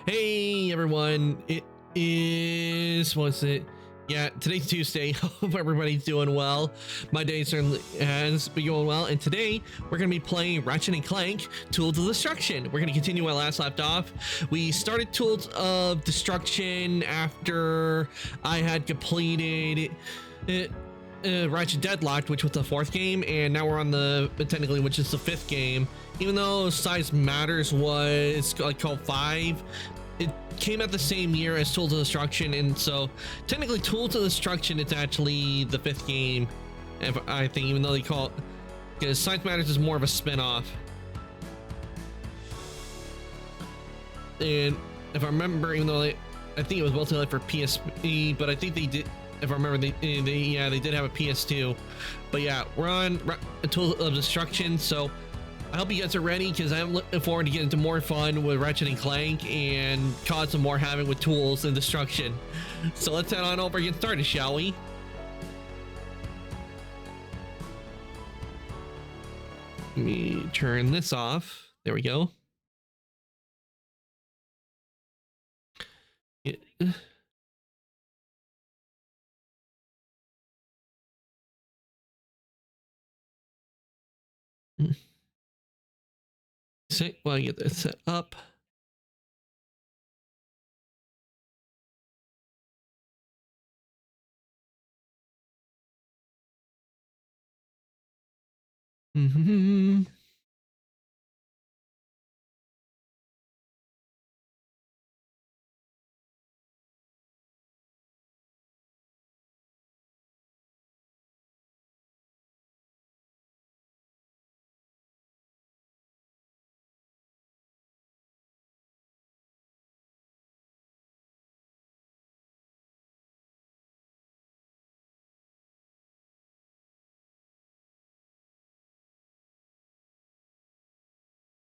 Hey everyone, it is, what's it? Yeah, today's Tuesday. Hope everybody's doing well. My day certainly has been going well, and today we're going to be playing Ratchet and Clank Tools of Destruction. We're going to continue where I last left off. We started Tools of Destruction after I had completed Ratchet Deadlocked, which was the fourth game, and now we're on the, technically, which is the fifth game. Even though Size Matters was like called 5, it came out the same year as Tools of Destruction, and so technically Tools of Destruction it's actually the fifth game, I think, even though they call it, because Size Matters is more of a spin-off. And if I remember, even though I think it was mostly like for PSP, but I think they did, if I remember, they did have a PS2. But yeah, we're on Tools of Destruction, so I hope you guys are ready, because I'm looking forward to getting into more fun with Ratchet and Clank and cause some more havoc with Tools and Destruction. So let's head on over and get started, shall we? Let me turn this off. There we go. Yeah. Well, I get this set up.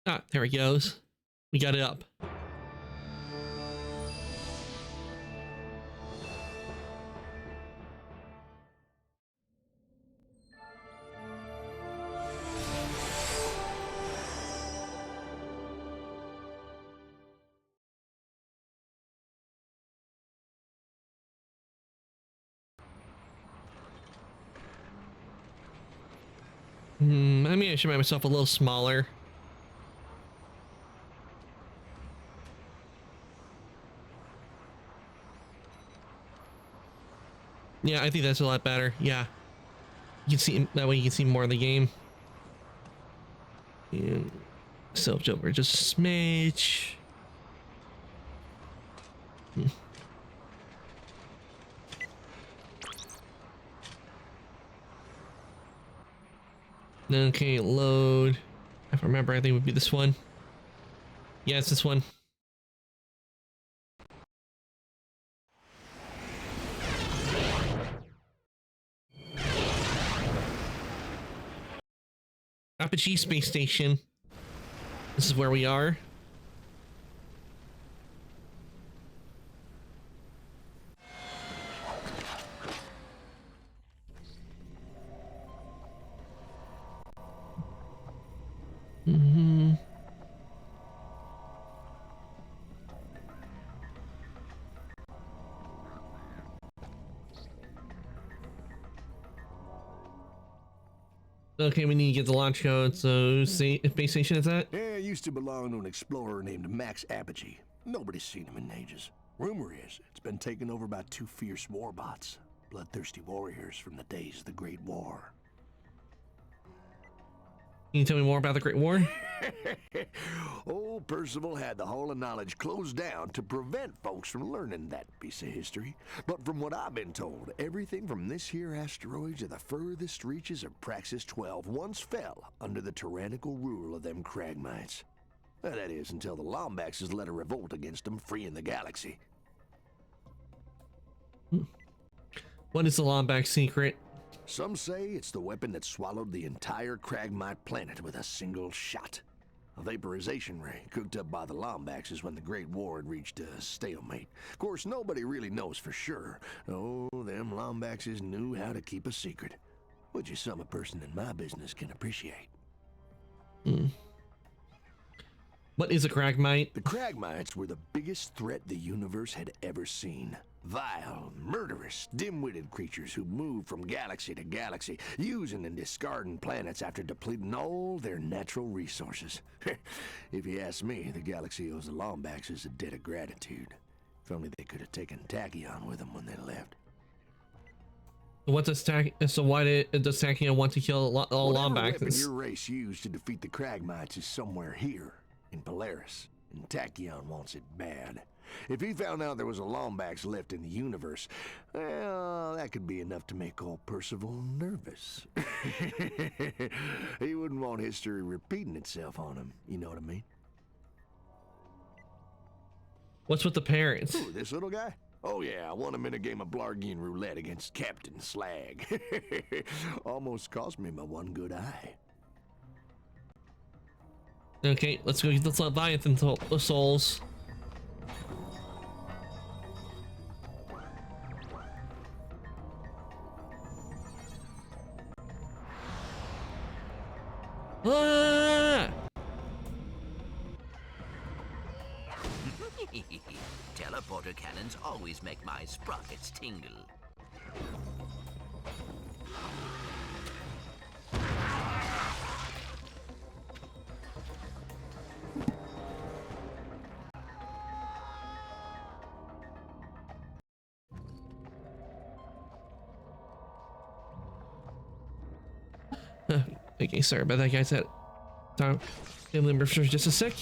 Ah, there it goes. We got it up. I mean, I should make myself a little smaller. Yeah, I think that's a lot better. Yeah. You can see, that way you can see more of the game. And self over just a smidge. Okay, load. If I remember, I think it would be this one. Yeah, it's this one. Apogee Space Station. This is where we are. Okay, we need to get the launch code. So, space station is that? Yeah, it used to belong to an explorer named Max Apogee. Nobody's seen him in ages. Rumor is it's been taken over by 2 fierce warbots, bloodthirsty warriors from the days of the Great War. Can you tell me more about the Great War? Old Percival had the Hall of Knowledge closed down to prevent folks from learning that piece of history. But from what I've been told, everything from this here asteroid to the furthest reaches of Praxis 12 once fell under the tyrannical rule of them Cragmites. That is, until the Lombaxes led a revolt against them, freeing the galaxy. What is the Lombax secret? Some say it's the weapon that swallowed the entire Cragmite planet with a single shot. A vaporization ray cooked up by the Lombaxes when the Great War had reached a stalemate. Of course, nobody really knows for sure. Oh, them Lombaxes knew how to keep a secret, which is something a person in my business can appreciate. What is a Cragmite? The Cragmites were the biggest threat the universe had ever seen. Vile, murderous, dim-witted creatures who moved from galaxy to galaxy, using and discarding planets after depleting all their natural resources. If you ask me, the galaxy owes the Lombaxes a debt of gratitude. If only they could have taken Tachyon with them when they left. What does so why does Tachyon want to kill all Whatever weapon Lombaxes? your race used to defeat the Cragmites is somewhere here, in Polaris, and Tachyon wants it bad. If he found out there was a Lombax left in the universe, well, that could be enough to make old Percival nervous. He wouldn't want history repeating itself on him, you know what I mean? What's with the parents? Who, this little guy? Oh yeah, I won him in a game of Blargian roulette against Captain Slag. Almost cost me my one good eye. Okay, let's go get the Leviathan souls. Ah! Teleporter cannons always make my sprockets tingle. Okay, sorry about that, guys. Time. Limber for just a sec.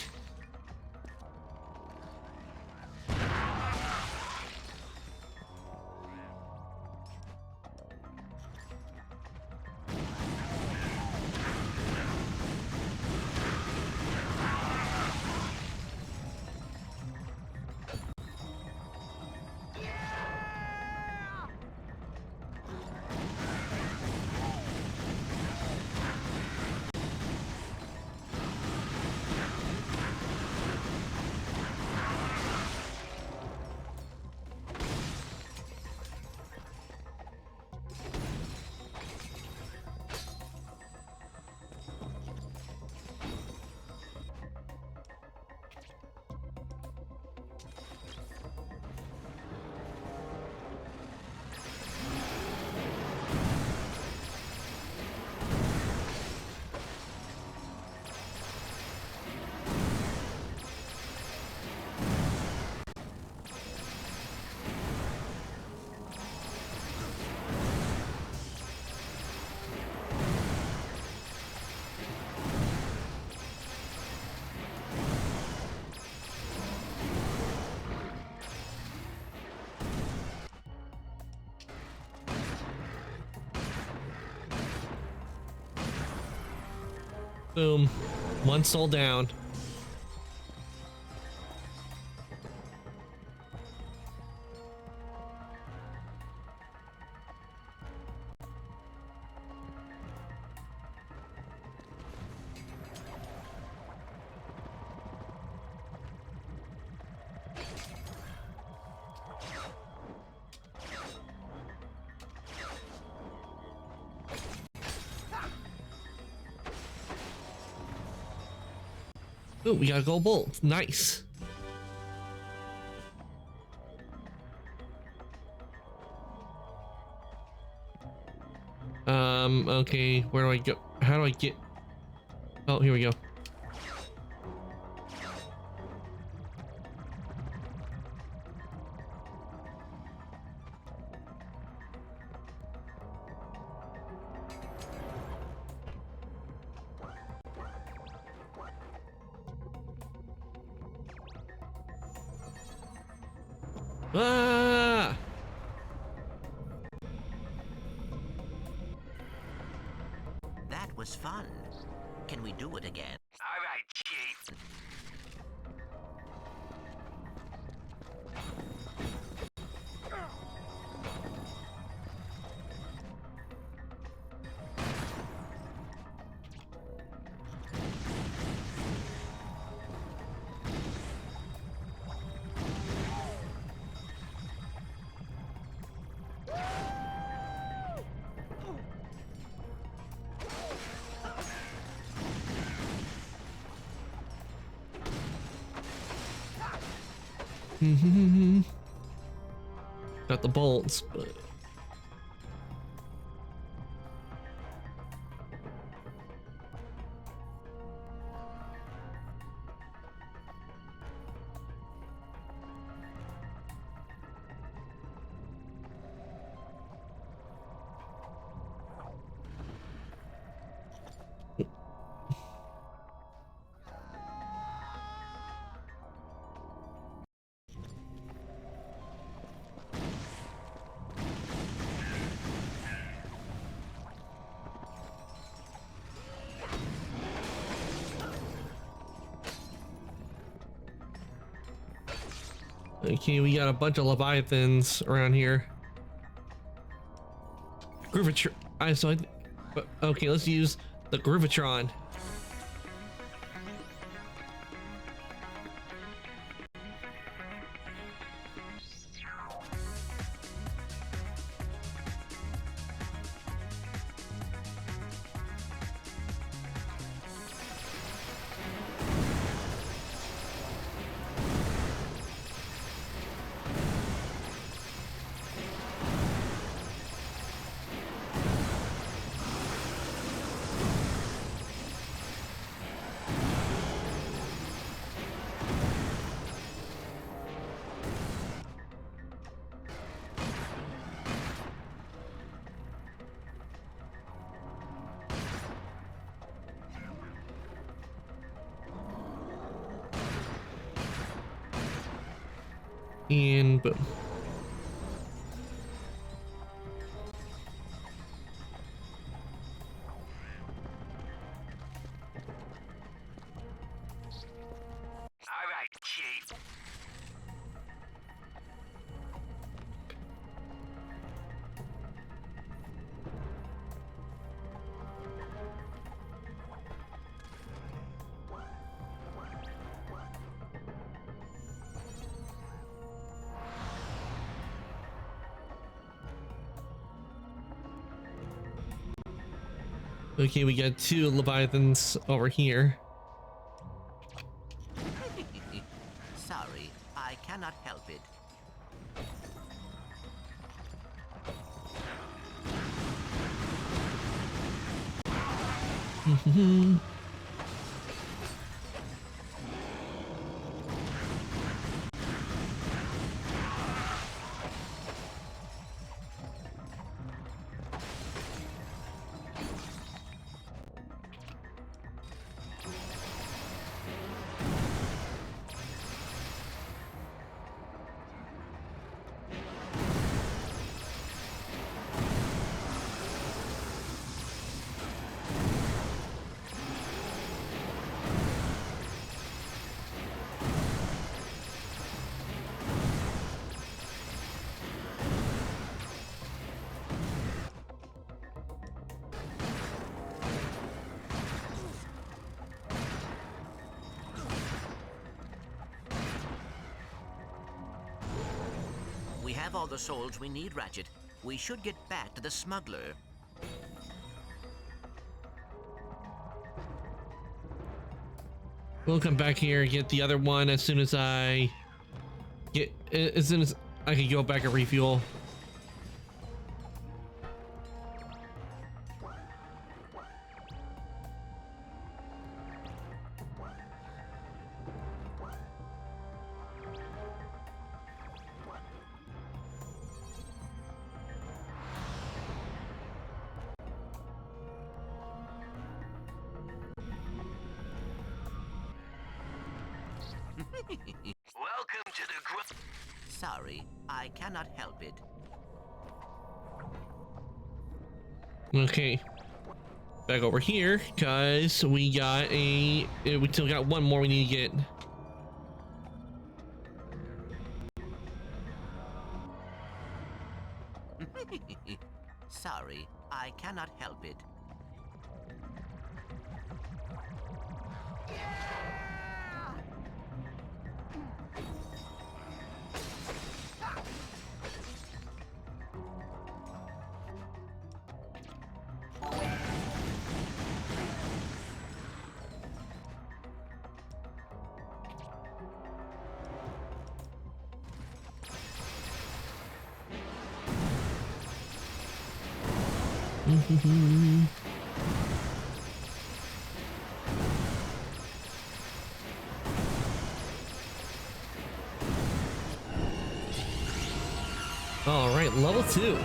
Boom. One soul down. Ooh, we got a gold bolt. Nice. Okay, where do I go? How do I get? Oh, here we go. Ah! That was fun. Can we do it again? All right, Chief. Got the bolts, but okay, we got a bunch of leviathans around here. Groovatron. Okay, let's use the Groovatron. And boom. All right, Chief. Okay, we got 2 leviathans over here. Sorry, I cannot help it. We have all the souls we need, Ratchet. We should get back to the smuggler. We'll come back here, get the other one as soon as I can go back and refuel. Welcome to the group. Sorry, I cannot help it. Okay. Back over here, guys. We still got one more we need to get. Sorry, I cannot help it. All right, level 2.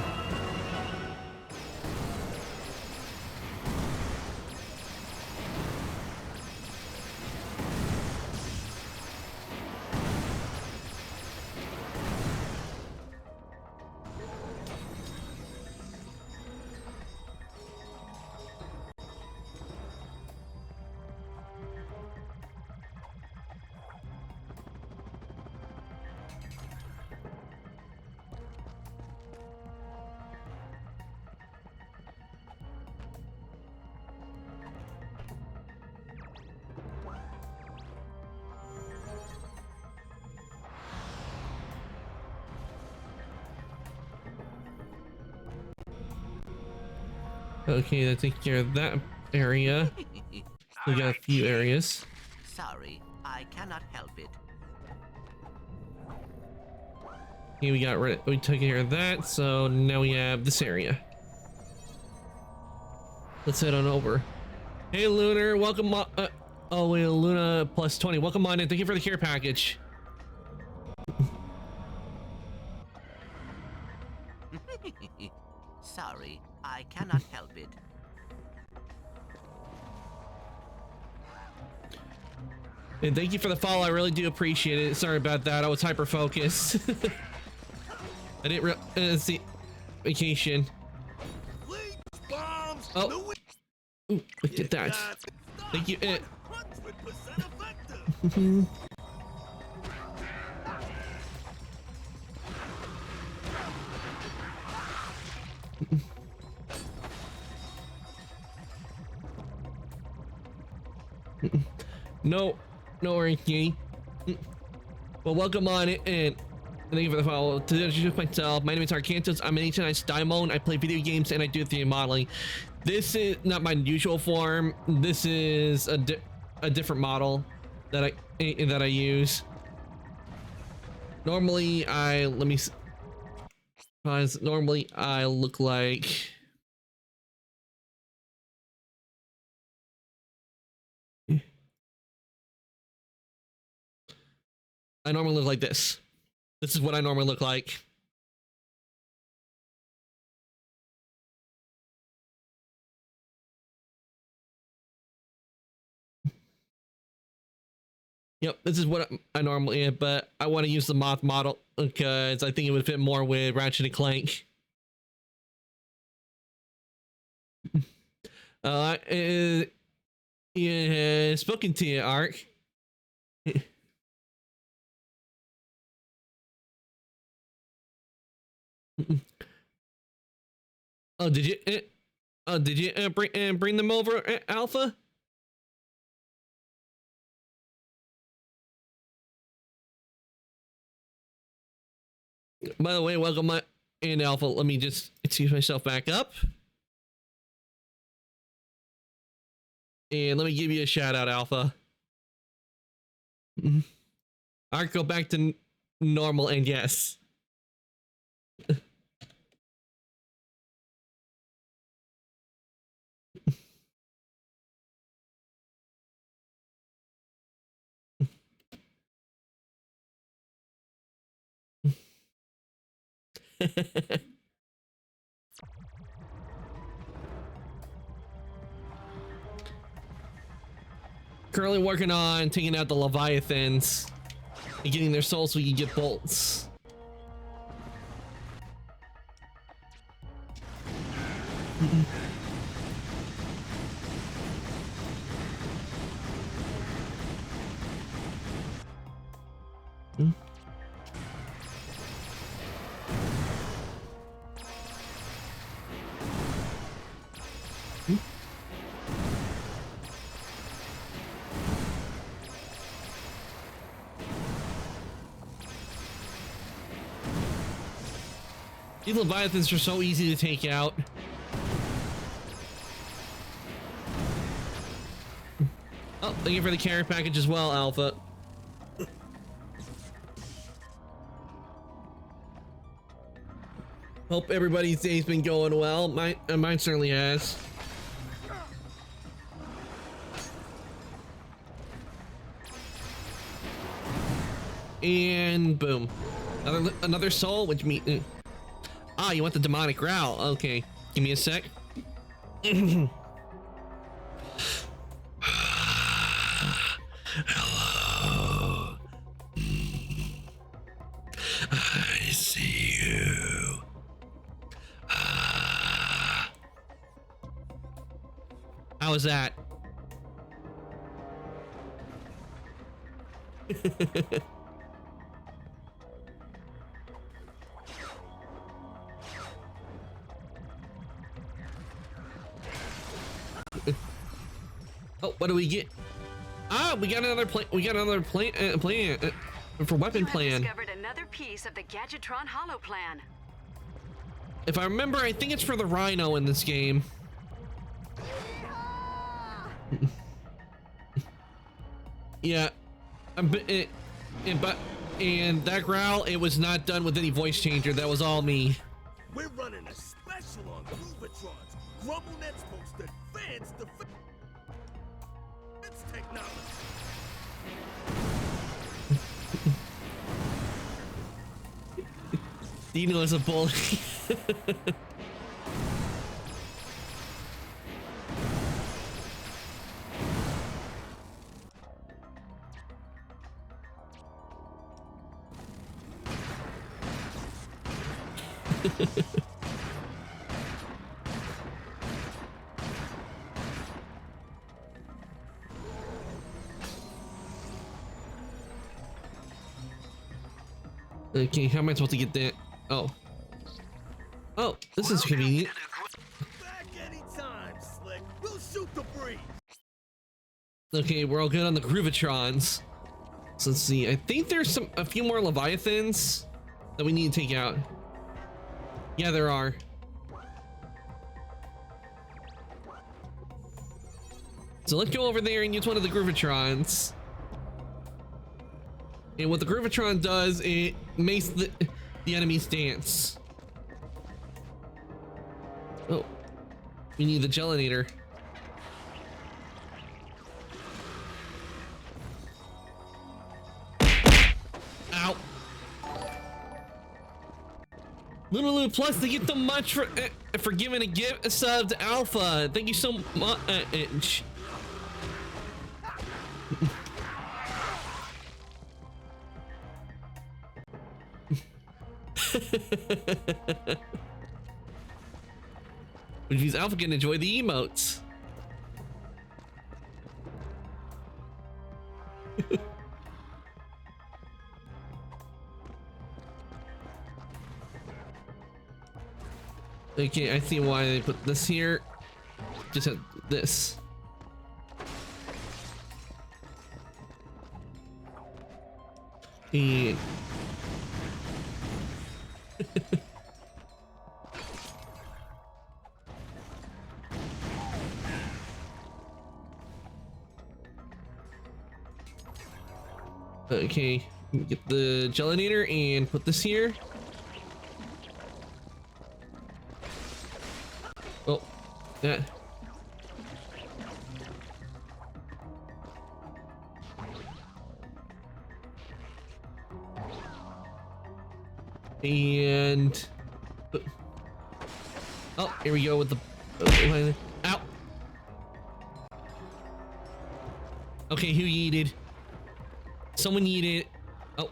Okay, that takes care of that area. We got a few areas. Sorry, I cannot help it. Okay, we took care of that, so now we have this area. Let's head on over. Hey Lunar, welcome oh wait, Luna plus 20. Welcome on in. Thank you for the care package. Sorry, I cannot help it. And thank you for the follow. I really do appreciate it. Sorry about that. I was hyper focused. I didn't see vacation. Oh, ooh, look at that. Thank you. No worries, Kitty. Well, welcome on it, and thank you for the follow. To introduce myself, my name is Arcantos. I'm an ancient ice Daimon. I play video games and I do 3D modeling. This is not my usual form. This is a different model that I use. Normally, normally I look like. I normally look like this. This is what I normally look like. Yep, this is what I normally am, but I want to use the moth model because I think it would fit more with Ratchet and Clank. It has spoken to you, Ark. Oh, did you? Did you bring them over, Alpha? By the way, welcome in Alpha. Let me just excuse myself back up, and let me give you a shout out, Alpha. Alright, go back to normal, and yes. Currently working on taking out the Leviathans and getting their souls so we can get bolts. These Leviathans are so easy to take out. Oh, thank you for the care package as well, Alpha. Hope everybody's day's been going well. Mine certainly has. And boom. Another soul, which means... Ah, you want the demonic growl. Okay, give me a sec. Hello. I see you. How was that? Oh, what do we get? Ah, we got another plan. We got another plan for weapon plan. Discovered another piece of the Gadgetron Hollow plan. If I remember, I think it's for the Rhino in this game. Yeah, and that growl, it was not done with any voice changer. That was all me. We're running a special on Groovatron's GrumbleNet's most advanced defense technology. Dino is a bully. Okay, how am I supposed to get that? Oh. Oh, this is convenient. Back anytime, Slick. We'll shoot the breeze. Okay, we're all good on the Groovatrons. So let's see. I think there's a few more Leviathans that we need to take out. Yeah, there are. So let's go over there and use one of the Groovatrons. And what the Groovatron does, it makes the enemies dance. Oh, we need the Gelinator. Ow. Lulu Plus to get the much for giving a gift a sub to Alpha. Thank you so much. Which means Alpha can enjoy the emotes. Okay, I see why they put this here. Just have this. And okay, get the Gelinator and put this here. Oh, that. And oh, here we go with the ow. Okay, who yeeted? Someone yeeted. Oh,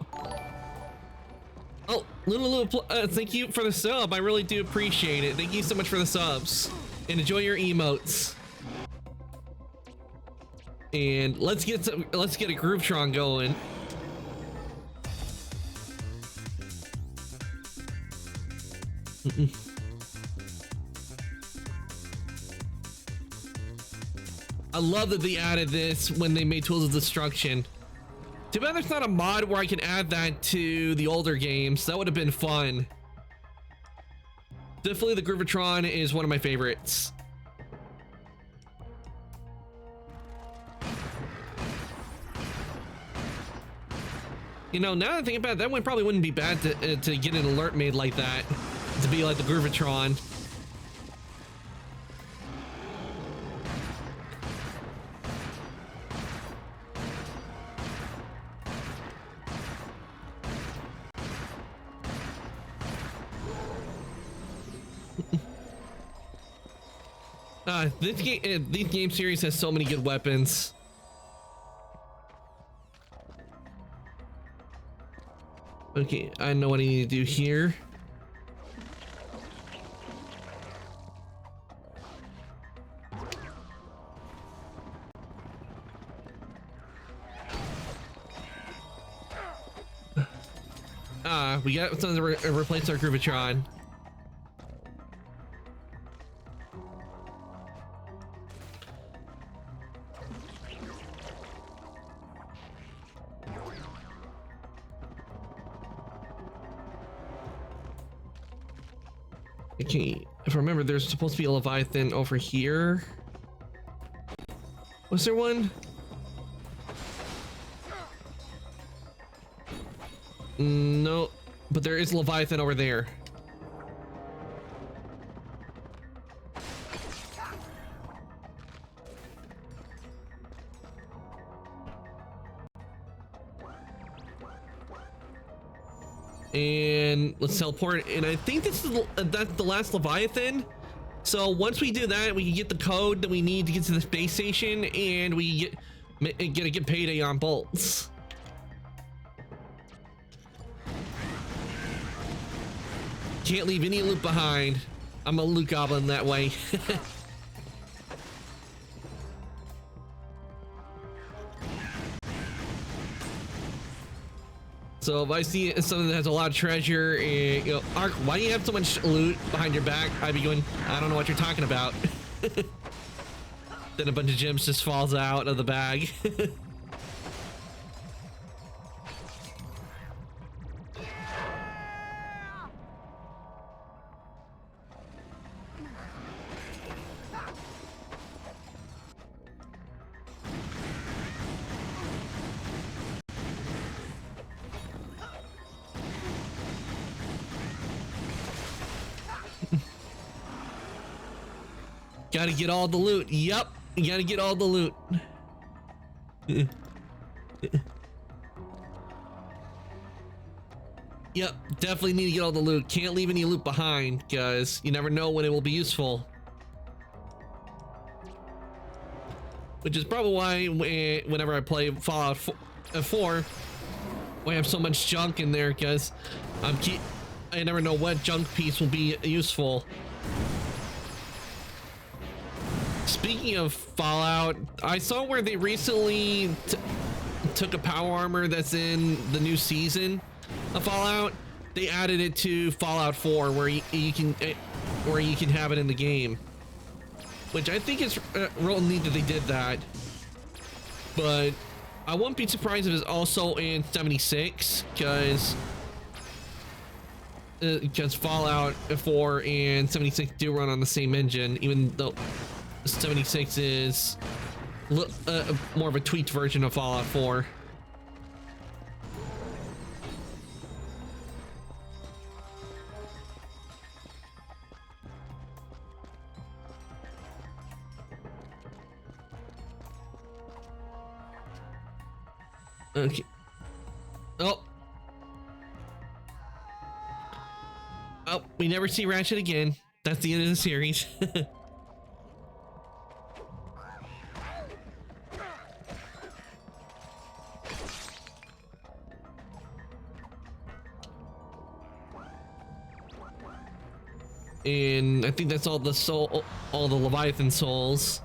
oh, little thank you for the sub. I really do appreciate it. Thank you so much for the subs and enjoy your emotes. And let's get a Groovatron going. I love that they added this when they made Tools of Destruction. Too bad there's not a mod where I can add that to the older games. That would have been fun. Definitely the Groovatron is one of my favorites. You know, now that I think about it, that one probably wouldn't be bad to get an alert made like that. to be like the Groovatron. This game series has so many good weapons. Okay, I know what I need to do here. We got something to replace our Groovatron. Okay, if I remember, there's supposed to be a Leviathan over here. Was there one? No, but there is Leviathan over there. And let's teleport, and I think this is that's the last Leviathan. So once we do that, we can get the code that we need to get to the space station, and we get payday on bolts. Can't leave any loot behind. I'm a loot goblin that way. So if I see something that has a lot of treasure, and, you know, Ark, why do you have so much loot behind your back? I'd be going, I don't know what you're talking about. Then a bunch of gems just falls out of the bag. Gotta get all the loot. Yep, you gotta get all the loot. Yep, definitely need to get all the loot. Can't leave any loot behind, because you never know when it will be useful. Which is probably why whenever I play Fallout 4, I have so much junk in there, because I never know what junk piece will be useful. Speaking of Fallout, I saw where they recently took a power armor that's in the new season of Fallout. They added it to Fallout 4, where you can have it in the game, which I think is real neat that they did that. But I wouldn't be surprised if it's also in 76, because Fallout 4 and 76 do run on the same engine, even though 76 is more of a tweaked version of Fallout 4. Okay. Oh, we never see Ratchet again. That's the end of the series. And I think that's all the Leviathan souls.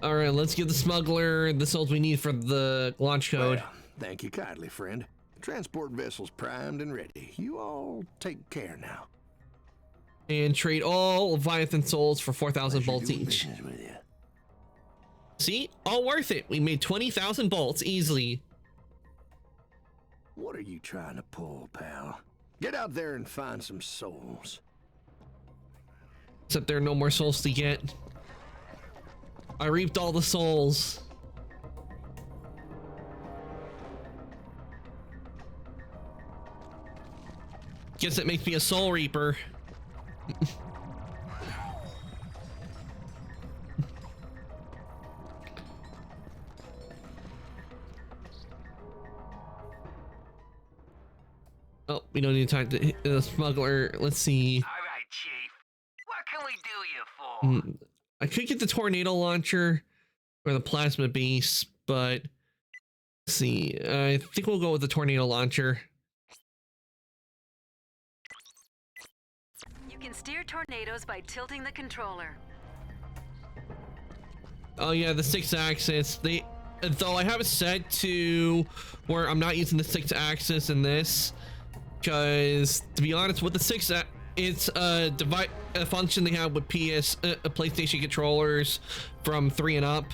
All right, let's give the smuggler the souls we need for the launch code. Well, thank you kindly, friend. Transport vessel's primed and ready. You all take care now. And trade all Leviathan souls for 4,000 bolts each. With you. See? All worth it. We made 20,000 bolts easily. What are you trying to pull, pal? Get out there and find some souls. Except there are no more souls to get. I reaped all the souls. Guess it makes me a soul reaper. Oh, we don't need to talk to the smuggler. Let's see. All right, Chief. What can we do you for? I could get the tornado launcher or the plasma beast, but let's see. I think we'll go with the tornado launcher. You can steer tornadoes by tilting the controller. Oh yeah, the 6-axis. Though I have it set to where I'm not using the 6-axis in this, because to be honest, with the it's a function they have with PlayStation controllers from 3 and up,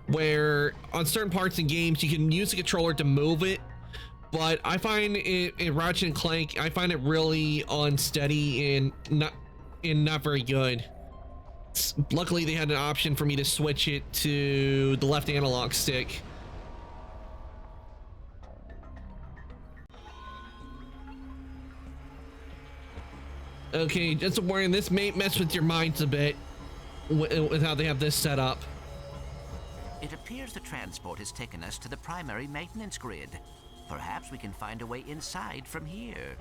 where on certain parts in games you can use the controller to move it, but I find it in Ratchet and Clank, I find it really unsteady and not very good. Luckily they had an option for me to switch it to the left analog stick. Okay, just a warning, this may mess with your minds a bit with how they have this set up. It appears the transport has taken us to the primary maintenance grid. Perhaps we can find a way inside from here.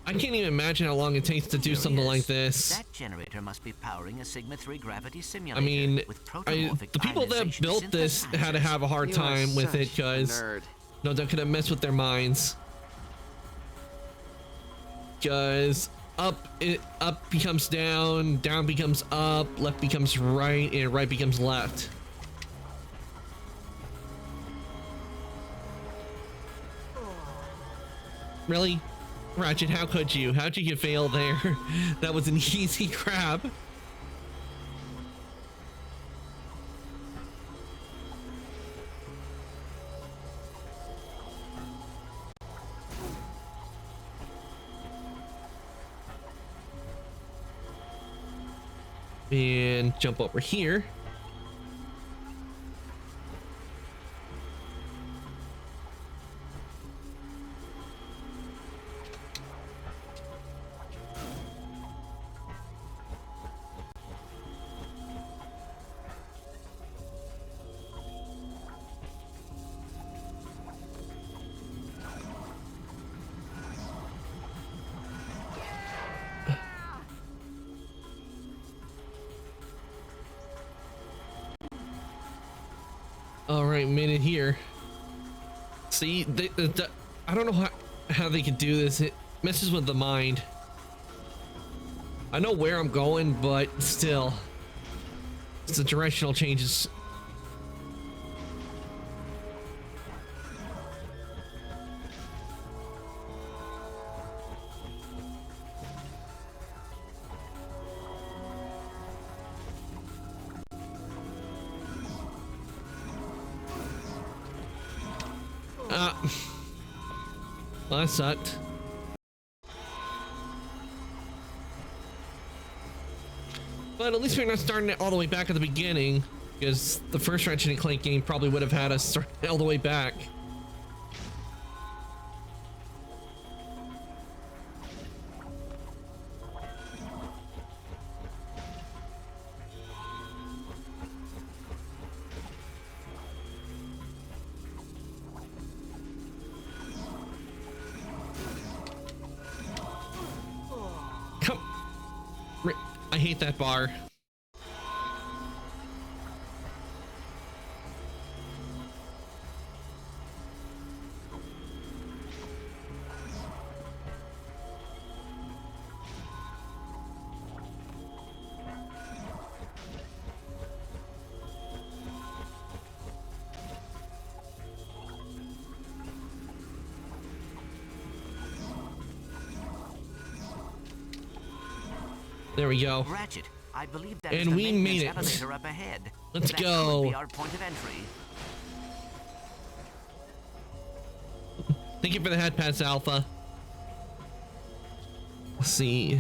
I can't even imagine how long it takes to do something like this. That generator must be powering a Sigma 3 gravity simulator. I mean, with the people that built this had to have a hard time with it, because no, that could have messed with their minds. Because up becomes down, down becomes up, left becomes right, and right becomes left. Really? Ratchet, how could you? How'd you fail there? That was an easy grab. And jump over here. All right, made it here. See, I don't know how they can do this. It messes with the mind. I know where I'm going, but still, it's the directional changes. Well, that sucked. But at least we're not starting it all the way back at the beginning, because the first Ratchet and Clank game probably would have had us start all the way back. I hate that bar. There we go. Ratchet, I believe that And is the we made maintenance it. elevator up ahead. Let's that go. Could be our point of entry. Thank you for the head pass, Alpha. Let's see.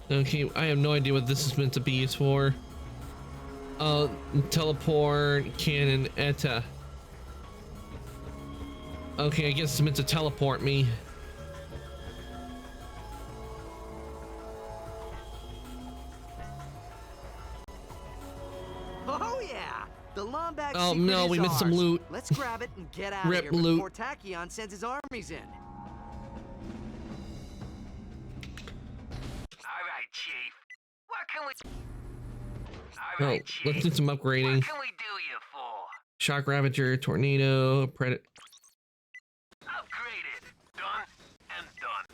Okay, I have no idea what this is meant to be used for. Teleport, cannon, ETA. Okay, I guess it's meant to teleport me. Oh yeah, the Lombax. Oh, secret no, is we missed some ours. loot. Let's grab it and get out of Rip here loot. before Tachyon sends his armies in. All right, Chief. What can we... Oh, All right, Chief. let's do some What upgrading. can we do you for? Shock Ravager, Tornado, Predator. Upgraded. Done and done.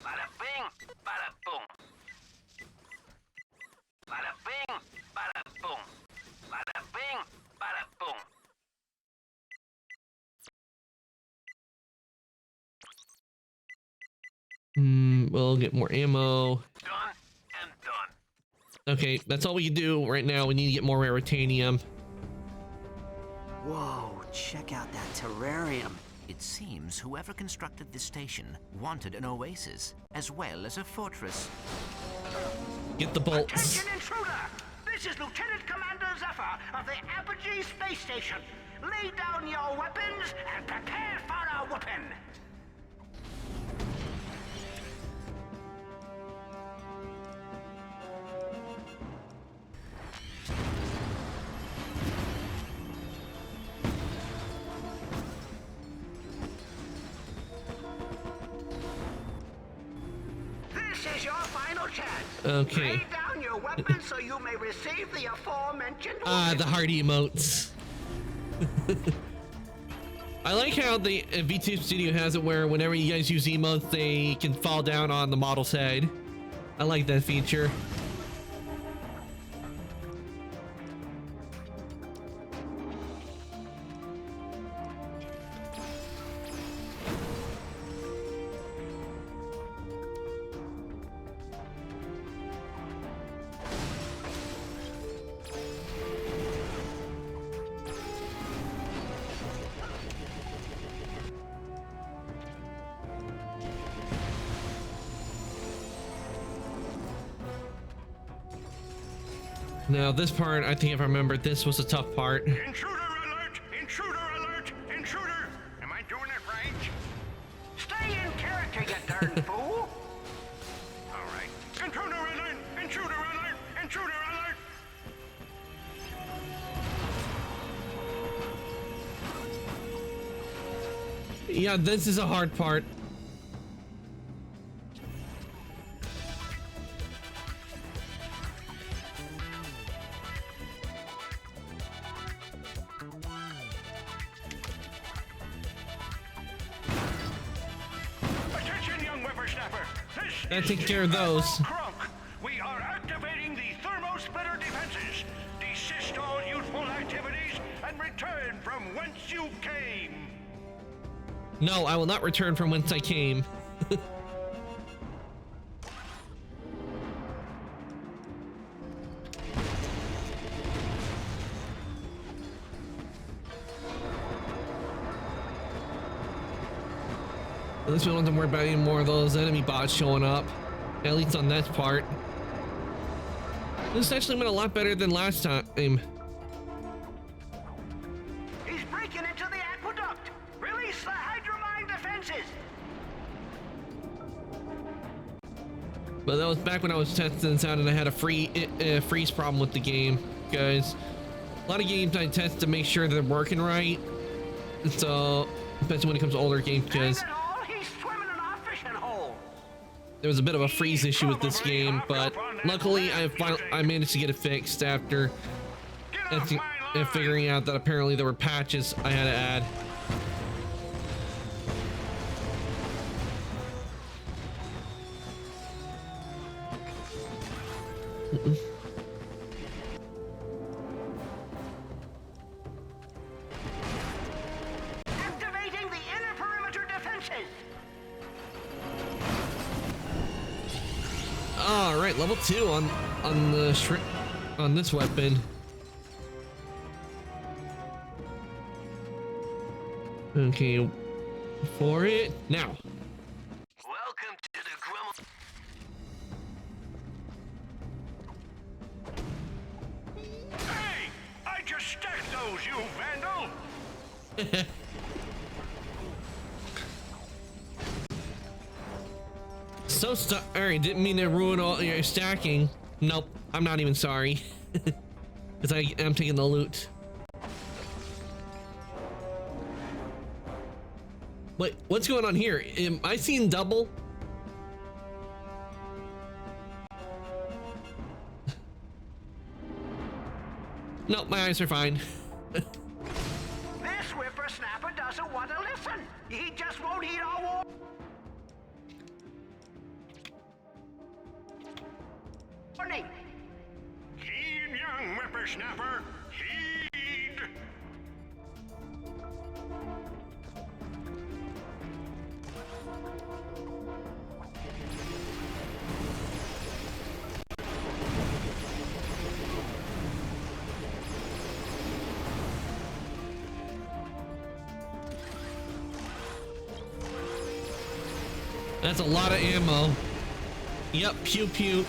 Bada bing, bada boom. Bada bing, bada boom. Bada bing, bada boom. We'll get more ammo. Done and done. Okay, that's all we can do right now. We need to get more Raritanium. Whoa, check out that terrarium. It seems whoever constructed this station wanted an oasis, as well as a fortress. Get the bolts. Attention, intruder! This is Lieutenant Commander Zephyr of the Apogee Space Station. Lay down your weapons and prepare for a whooping. This is your final chance. Okay. Lay down your weapons so you may receive the aforementioned Ah, the heart emotes. I like how the VTube Studio has it where whenever you guys use emotes, they can fall down on the model's head. I like that feature. Now this part, I think if I remember, this was a tough part. Intruder alert! Intruder alert! Intruder! Am I doing it right? Stay in character, you darn fool! All right. Intruder alert! Intruder alert! Intruder alert! Yeah, this is a hard part. Attention, young whippersnapper! This Gotta is take care of those. Crunk. We are activating the thermosplitter defenses. Desist all youthful activities and return from whence you came. No, I will not return from whence I came. At least we don't have to worry about any more of those enemy bots showing up. At least on that part. This actually went a lot better than last time. He's breaking into the aqueduct. Release the hydromine defenses. But that was back when I was testing this out and I had a freeze problem with the game, guys. A lot of games I test to make sure they're working right. So, especially when it comes to older games, because Hang it all, he's swimming in our fishing hole. there was a bit of a freeze issue with this game, but luckily I managed to get it fixed after figuring out that apparently there were patches I had to add. Activating the inner perimeter defenses. All right, level 2 on the on this weapon. Okay, for it now. Welcome to the Grumble. Hey! I just stacked those, you vandal! So sorry, didn't mean to ruin all your stacking. Nope, I'm not even sorry. Because I am taking the loot. Wait, what's going on here? Am I seeing double? Nope, my eyes are fine. This whippersnapper doesn't want to listen. He just won't eat our war. Warning. Heed, young whippersnapper. Heed. That's a lot of ammo. Yep, pew pew.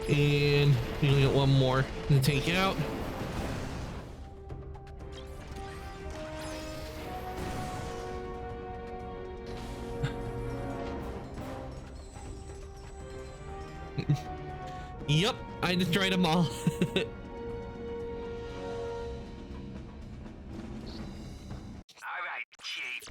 And we only got one more to take out. Yep, I destroyed them all. All right, Chief.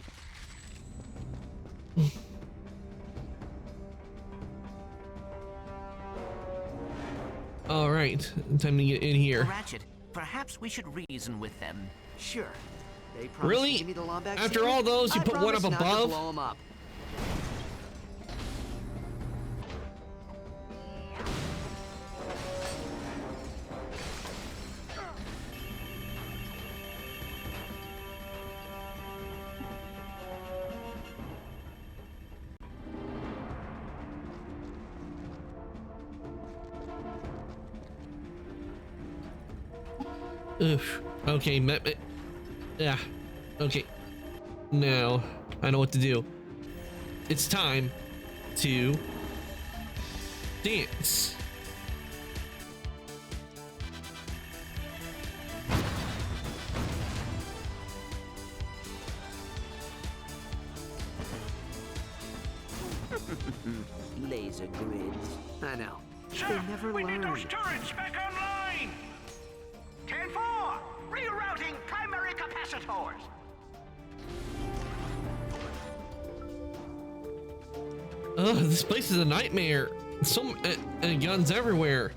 All right, time to get in here. Ratchet, perhaps we should reason with them. Sure. They promised Really? to give me the Lombax After secret. all those, you I put one up promise not to above? blow 'em up. Oof. Okay, yeah. Okay. Now I know what to do. It's time to dance. Laser grids. I know. Sir, They never we need those learn. turrets back online. 10-4, rerouting primary capacitors. Oh, this place is a nightmare. So guns everywhere.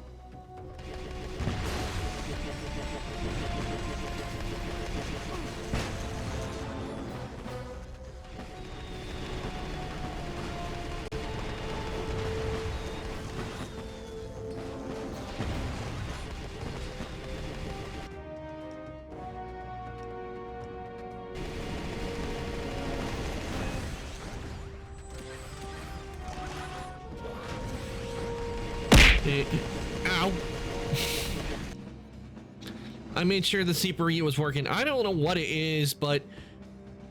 Ow. I made sure the CPU was working. I don't know what it is, but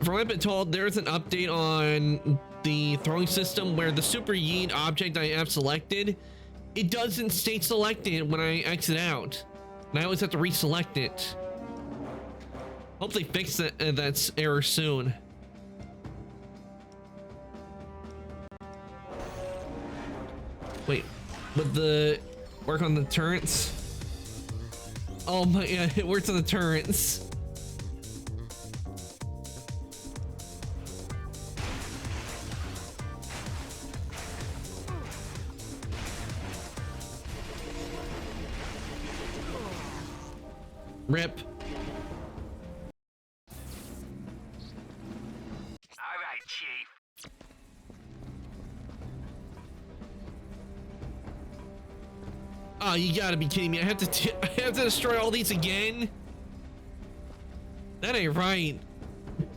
from what I've been told, there's an update on the throwing system where the super yeet object I have selected, it doesn't stay selected when I exit out. And I always have to reselect it. Hope they fix that error soon. Wait, would the work on the turrets? Oh my god, it works on the turrets. Rip. All right, Chief. Oh, you gotta be kidding me. I have to destroy all these again? That ain't right.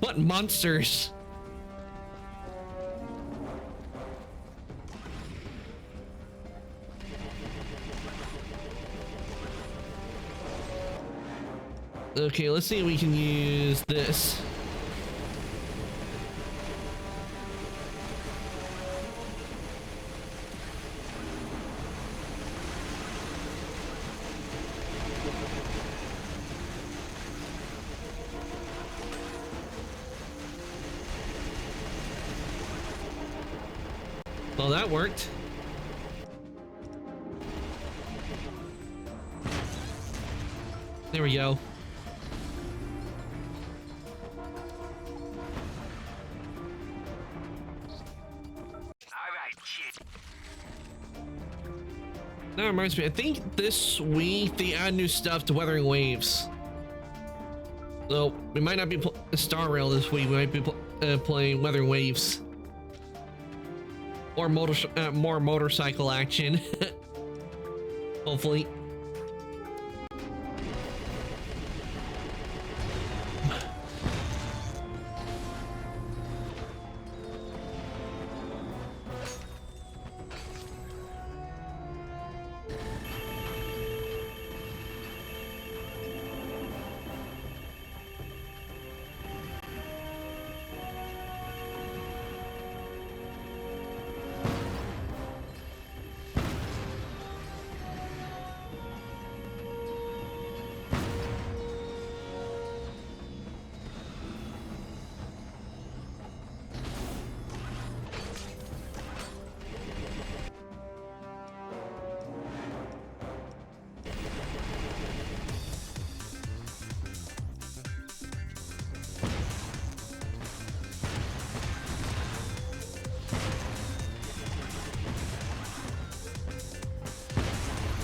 What monsters? Okay, let's see if we can use this. Well, that worked. There we go. That reminds me, I think this week they add new stuff to Weathering Waves. So we might not be Star Rail this week. We might be playing Weathering Waves. Or more motorcycle action. Hopefully.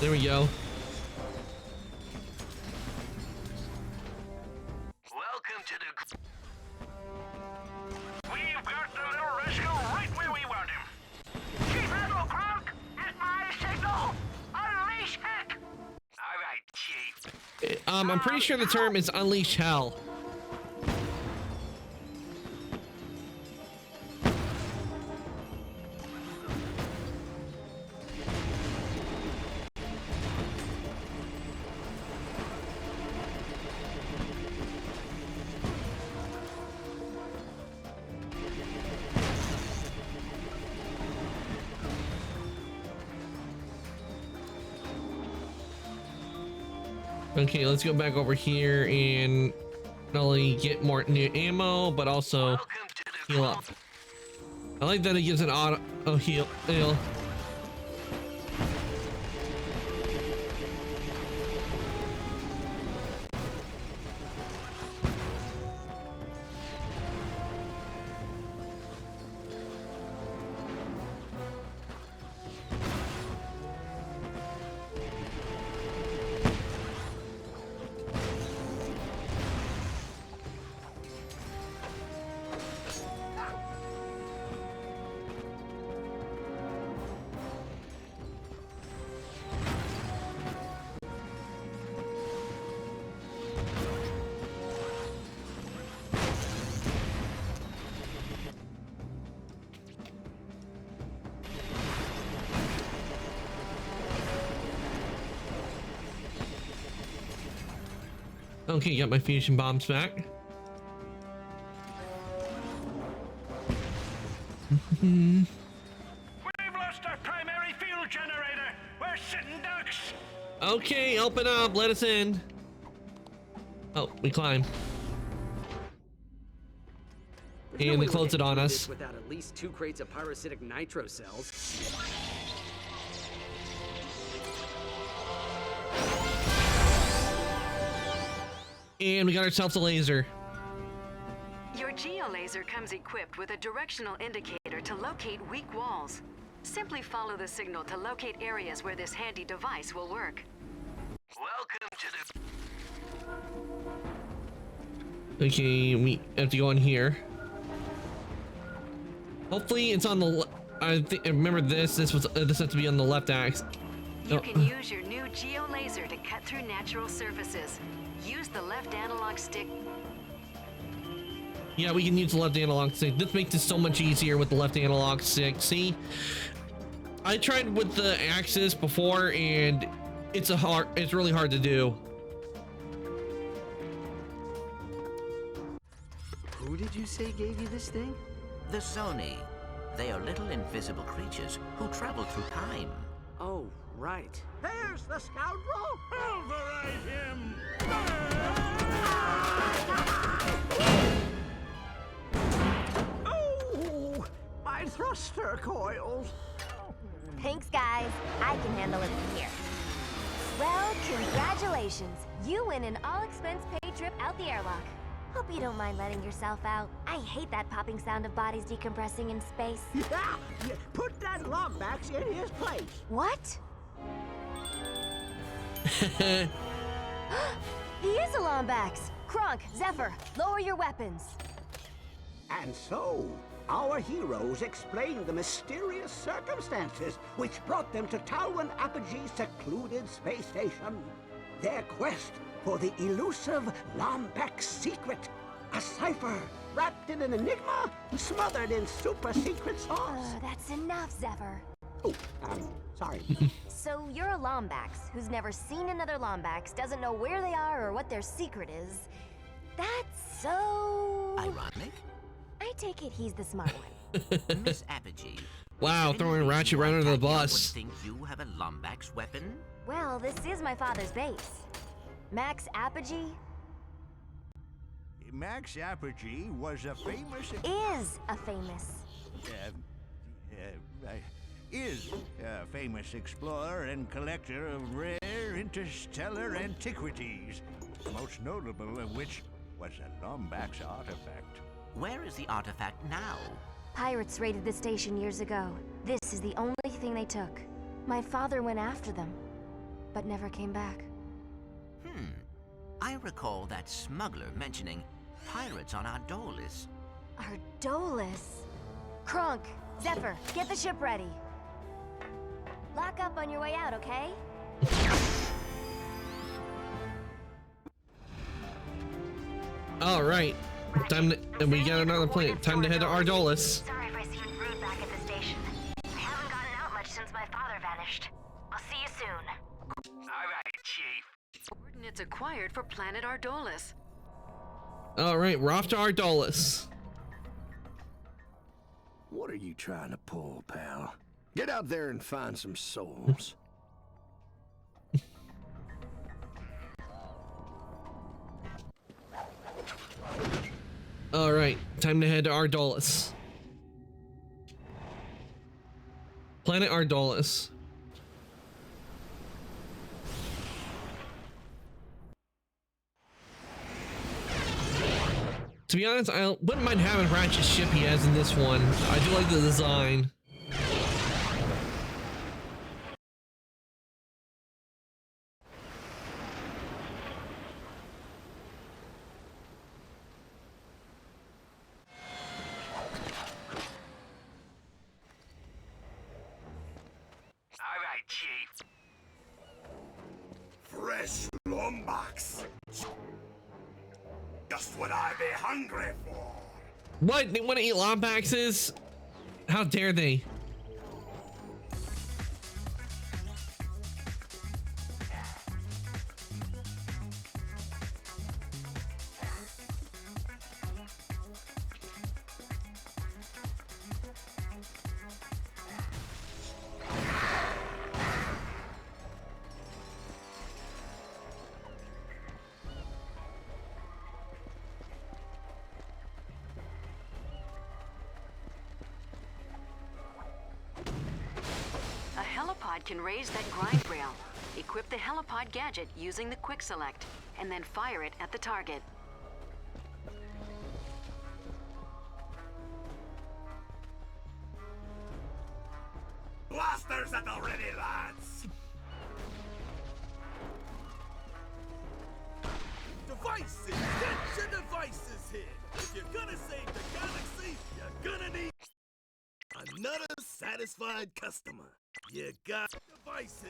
There we go. Welcome to the... We've got the little rascal right where we want him. Chief Admiral Kronk, at my signal, unleash heck! All right, Chief. I'm pretty sure the term is unleash hell. Okay, let's go back over here and not only get more new ammo, but also heal up. I like that it gives an auto heal. Okay, got my fusion bombs back. We've lost our primary fuel generator. We're sitting ducks. Okay, open up, let us in. Oh, we climb. And they close it on us. Without at least 2 crates of pyrocytic nitro cells. And we got ourselves a laser. Your geolaser comes equipped with a directional indicator to locate weak walls. Simply follow the signal to locate areas where this handy device will work. Welcome to the... Okay, we have to go in here. Hopefully it's on the I think remember this has to be on the left axis. You can use your new Geo Laser to cut through natural surfaces. Use the left analog stick. Yeah, we can use the left analog stick. This makes it so much easier with the left analog stick. See, I tried with the axis before, and it's really hard to do. Who did you say gave you this thing? The Zoni. They are little invisible creatures who travel through time. Oh, right. There's the scoundrel! Pulverize him! Oh! My thruster coils! Thanks, guys. I can handle it from here. Well, congratulations. You win an all-expense-paid trip out the airlock. Hope you don't mind letting yourself out. I hate that popping sound of bodies decompressing in space. Yeah! Put that Lombax in his place! What? He is a Lombax. Kronk, Zephyr, lower your weapons. And so, our heroes explained the mysterious circumstances which brought them to Talwyn Apogee's secluded space station. Their quest for the elusive Lombax secret. A cipher wrapped in an enigma, smothered in super secret sauce. That's enough, Zephyr. Oh, sorry. So you're a Lombax who's never seen another Lombax, doesn't know where they are or what their secret is. That's so... Ironic? I take it he's the smart one. Miss Apogee. Wow, throwing Ratchet right under the bus. Think you have a Lombax weapon? Well, this is my father's base. Max Apogee Max Apogee was a famous... is a famous explorer and collector of rare interstellar antiquities, most notable of which was a Lombax artifact. Where is the artifact now? Pirates raided the station years ago. This is the only thing they took. My father went after them, but never came back. I recall that smuggler mentioning pirates on Ardolis. Ardolis? Kronk, Zephyr, get the ship ready. Lock up on your way out, okay? All right, we got another planet. Time to head to Ardolis. Sorry if I seemed rude back at the station. I haven't gotten out much since my father vanished. I'll see you soon. All right, Chief. Coordinates acquired for planet Ardolis. All right, we're off to Ardolis. What are you trying to pull, pal? Get out there and find some souls. All right, time to head to Ardolis. Planet Ardolis. To be honest, I wouldn't mind having Ratchet's ship he has in this one. I do like the design. All right, Chief. Fresh Lombax. Just what I be hungry for. What? They want to eat Lombaxes? How dare they? A helipod can raise that grind rail. Equip the helipod gadget using the quick select, and then fire it at the target. Blasters at the ready, lads. devices! Get your devices here! If you're gonna save the galaxy, you're gonna need another satisfied customer. You got devices.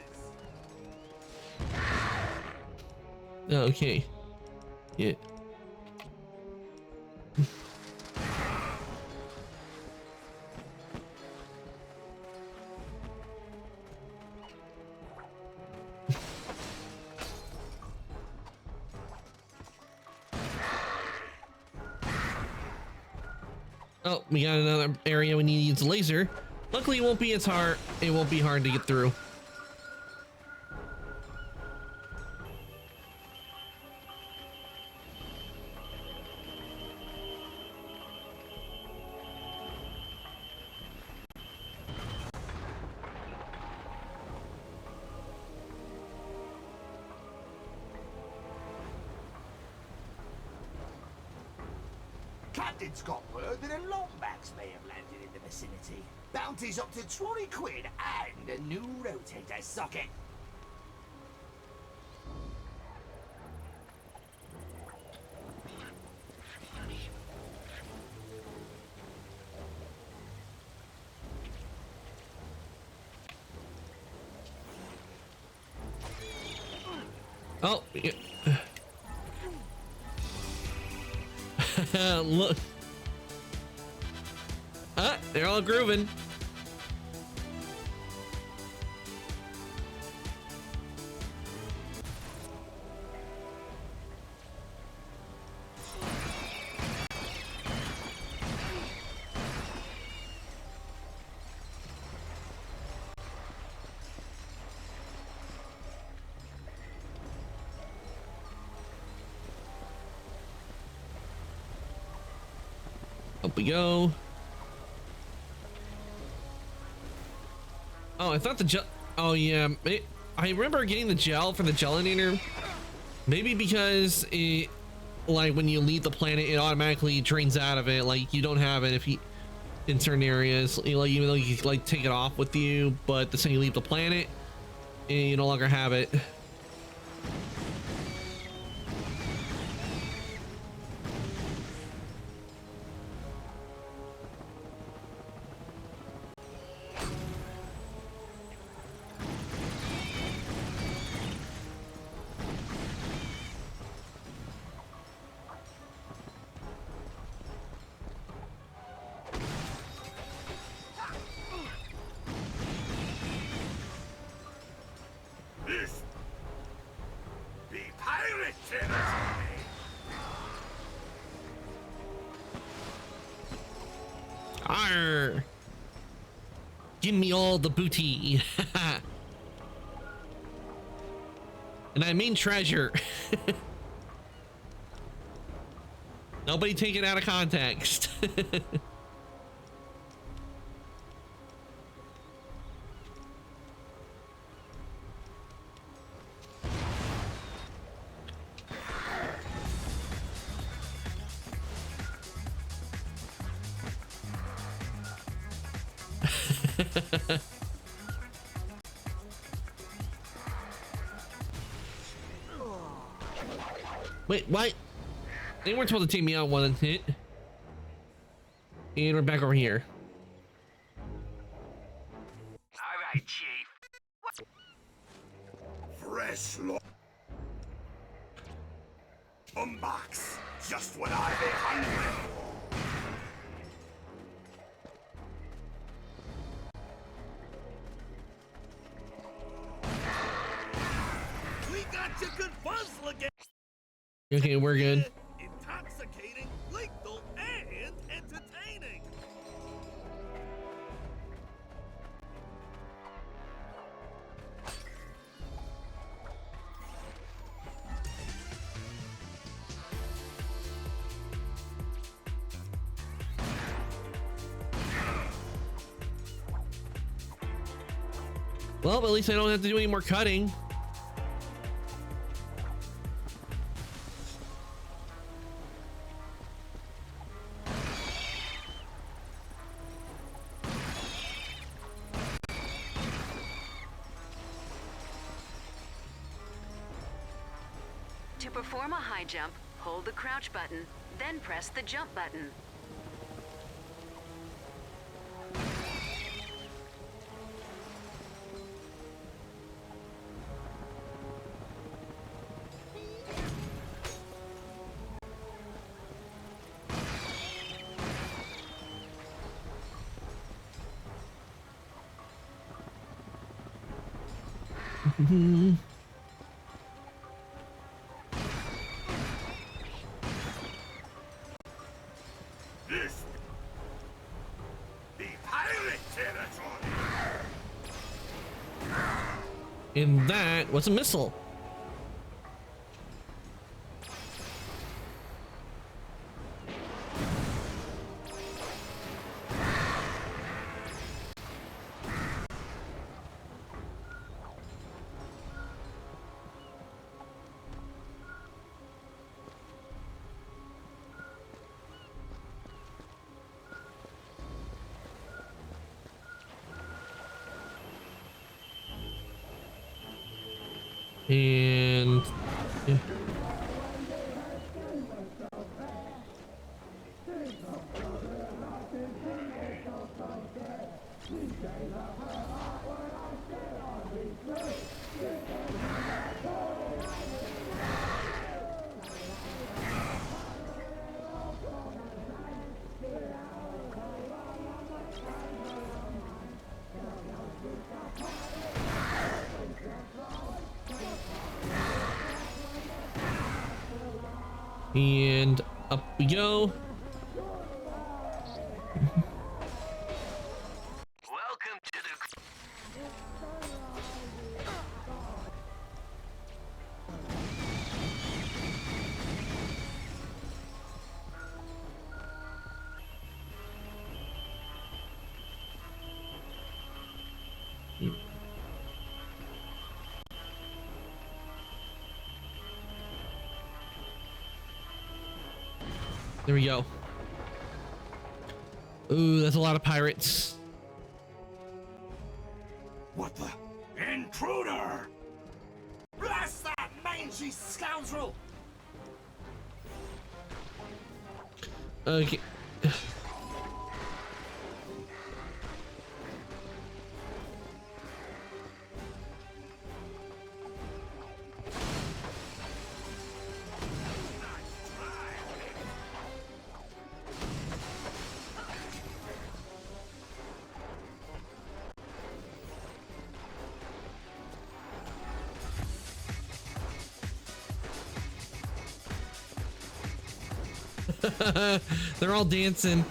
Okay. Yeah. Oh, we got another area we need to use the laser. Luckily, it won't be as hard. It won't be hard to get through. Captain's got word that a Lombax may have landed in the vicinity. Bounty's up to 20 quid and a new rotator socket. Oh, yeah. Look. They're all grooving. Up we go. Oh, I thought the gel. Oh yeah, I remember getting the gel for the gelinator. Maybe because it, like when you leave the planet, it automatically drains out of it. Like you don't have it if you in certain areas. Like even though you like take it off with you, but the second you leave the planet, you no longer have it. This be pirate territory. Arr! Give me all the booty. And I mean treasure. Nobody take it out of context. Wait, what? They weren't supposed to take me out one hit. And we're back over here. All right, Chief. Fresh Lombax. Just what I've been hungry for. We got you good puzzle again. Okay, we're good. Intoxicating, lethal, and entertaining. Well, at least I don't have to do any more cutting. To To perform a high jump, hold the crouch button, then press the jump button. This be pirate territory. And that was a missile. And yeah. And up we go. Welcome to the... There we go. Ooh, that's a lot of pirates. What the? Intruder! Blast that mangy scoundrel! Okay. They're all dancing.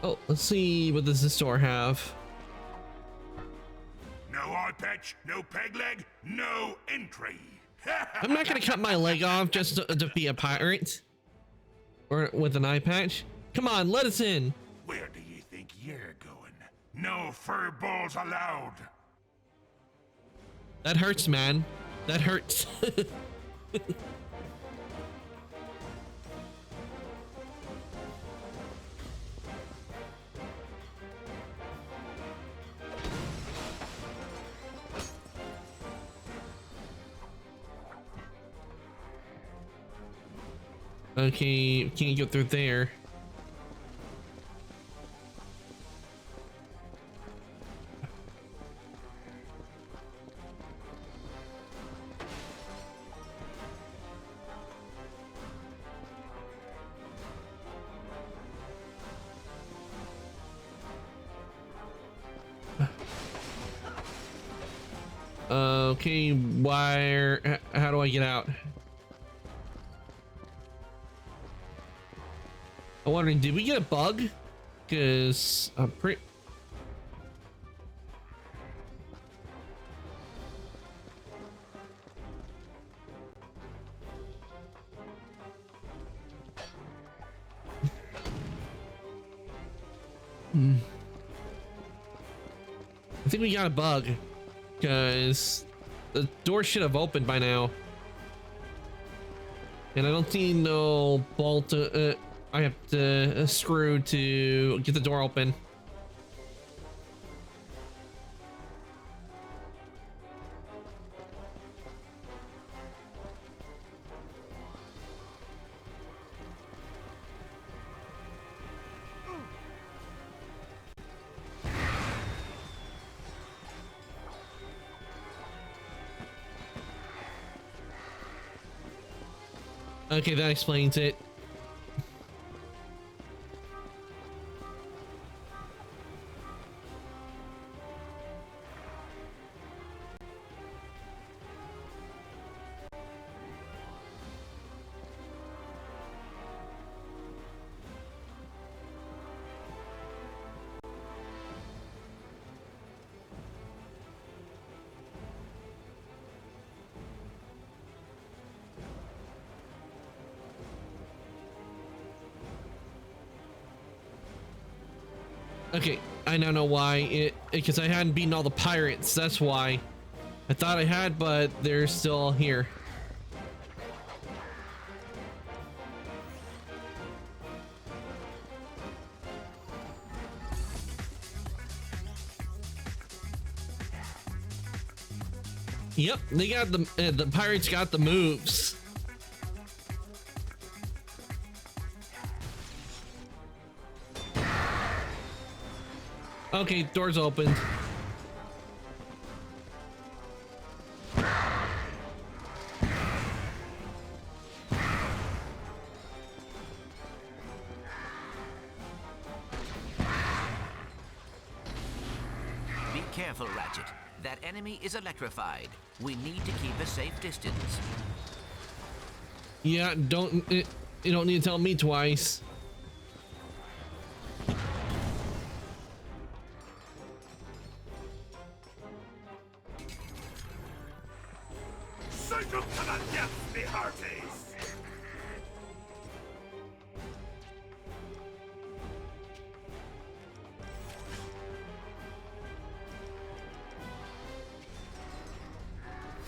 Oh, let's see, what does this door have? No eye patch, no peg leg, no entry. I'm not gonna cut my leg off just to be a pirate. Or with an eye patch. Come on, let us in. Where do you think you're going? No fur balls allowed. That hurts, man. That hurts. Okay, can't go through there. Okay, where? How do I get out? I'm wondering, did we get a bug? Because I'm pretty... I think we got a bug, because the door should have opened by now. And I don't see no bolt. I have to screw to get the door open. Okay, that explains it. Okay, I now know why. Because I hadn't beaten all the pirates. That's why. I thought I had, but they're still here. Yep, they got the pirates got the moves. Okay, doors opened. Be careful, Ratchet. That enemy is electrified. We need to keep a safe distance. Yeah, you don't need to tell me twice. Signal to the death, me hearties!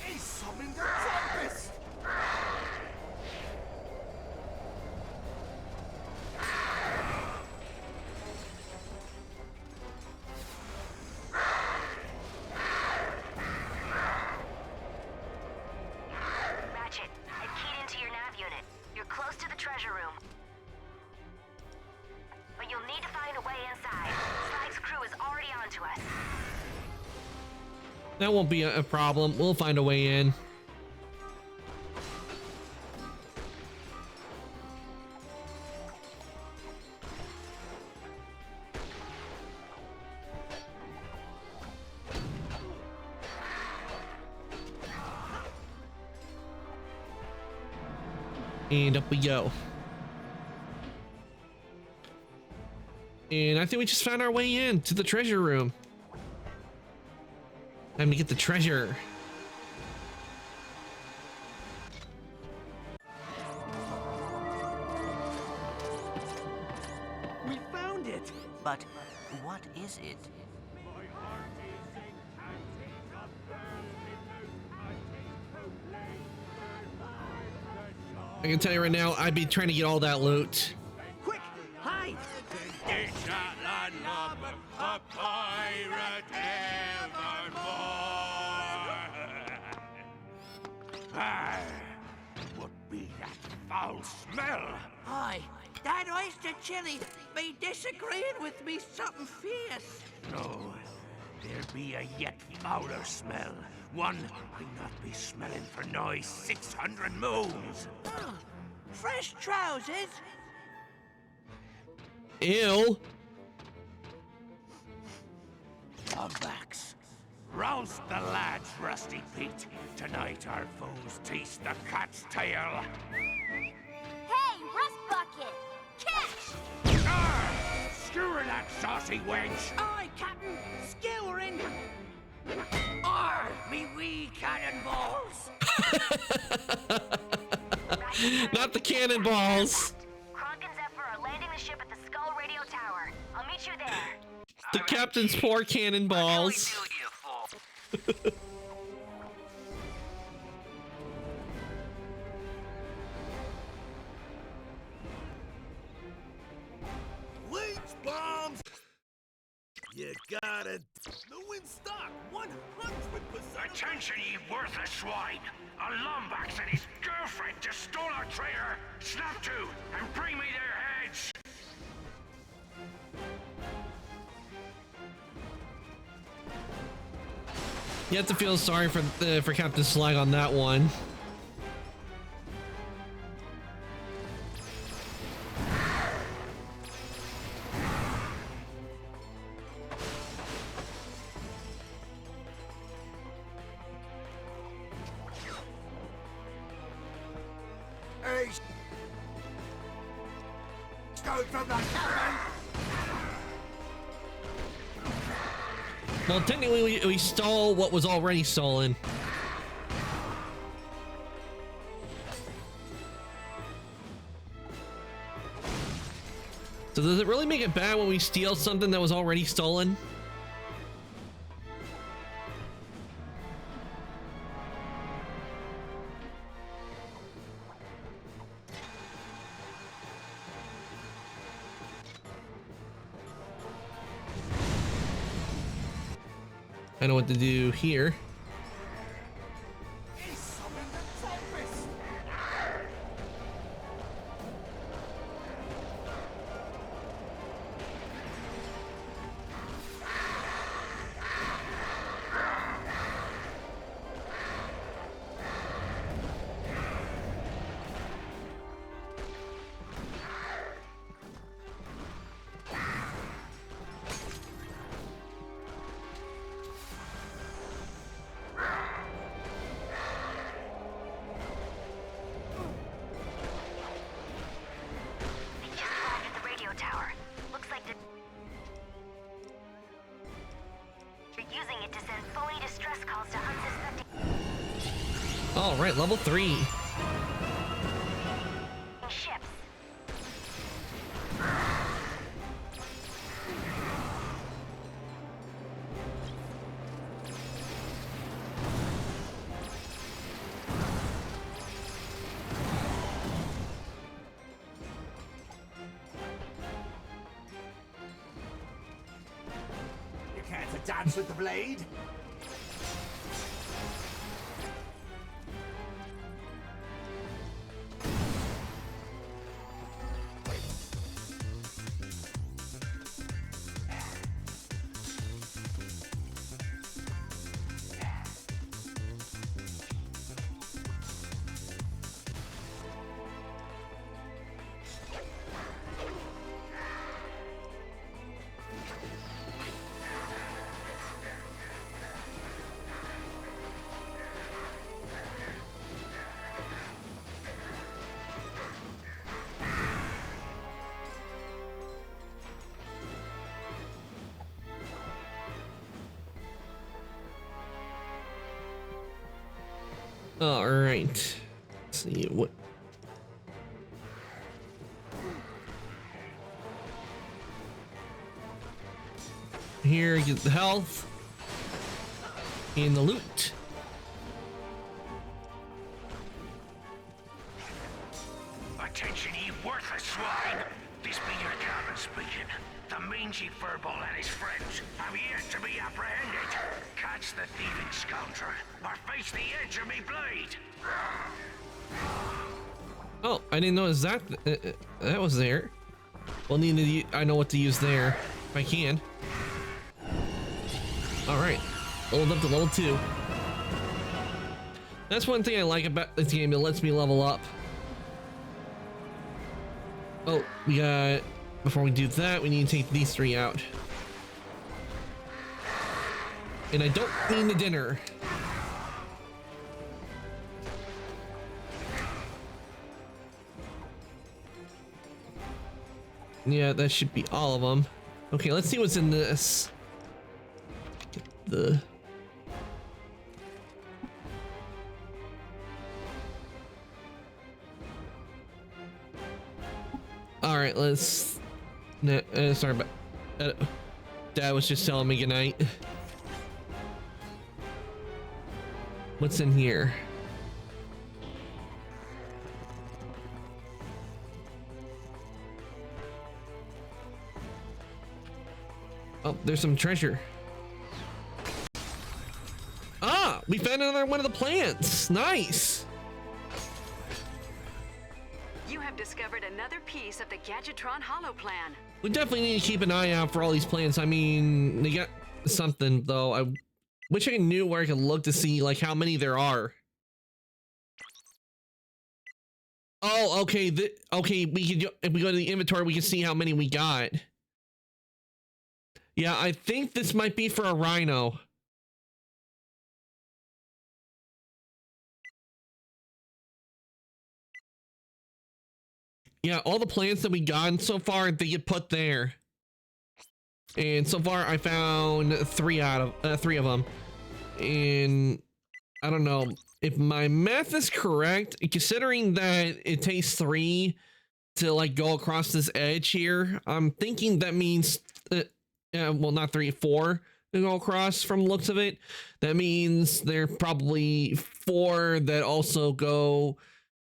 He summoned a tempest! Ratchet, I've keyed into your nav unit. You're close to the treasure room. But you'll need to find a way inside. Sly's crew is already onto us. That won't be a problem. We'll find a way in. And up we go. And I think we just found our way in to the treasure room. Time to get the treasure. We found it! But what is it? I can tell you right now, I'd be trying to get all that loot. Quick, hide! A pirate evermore! What be that foul smell? Aye, that oyster chili be disagreeing with me something fierce. No, there be a yet fouler smell. One I not be smelling for nigh 600 moons. Oh, fresh trousers? Ew. Lombax, rouse the lads, Rusty Pete. Tonight our foes taste the cat's tail. Hey, Rust Bucket! Catch! Skewer that saucy wench! Aye, Captain, skewering. Arr, me wee cannonballs! Not the cannonballs. Kronk and Zephyr are landing the ship at the Skull Radio Tower. I'll meet you there. Captain's poor cannonballs. Leech bombs! You gotta... New in stock, 100%! Attention, ye worthless swine! A Lombax and his girlfriend just stole our traitor! Snap to, and bring me their heads! You have to feel sorry for Captain Slag on that one. Hey, stole from the cabin! Well, technically, we stole what was already stolen. So does it really make it bad when we steal something that was already stolen? I know what to do here. All right, level 3. Ships. You care to dance with the blade? All right. Let's see what. Here, get the health and the loot. Attention, ye worthless swine! This be your captain speaking. The mangy furball and his friends have yet to be apprehended. Catch the thieving scoundrel, or face the edge of me blade! Oh, I didn't notice that that was there. Well, I know what to use there if I can. All right, leveled up to level 2. That's one thing I like about this game. It lets me level up. Oh, we got. Before we do that, we need to take these 3 out. And I don't mean the dinner. Yeah, that should be all of them. Okay, let's see what's in this. Get the... All right, let's... sorry, but... Dad was just telling me goodnight. What's in here? Oh, there's some treasure. Ah, we found another one of the plants. Nice. You have discovered another piece of the Gadgetron Hollow plan. We definitely need to keep an eye out for all these plants. I mean, they got something though. I wish I knew where I could look to see like how many there are. Oh, okay. Okay, we can. If we go to the inventory, we can see how many we got. Yeah, I think this might be for a rhino. Yeah, all the plants that we got so far, they get put there. And so far, I found three of them. And I don't know if my math is correct, considering that it takes 3 to like go across this edge here. I'm thinking that means, well, not 3, 4 to go across from the looks of it. That means there are probably 4 that also go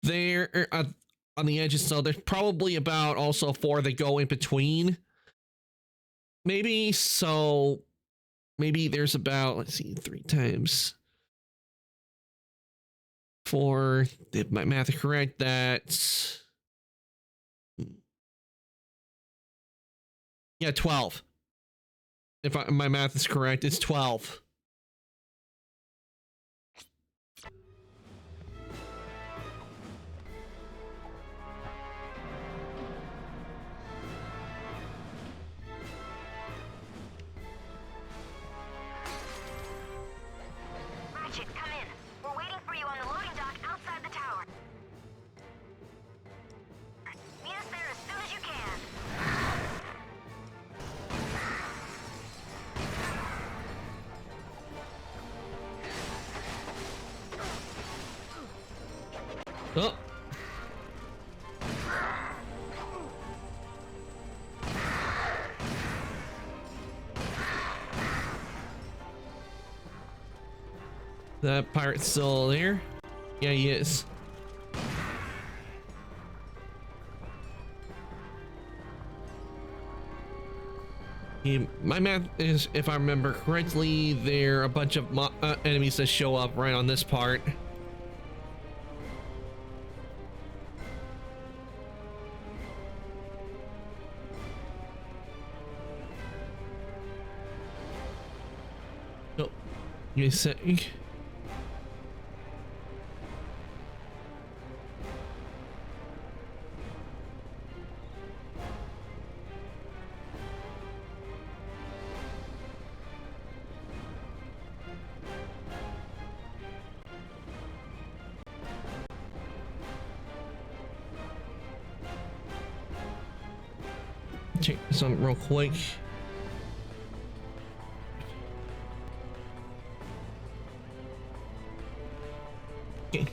there on the edges. So there's probably about also 4 that go in between. Maybe so. Maybe there's about, let's see, 3 times 4. If my math is correct, that's, yeah, 12. If my math is correct, it's 12. Ratchet, come in. We're waiting for you on the loading dock outside the tower. Meet us there as soon as you can. Oh. That pirate's still there? Yeah, he is. My math is, if I remember correctly, there are a bunch of enemies that show up right on this part. Oh, give me a sec. Check this on real quick. Okay.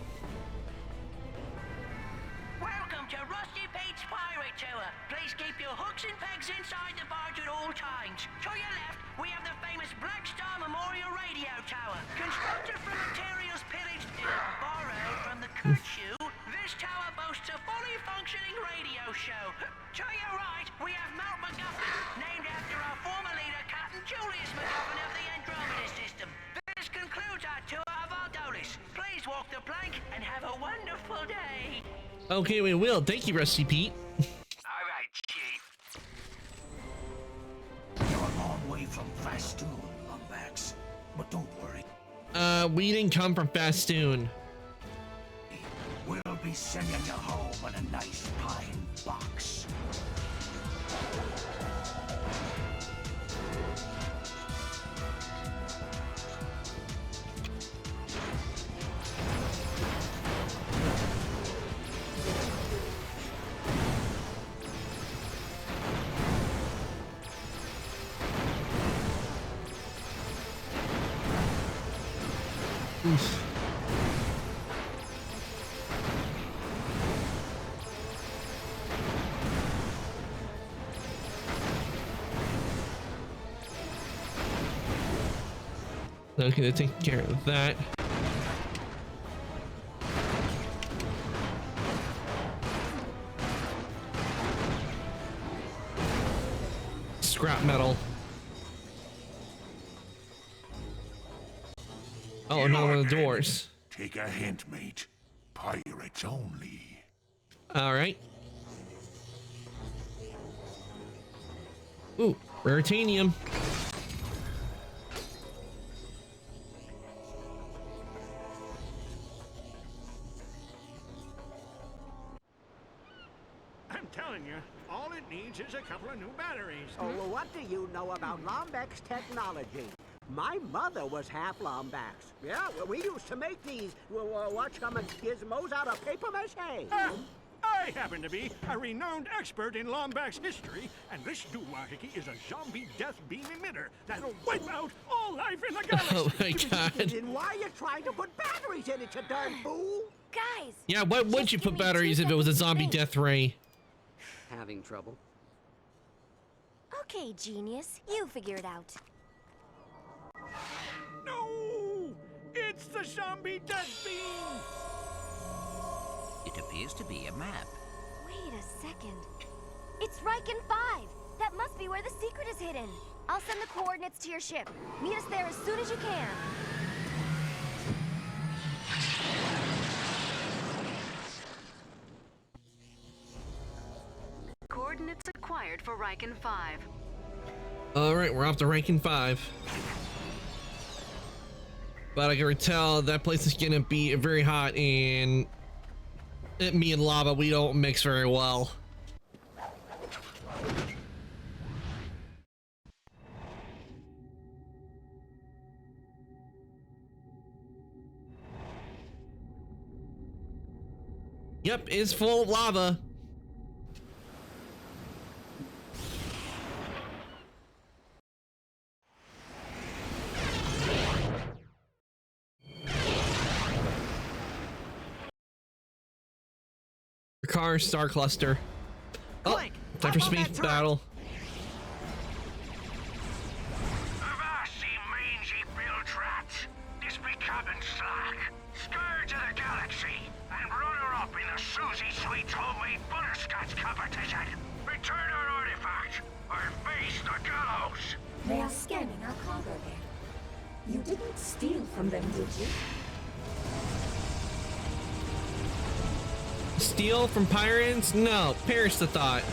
Welcome to Rusty Pete's Pirate Tour. Please keep your hooks and pegs inside the barge at all times. To your left, we have the famous Black Star Memorial Radio Tower. Constructed from materials pillaged and borrowed from the Kurtsu, this tower boasts a fully functioning radio show. To your right, we have Mount MacGuffin, named after our former leader, Captain Julius MacGuffin of the Andromeda System. This concludes our tour of Aldolis. Please walk the plank and have a wonderful day. Okay, we will. Thank you, Rusty Pete. All right, Chief. You're a long way from Fastoon, Lombax. But don't worry. We didn't come from Fastoon. We'll be sending you home in a nice pine box. Oof. Okay, they take care of that. Scrap metal. Oh, another one of the doors. Take a hint, mate. Pirates only. All right. Ooh, raritanium. I'm telling you, all it needs is a couple of new batteries. Oh, well, what do you know about Lombax technology? My mother was half Lombax. Yeah, well, we used to make these gizmos out of paper mache. I happen to be a renowned expert in Lombax history, and this doohickey is a zombie death beam emitter that'll wipe out all life in the galaxy. Oh my god. Then why are you trying to put batteries in it, you darn fool? Guys! Yeah, why would you put batteries if it was a zombie death ray? Having trouble? Okay, genius. You figure it out. No! It's the zombie death beam! It appears to be a map. Wait a second. It's Riken 5! That must be where the secret is hidden. I'll send the coordinates to your ship. Meet us there as soon as you can. Coordinates acquired for Riken 5. All right, we're off to Rankin 5. But I can tell that place is gonna be very hot, and me and lava, we don't mix very well. Yep, it's full of lava. Car star cluster. Oh, time for space battle. Avasti mangy build rats. This be cabin slack. Scourge of the galaxy. And runner-up in the Susie Sweet's homemade butterscotch competition. Return our artifact or face the gallows. They are scanning our cargo there. You didn't steal from them, did you? Steal from pirates? No, perish the thought.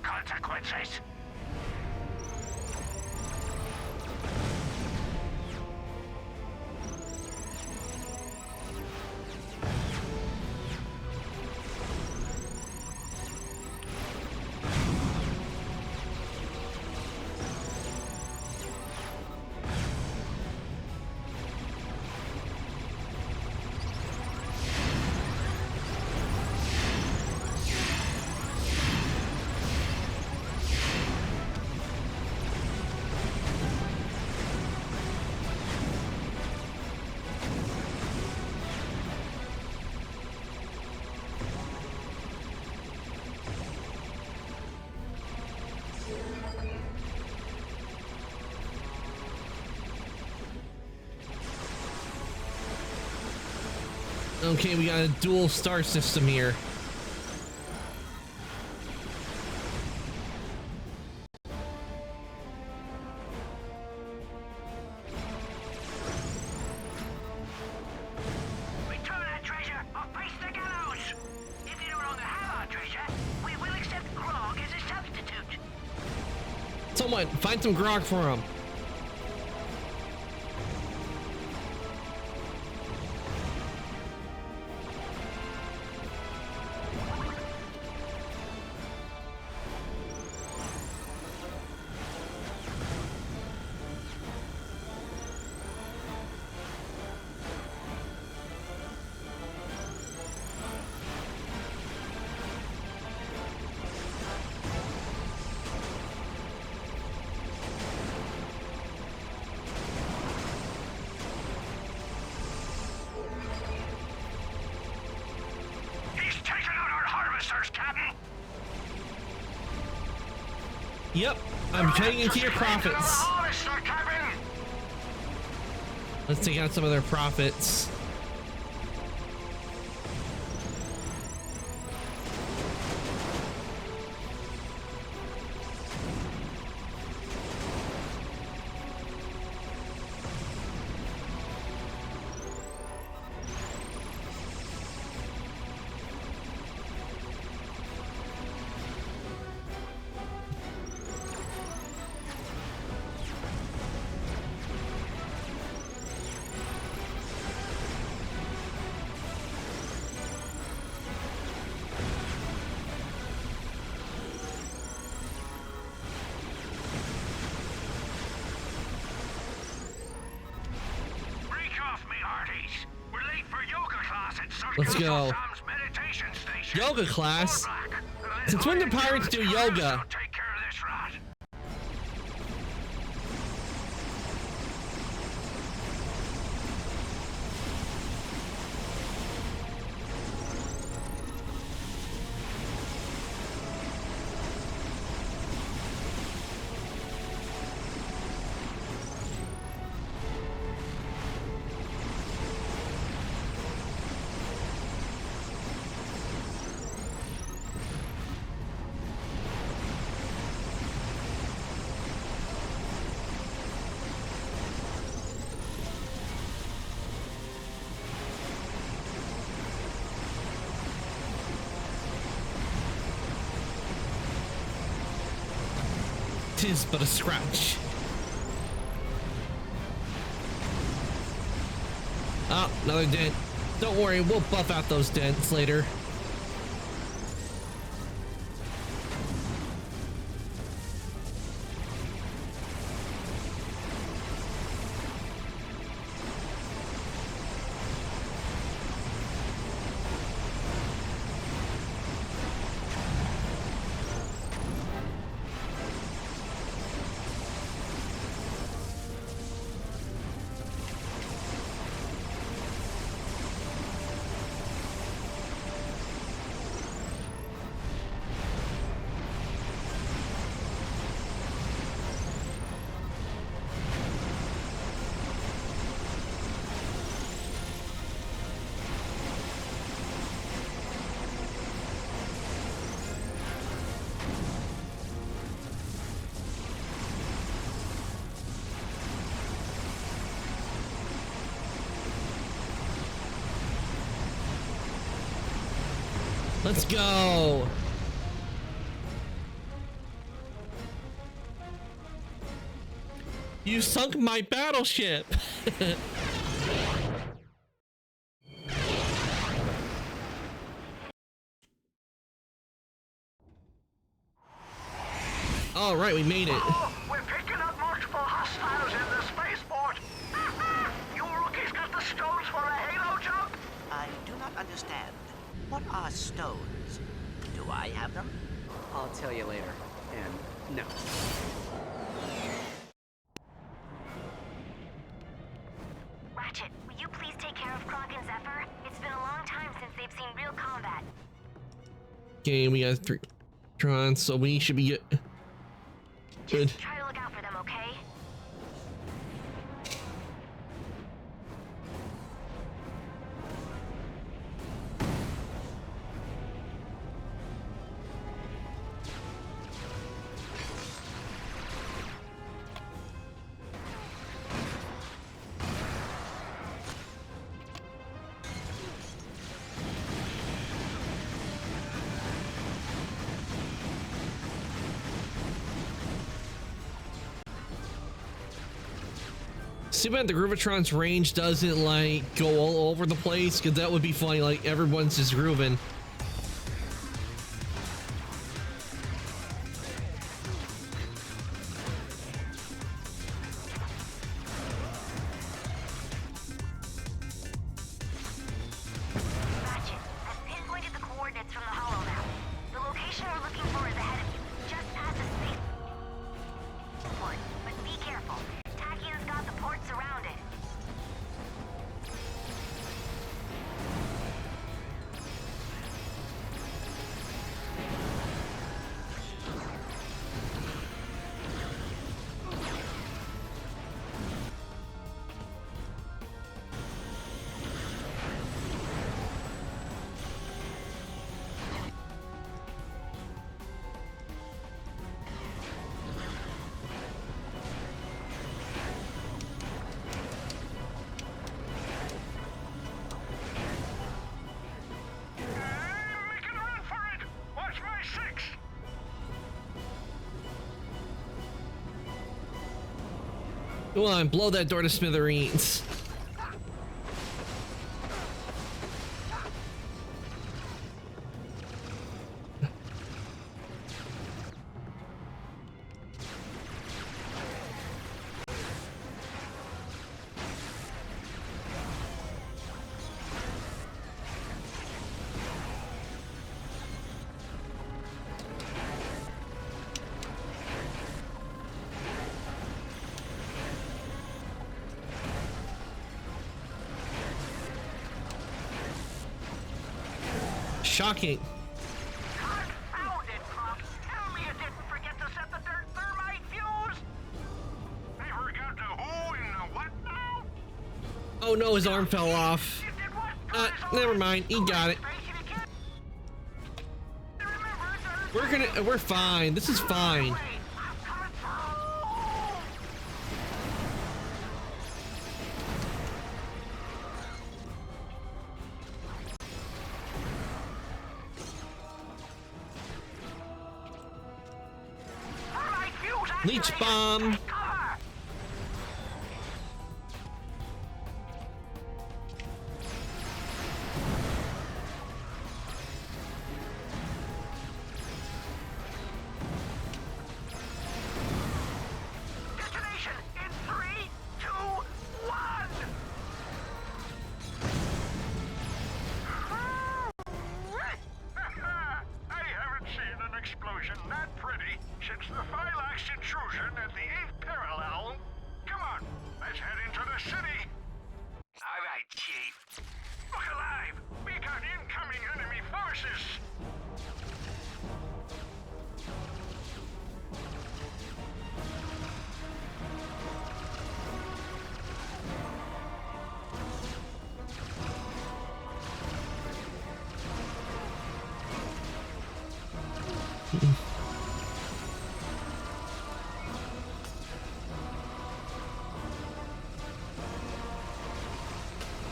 Consequences. Okay, we got a dual star system here. Return our treasure or face the gallows. If you no longer have our treasure, we will accept grog as a substitute. Someone, find some grog for him. Yep, I'm cutting into your profits. Let's take out some of their profits. Let's go. Yoga class? Since when do pirates do yoga? Tis but a scratch. Oh, another dent. Don't worry, we'll buff out those dents later. Let's go. You sunk my battleship. All right, we made it. Oh, we're picking up multiple hostiles in the spaceport. You rookies got the stones for a halo jump? I do not understand. What are stones? Do I have them? I'll tell you later. And no. Ratchet, will you please take care of Croc and Zephyr? It's been a long time since they've seen real combat. Okay, we got 3 Trons, so we should be good. Just try to look out for them, okay? See bad the Groovatron's range doesn't like go all over the place, because that would be funny, like everyone's just grooving. Ratchet, I've pinpointed the coordinates from the holo map. The location we're looking for is ahead of you, just past the spaceport. But be careful. Tachyon's got the port surrounded. Come on, blow that door to smithereens. Shocking. Confound it, Crump. Tell me you didn't forget to set the thermite fuse. I forgot the who and the what now? Oh no, his arm fell off. Never mind, he got it. We're fine. This is fine. Leech bomb. Destination in 3, 2, 1. I haven't seen an explosion that pretty since the Phylax intrusion at the 8th parallel. Come on, let's head into the city. All right, Chief. Look alive! We got incoming enemy forces!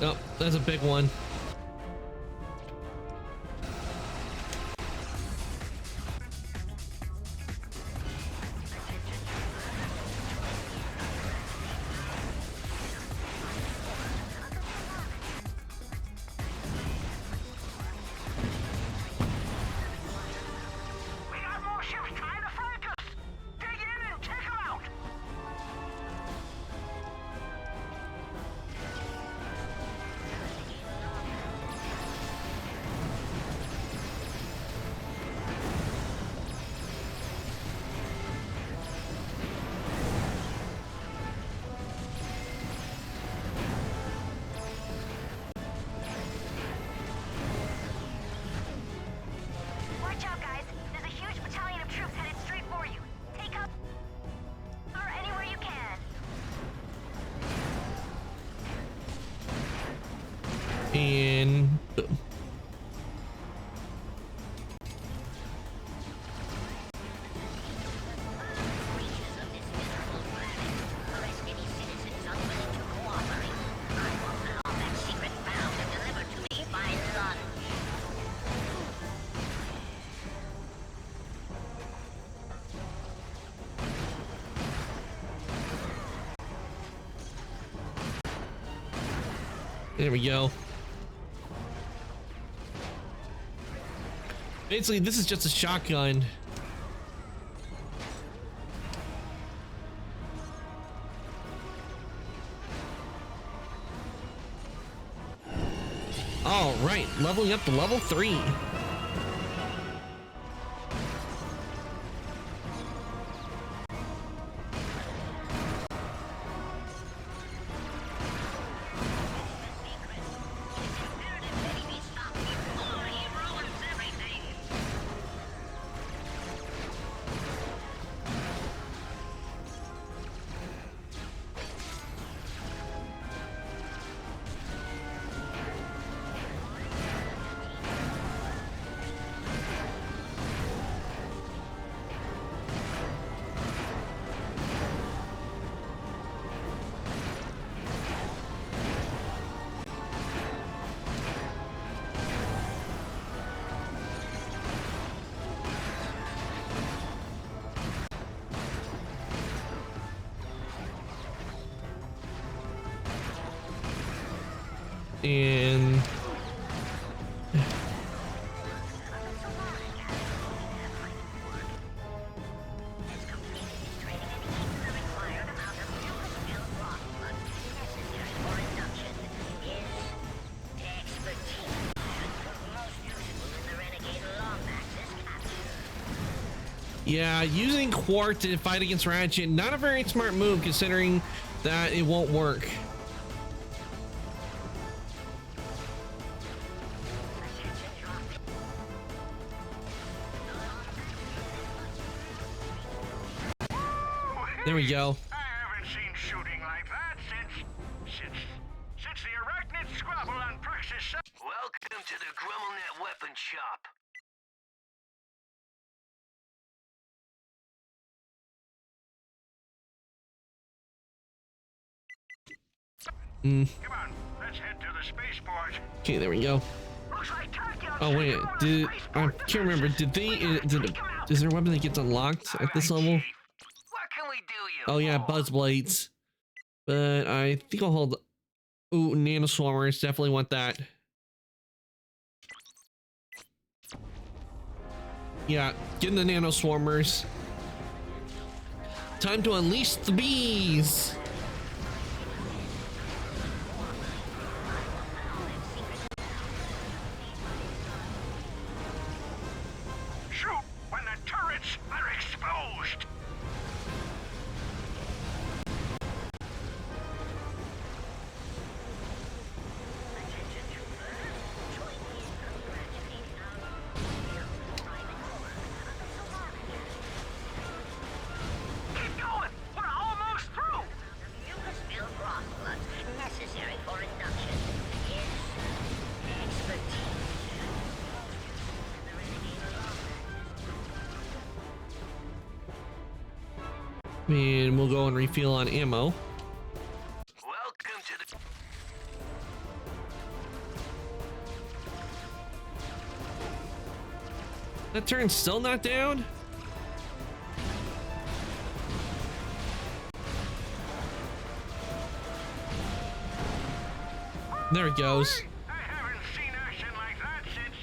Oh, that's a big one. We got more ships trying to flank us! Dig in and take them out! Watch out, guys. There's a huge battalion of troops headed straight for you. Take cover anywhere you can. And boom. There we go. Basically, this is just a shotgun. All right, leveling up to level 3. And yeah, using Quark to fight against Ratchet, not a very smart move considering that it won't work. There we go. I haven't seen shooting like that since the arachnid squabble on Praxis. Welcome to the GrummelNet Weapon Shop. Come on, let's head to the spaceport. Okay, there we go. Oh wait, I can't remember. Is there a weapon that gets unlocked at this level? What can we do you Oh yeah, buzz blades. But I think I'll hold. Ooh, nanoswarmers. Definitely want that. Yeah, getting the nanoswarmers. Time to unleash the bees. Shoot when the turrets are exposed. Keep going. We're almost through. Mucus-filled rock blood necessary for induction is expertise. And we'll go and refuel on ammo. Welcome to the... That turn's still not down? There it goes. I haven't seen action like that since...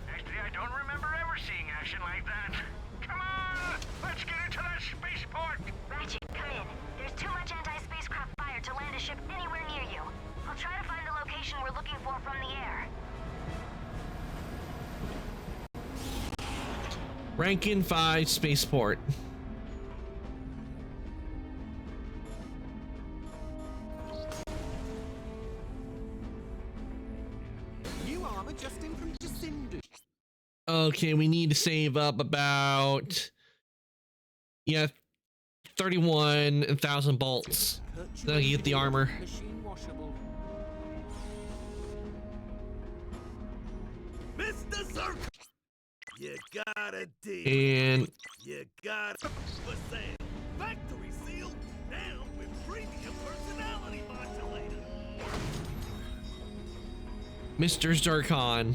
Actually, I don't remember ever seeing action like that. Come on, let's get into that spaceport. Ratchet, come in. There's too much anti-spacecraft fire to land a ship anywhere near you. I'll try to find the location we're looking for from the air. Rankin 5 spaceport. New armor just in from Jacindu. Okay, we need to save up about 31,000 bolts. Then I can get the armor. Machine washable. Mr. Zerk! You got a deal. And You got it for sale. Factory sealed, now with premium personality modulator. Mr. Zircon.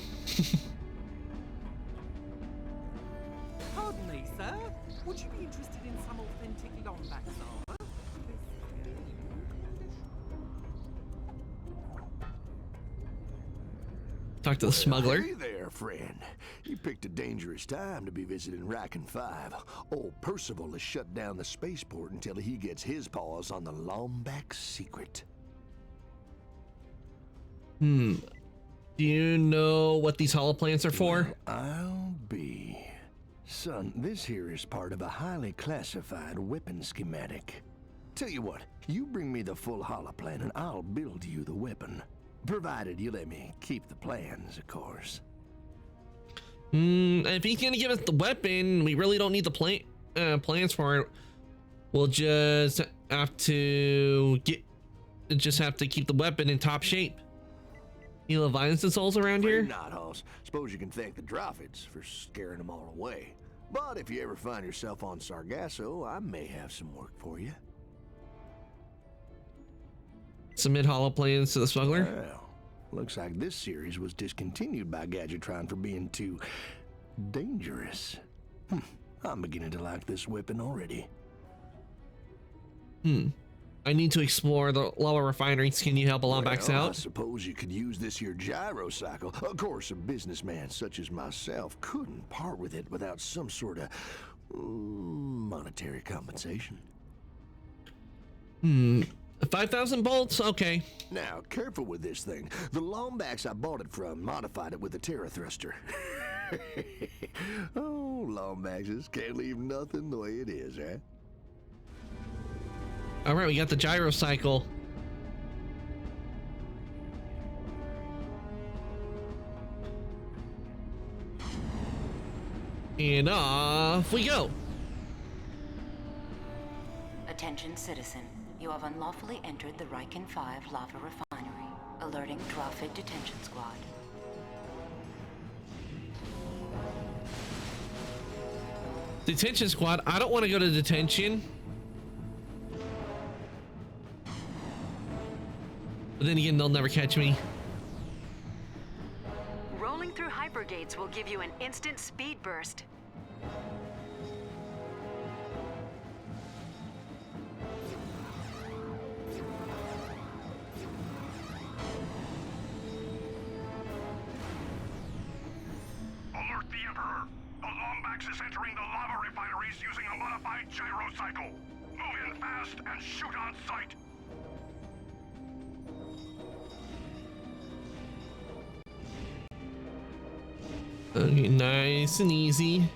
Pardon me, sir. Would you be interested in some authentic Lombax armor? Talk to the smuggler. Hey there, friend. You picked a dangerous time to be visiting Rackham 5. Old Percival has shut down the spaceport until he gets his paws on the Lombax secret. Do you know what these holoplants are for? Well, I'll be. Son, this here is part of a highly classified weapon schematic. Tell you what, you bring me the full holoplan and I'll build you the weapon. Provided you let me keep the plans, of course. If he's gonna give us the weapon, we really don't need the plans for it. We'll just have to keep the weapon in top shape. You know, violence and souls around here? Not, Hoss. Suppose you can thank the Drophids for scaring them all away. But if you ever find yourself on Sargasso, I may have some work for you. Submit holoplans to the smuggler? Well, looks like this series was discontinued by Gadgetron for being too dangerous. I'm beginning to like this weapon already. I need to explore the lava refineries. Can you help a Lombax Well, I out? suppose you could use this here gyrocycle. Of course, a businessman such as myself couldn't part with it without some sort of monetary compensation. 5,000 bolts? Okay. Now, careful with this thing. The Lombax I bought it from modified it with a Terra thruster. Oh, Lombaxes can't leave nothing the way it is, huh? All right, we got the gyrocycle. And off we go. Attention citizen, you have unlawfully entered the Riken 5 lava refinery. Alerting Drawfit Detention Squad. Detention squad, I don't want to go to detention. But then again, they'll never catch me. Rolling through hypergates will give you an instant speed burst. Alert the Emperor! The Lombax is entering the lava refineries using a modified gyrocycle. Move in fast and shoot on sight. Okay, nice and easy.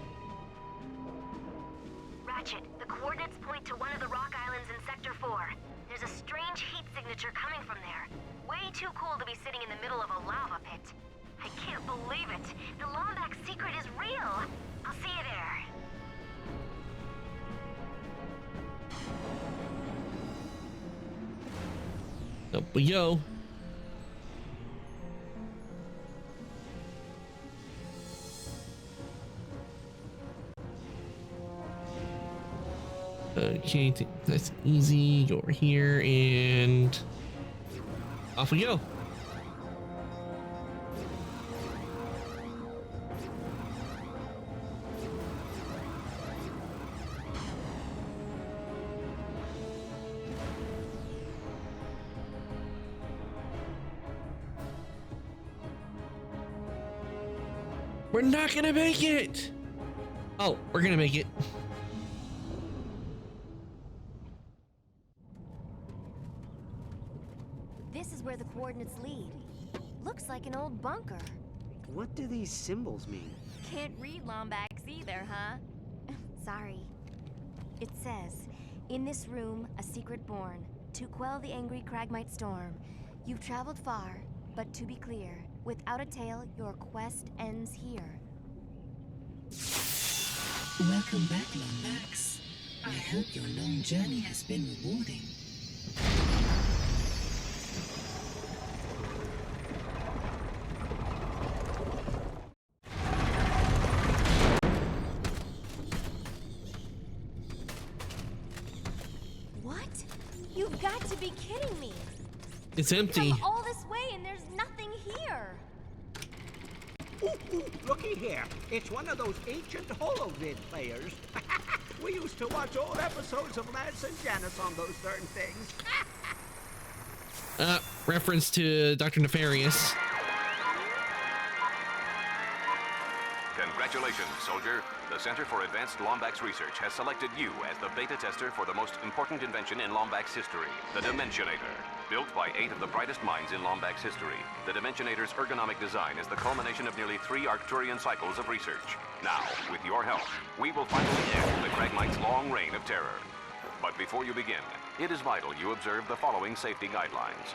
Ratchet, the coordinates point to one of the rock islands in Sector 4. There's a strange heat signature coming from there. Way too cool to be sitting in the middle of a lava pit. I can't believe it. The Lombax secret is real. I'll see you there. Up we go. Okay, that's easy. Go over here and off we go. We're not gonna make it. Oh, we're gonna make it. This is where the coordinates lead. Looks like an old bunker. What do these symbols mean? Can't read Lombax either, huh? Sorry. It says, in this room, a secret born, to quell the angry Cragmite storm. You've traveled far, but to be clear, without a tale, your quest ends here. Welcome back, Lombax. I hope your long journey has been rewarding. What? You've got to be kidding me! It's empty. Come all this way and there's nothing here! Ooh, looky here. It's one of those ancient holovid players. We used to watch old episodes of Lance and Janice on those darn things. Reference to Dr. Nefarious. Congratulations, soldier. The Center for Advanced Lombax Research has selected you as the beta tester for the most important invention in Lombax history, the Dimensionator. Built by 8 of the brightest minds in Lombax history, the Dimensionator's ergonomic design is the culmination of nearly 3 Arcturian cycles of research. Now, with your help, we will finally end the Cragmite's long reign of terror. But before you begin, it is vital you observe the following safety guidelines.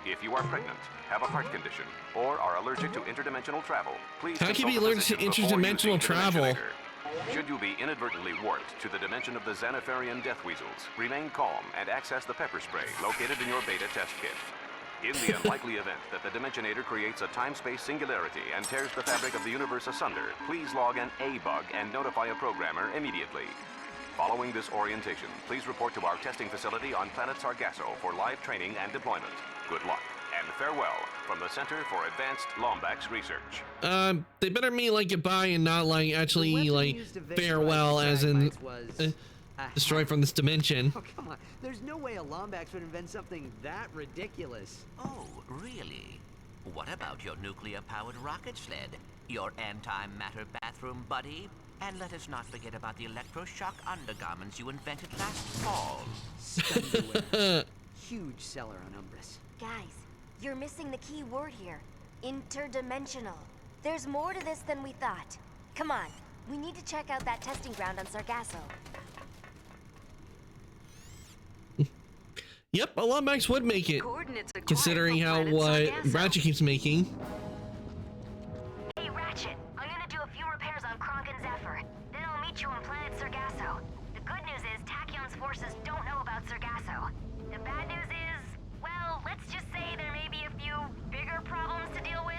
If you are pregnant, have a heart condition, or are allergic to interdimensional travel, please How can you be allergic to interdimensional travel? Should you be inadvertently warped to the dimension of the Xanatharian death weasels, remain calm and access the pepper spray located in your beta test kit. In the unlikely event that the Dimensionator creates a time-space singularity and tears the fabric of the universe asunder, please log an A-bug and notify a programmer immediately. Following this orientation, please report to our testing facility on planet Sargasso for live training and deployment. Good luck, and farewell from the Center for Advanced Lombax Research. They better mean like goodbye and not like actually like farewell as in destroyed from this dimension. Oh, come on. There's no way a Lombax would invent something that ridiculous. Oh, really? What about your nuclear-powered rocket sled? Your antimatter bathroom buddy? And let us not forget about the electroshock undergarments you invented last fall. Stunderwear. Huge seller on Umbris. Guys, you're missing the key word here. Interdimensional. There's more to this than we thought. Come on, we need to check out that testing ground on Sargasso. Yep, a Lombax would make it, considering how what Ratchet keeps making. Hey Ratchet, I'm gonna do a few repairs on Kronk and Zephyr. Then I'll meet you on planet Sargasso. The good news is Tachyon's forces don't know about Sargasso. The bad news is, well, let's just say there may be a few bigger problems to deal with.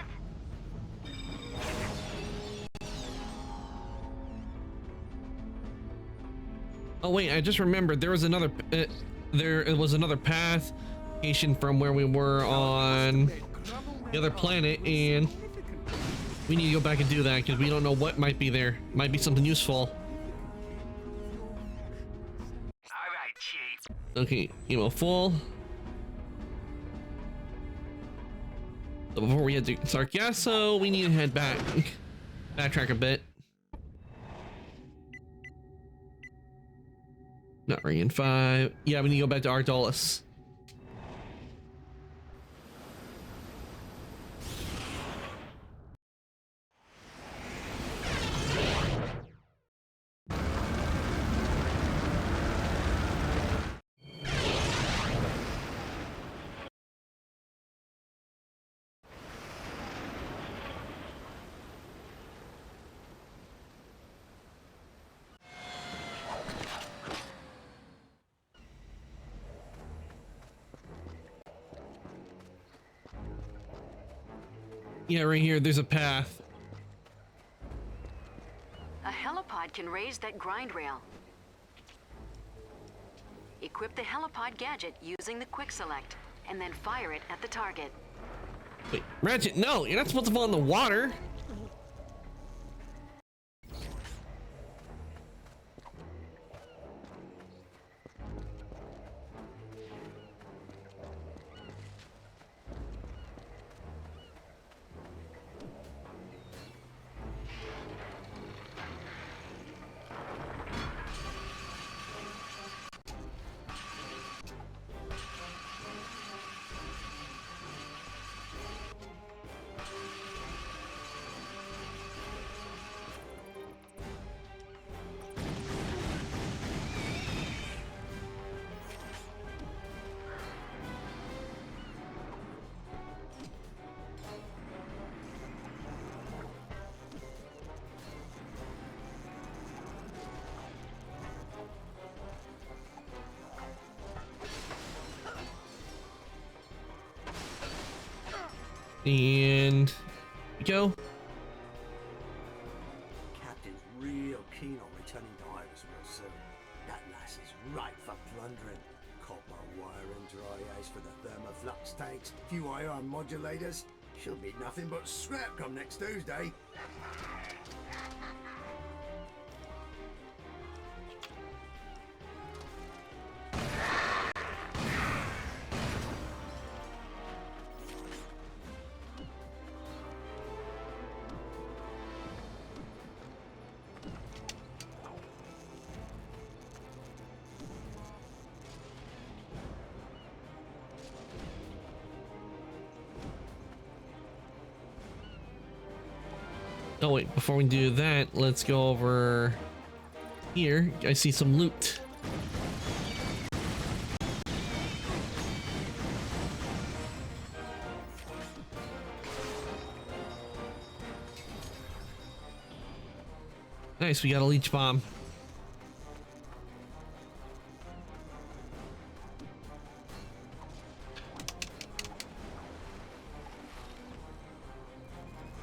Oh wait, I just remembered there was another path from where we were on the other planet, and we need to go back and do that because we don't know what might be there. Might be something useful. Alright, Chief. Okay, ammo full. So before we head to Sargasso, we need to head back. Backtrack a bit. Not ringing 5. Yeah, we need to go back to Ardalis. Yeah, right here, there's a path. A helipod can raise that grind rail. Equip the helipod gadget using the quick select, and then fire it at the target. Wait, Ratchet, no, you're not supposed to fall in the water. And go. Captain's real keen on returning to Iris real soon. That lass is ripe for plundering. Copper wiring, dry ice for the thermoflux tanks, few ion modulators. She'll be nothing but scrap come next Tuesday. Oh wait, before we do that, let's go over here. I see some loot. Nice, we got a leech bomb.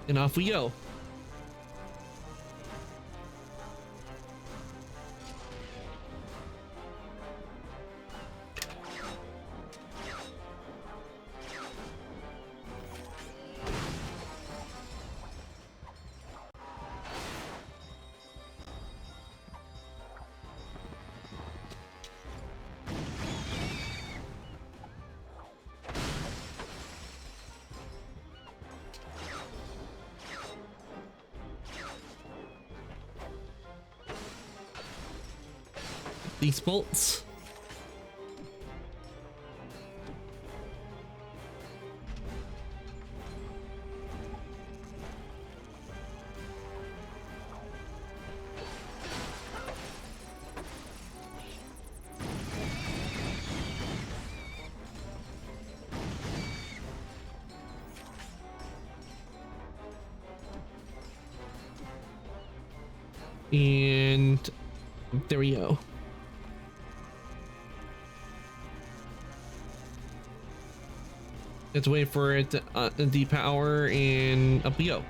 And off we go. these bolts. And there we go. Let's wait for it to depower, and up we go.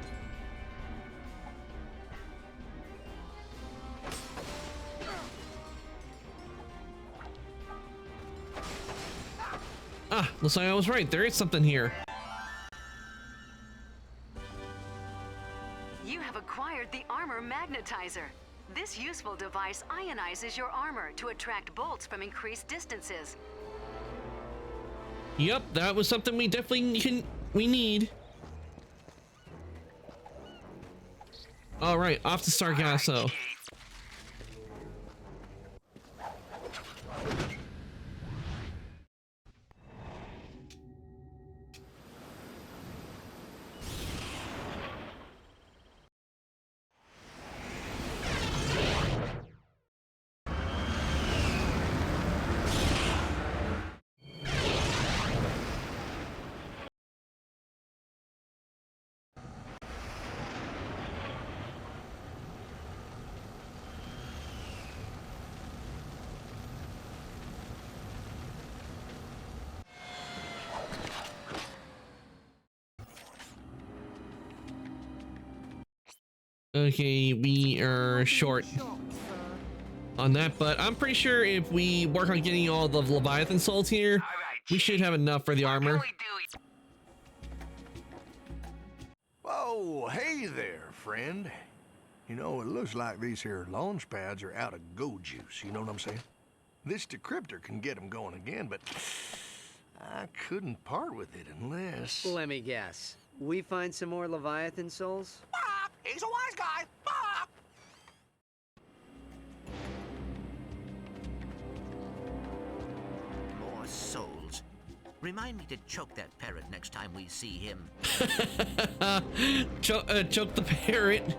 Ah, looks like I was right. There is something here. You have acquired the Armor Magnetizer. This useful device ionizes your armor to attract bolts from increased distances. Yep, that was something we definitely we need. All right, off to Sargasso. Okay, we are short on that, but I'm pretty sure if we work on getting all the Leviathan souls here, we should have enough for the armor. Oh, hey there, friend. You know, it looks like these here launch pads are out of go juice, you know what I'm saying? This decryptor can get them going again, but I couldn't part with it unless... Let me guess. We find some more Leviathan souls? He's a wise guy. Fuck! More souls. Remind me to choke that parrot next time we see him. Choke the parrot.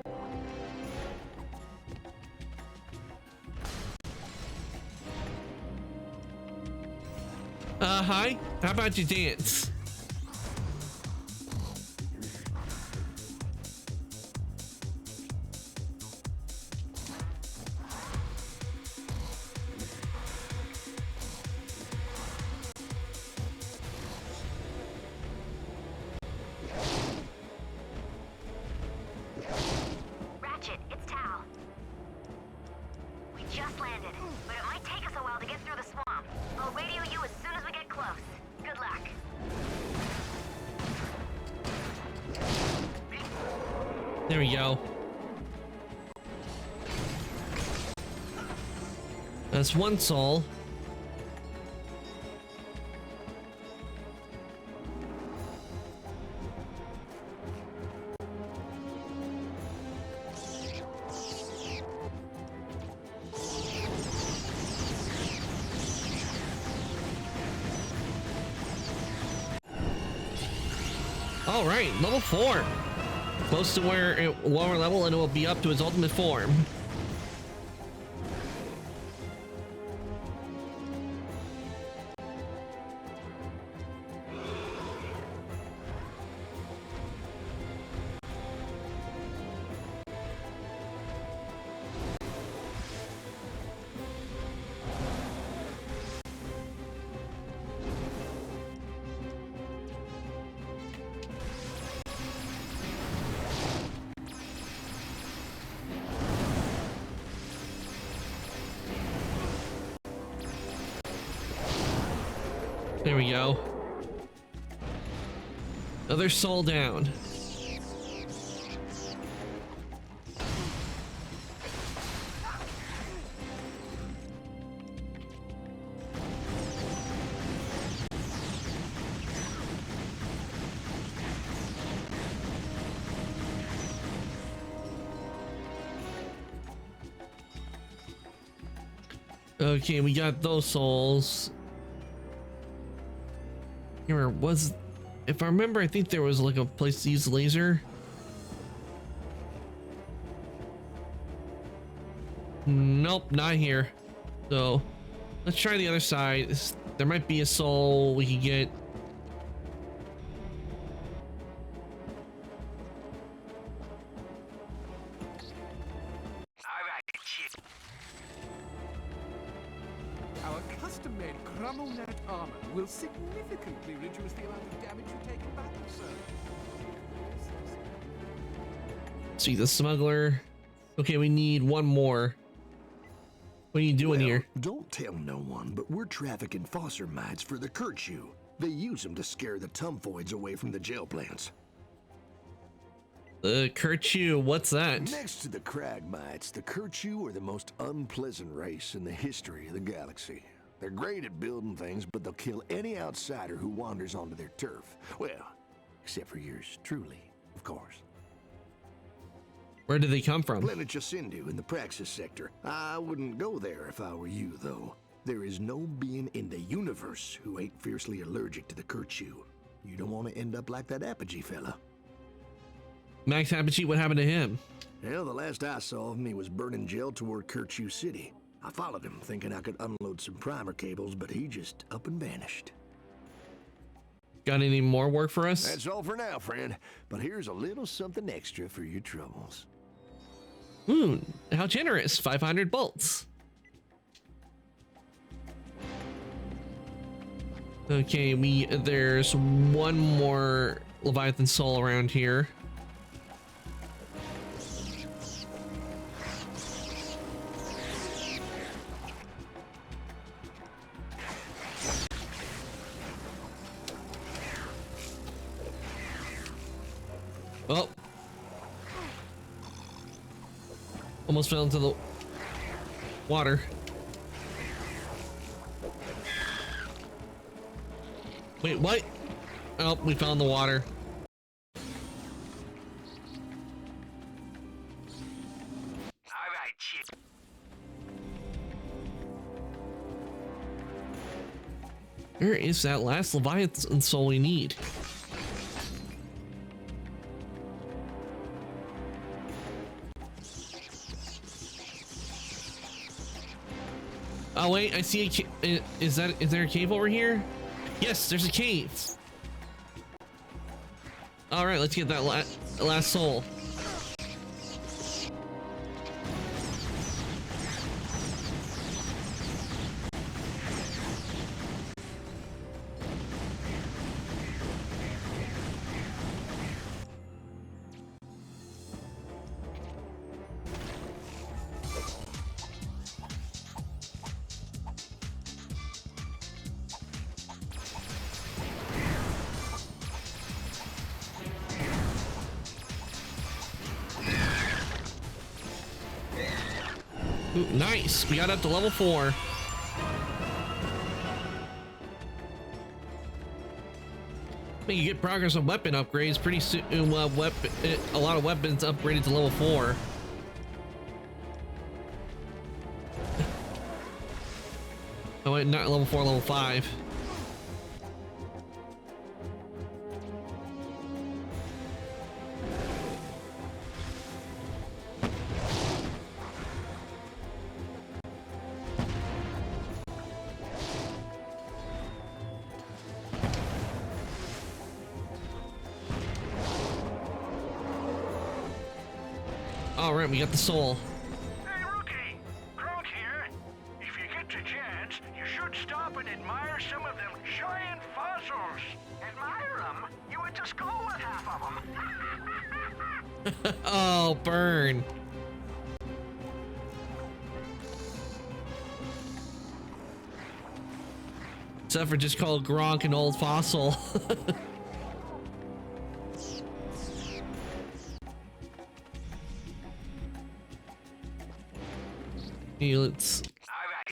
Hi. How about you dance? Ratchet, it's Tal. We just landed, but it might take us a while to get through the swamp. I'll radio you as soon as we get close. Good luck. There we go. That's one soul. All right, level 4. Close to where it lower level, and it will be up to its ultimate form. There we go. Another soul down. Okay, we got those souls. Here was, if I remember, I think there was like a place to use laser. Nope, not here. So let's try the other side. There might be a soul we can get. Our custom-made Chromonet armor will significantly reduce the amount of damage you take in battle, sir. See the smuggler. Okay, we need one more. What are you doing here? Don't tell no one, but we're trafficking Foster mites for the Kirchu. They use them to scare the Tumfoids away from the jail plants. The Kirchu, what's that? Next to the Crag mites, the Kirchu are the most unpleasant race in the history of the galaxy. They're great at building things, but they'll kill any outsider who wanders onto their turf. Well, except for yours truly, of course. Where did they come from? Planet Jacindu in the Praxis sector. I wouldn't go there if I were you, though. There is no being in the universe who ain't fiercely allergic to the Kirchu. You don't want to end up like that Apogee fella. Max Apogee, what happened to him? Well, the last I saw of him, he was burning gel toward Kirchu City. I followed him, thinking I could unload some primer cables, but he just up and vanished. Got any more work for us? That's all for now, friend. But here's a little something extra for your troubles. How generous. 500 bolts. Okay, there's one more Leviathan soul around here. Oh. Almost fell into the water. Wait, what? Oh, we fell in the water. Alright, shit. Where is that last Leviathan soul we need? Oh wait, I see a is there a cave over here? Yes, there's a cave. All right, let's get that last soul. Ooh, nice, we got up to level 4. We can get progress on weapon upgrades pretty soon. A lot of weapons upgraded to level 4. Oh wait, not level 4, level 5. Alright, we got the soul. Hey, rookie! Kronk here. If you get the chance, you should stop and admire some of them giant fossils. Admire them? You went to school with half of them. Oh, burn. Except for just called Gronk an old fossil. Hey, let's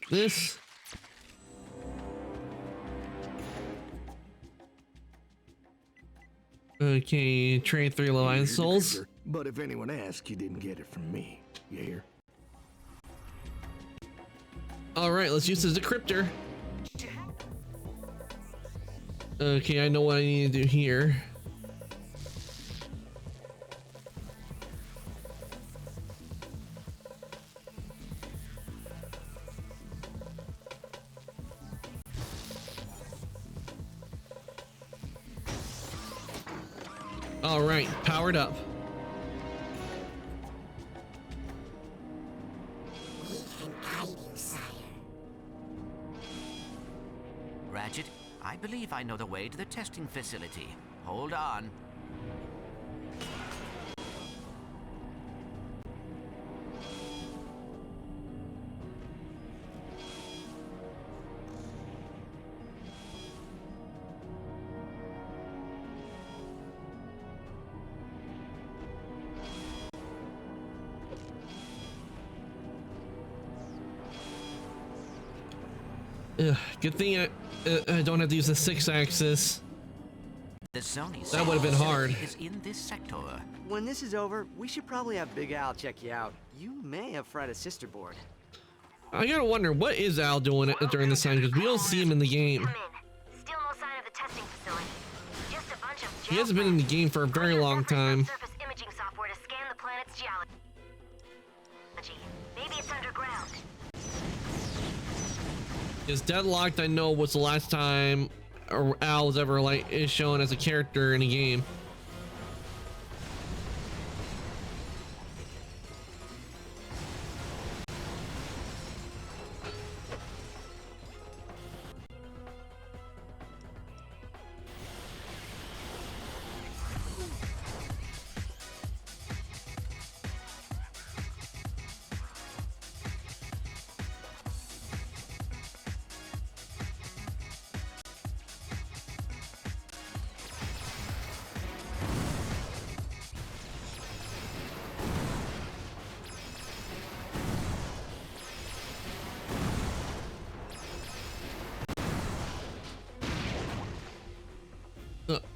this. Okay, trade 3 Leviathan souls. But if anyone asks, you didn't get it from me. You hear? All right, let's use the decryptor. Okay, I know what I need to do here. All right, powered up. Ratchet, I believe I know the way to the testing facility. Hold on. Ugh, good thing I don't have to use the 6-axis. The Sony That would have been hard. is in this sector. When this is over, we should probably have Big Al check you out. You may have fried a sister board. I gotta wonder, what is Al doing during this time? Because we don't see him in the game. Still no sign of the testing facility. Just a bunch of He hasn't been in the game for a very long time. surface imaging software to scan the planet's geology. Maybe it's underground. Is Deadlocked, I know, was the last time Al was ever is shown as a character in a game.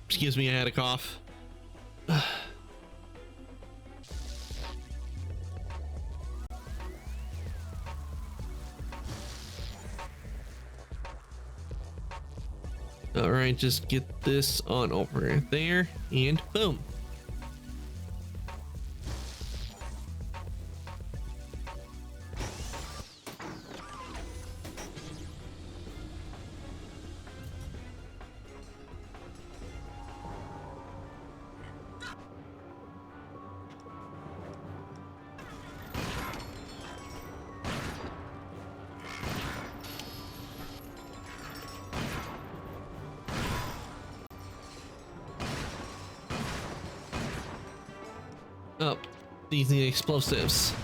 Excuse me, I had a cough. All right, just get this on over there and boom. Oh, these need explosives.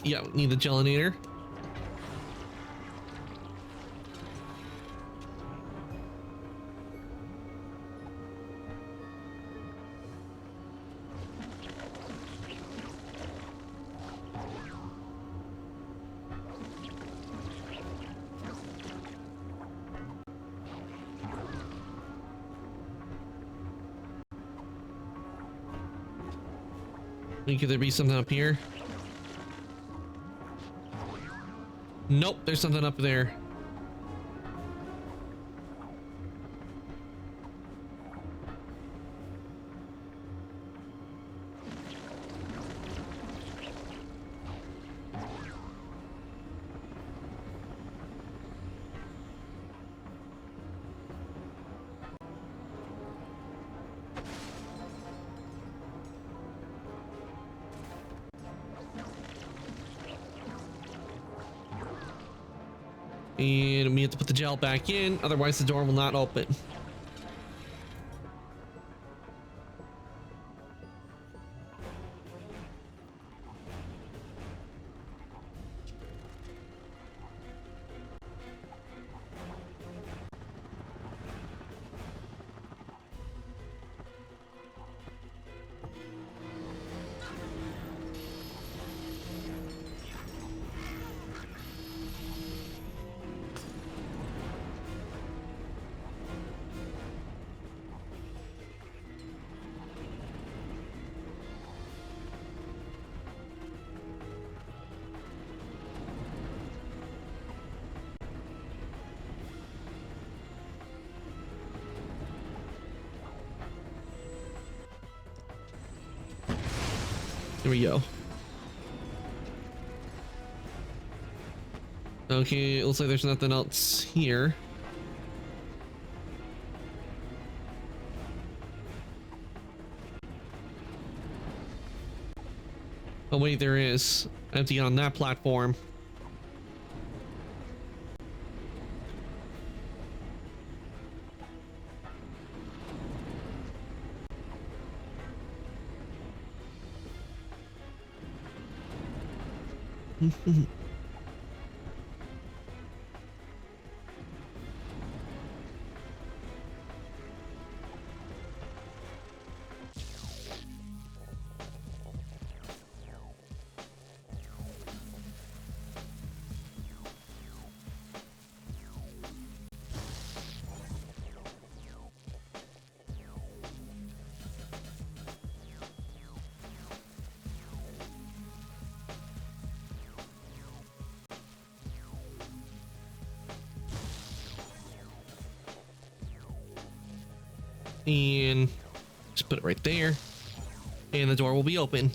Yeah, need the gelinator. Could there be something up here? Nope, there's something up there. And we have to put the gel back in, otherwise the door will not open. we go. Okay, it looks like there's nothing else here. Oh wait, there is. Empty on that platform. And just put it right there, and the door will be open.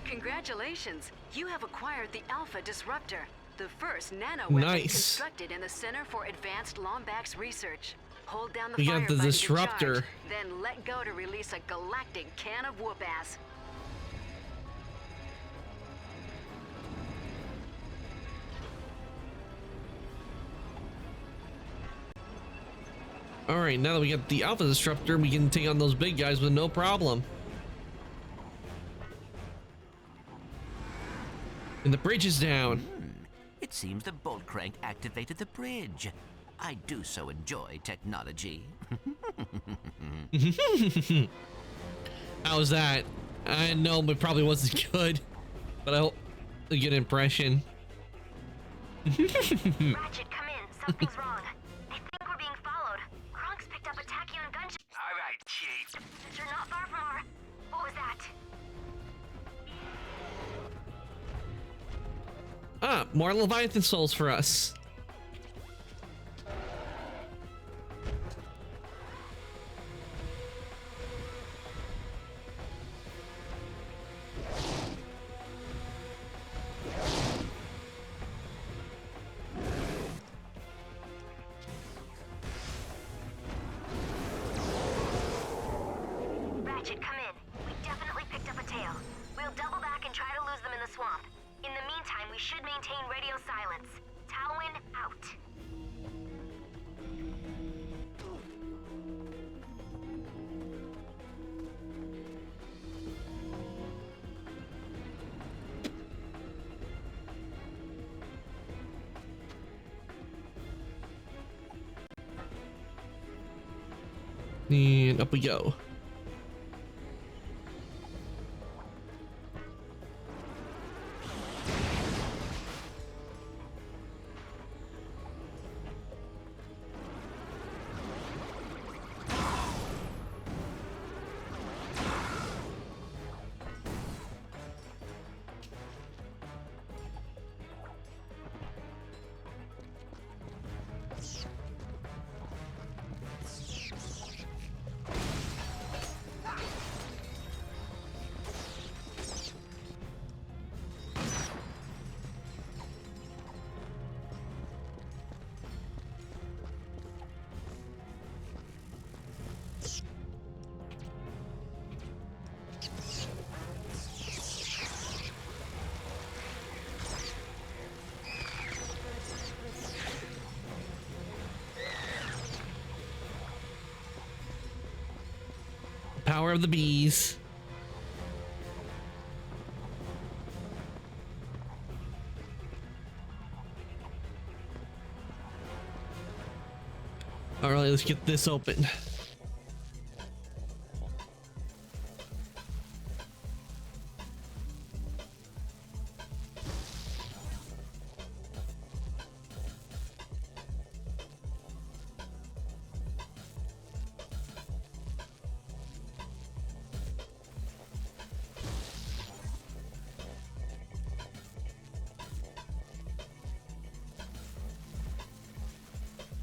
Congratulations! You have acquired the Alpha Disruptor, the first nano-weapon constructed in the Center for Advanced Lombax Research. Hold down the fire got the button disruptor. to charge, then let go to release a galactic can of whoop-ass. All right, now that we got the Alpha Disruptor, we can take on those big guys with no problem. And the bridge is down. It seems the bolt crank activated the bridge. I do so enjoy technology. How was that? I know it probably wasn't good, but I hope a good impression. Ratchet, come in. Something's wrong. I think we're being followed. Kronk's picked up a tachyon gunship. All right, Chief. You're not far from our... What was that? Ah, more Leviathan souls for us. Ratchet, come in. We definitely picked up a tail. We'll double back and try to lose them in the swamp. In the meantime, we should maintain radio silence. Talwyn, out. And up we go. Power of the bees. All right, let's get this open.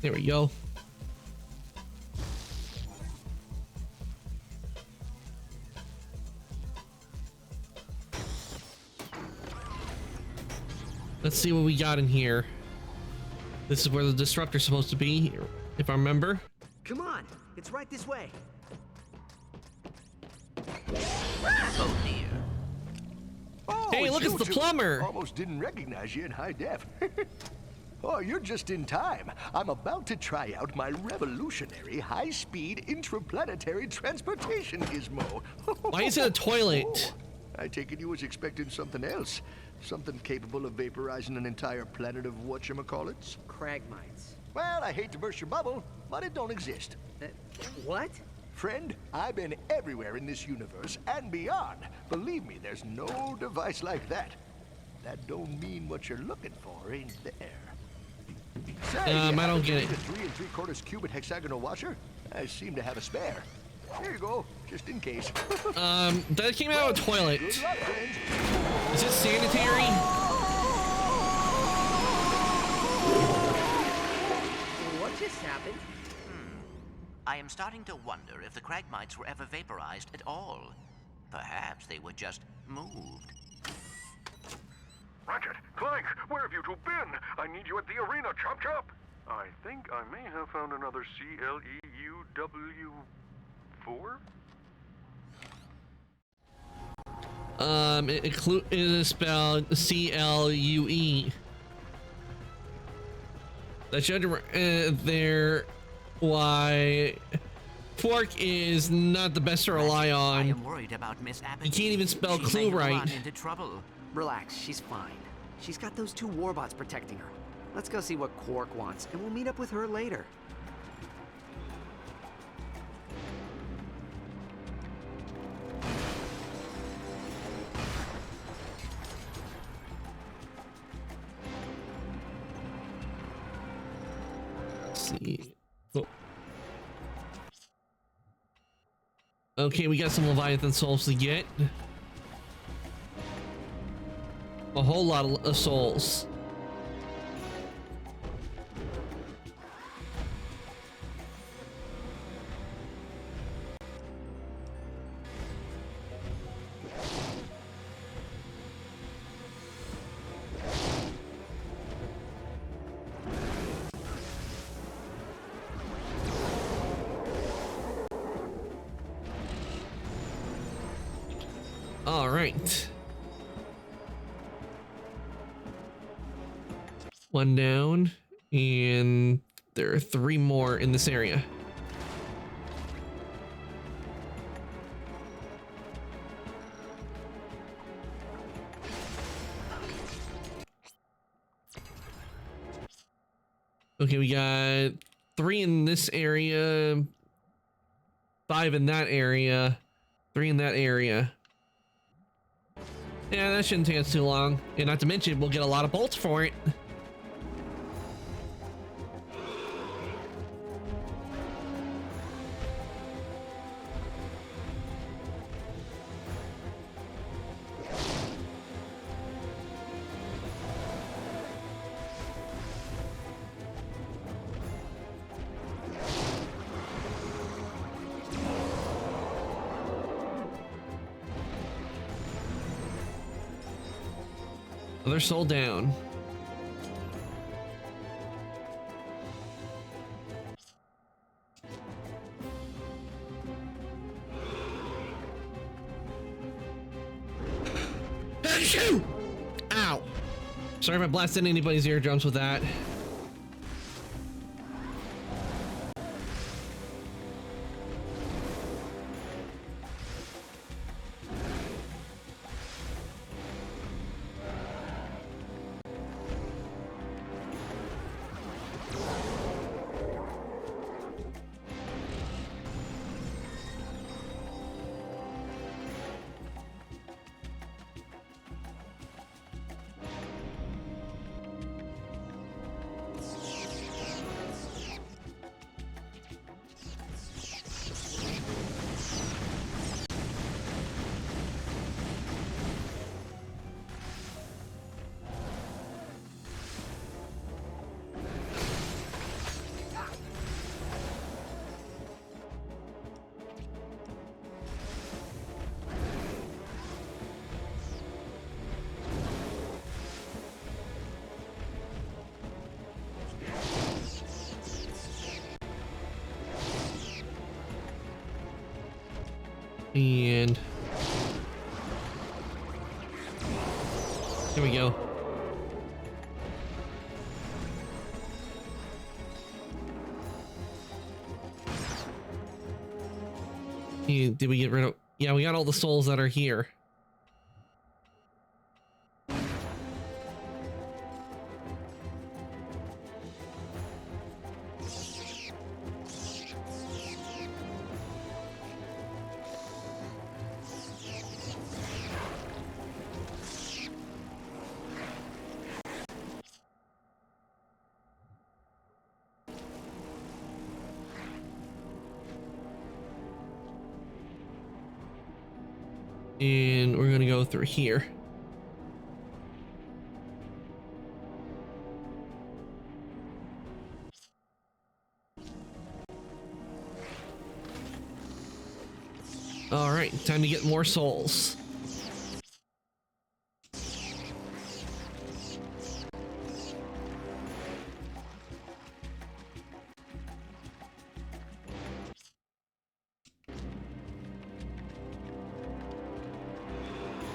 There we go. Let's see what we got in here. This is where the disruptor's supposed to be, if I remember. Come on, it's right this way. Oh dear. Oh, Hey, look, it's the plumber. Almost didn't recognize you in high def. Oh, you're just in time. I'm about to try out my revolutionary high-speed interplanetary transportation gizmo. Why is it a toilet? I take it you was expecting something else. Something capable of vaporizing an entire planet of whatchamacallits? Cragmites. Well, I hate to burst your bubble, but it don't exist. What? Friend, I've been everywhere in this universe and beyond. Believe me, there's no device like that. That don't mean what you're looking for ain't there. Say, I don't get it. A 3 3/4 cubic hexagonal washer? I seem to have a spare. Here you go, just in case. That came out of a toilet. Good luck, friends. Is it sanitary? What just happened? I am starting to wonder if the Cragmites were ever vaporized at all. Perhaps they were just moved. Ratchet, Clank, where have you two been? I need you at the arena, Chop Chop. I think I may have found another CLEUW4? It is spelled CLUE. That should there. Why? Fork is not the best to rely I on. am worried about Miss Apathy. You can't even spell She clue may right. run into trouble. Relax, she's fine. She's got those 2 warbots protecting her. Let's go see what Quark wants, and we'll meet up with her later. Let's see. Oh. Okay, we got some Leviathan souls to get. A whole lot of souls. All right. One down, and there are 3 more in this area. Okay, we got 3 in this area, 5 in that area, 3 in that area. Yeah, that shouldn't take us too long. And not to mention, we'll get a lot of bolts for it. Another soul down. Ow! Sorry if I blasted anybody's eardrums with that. And there we go. Did we get rid of? Yeah, we got all the souls that are here. And we're gonna go through here. All right, time to get more souls.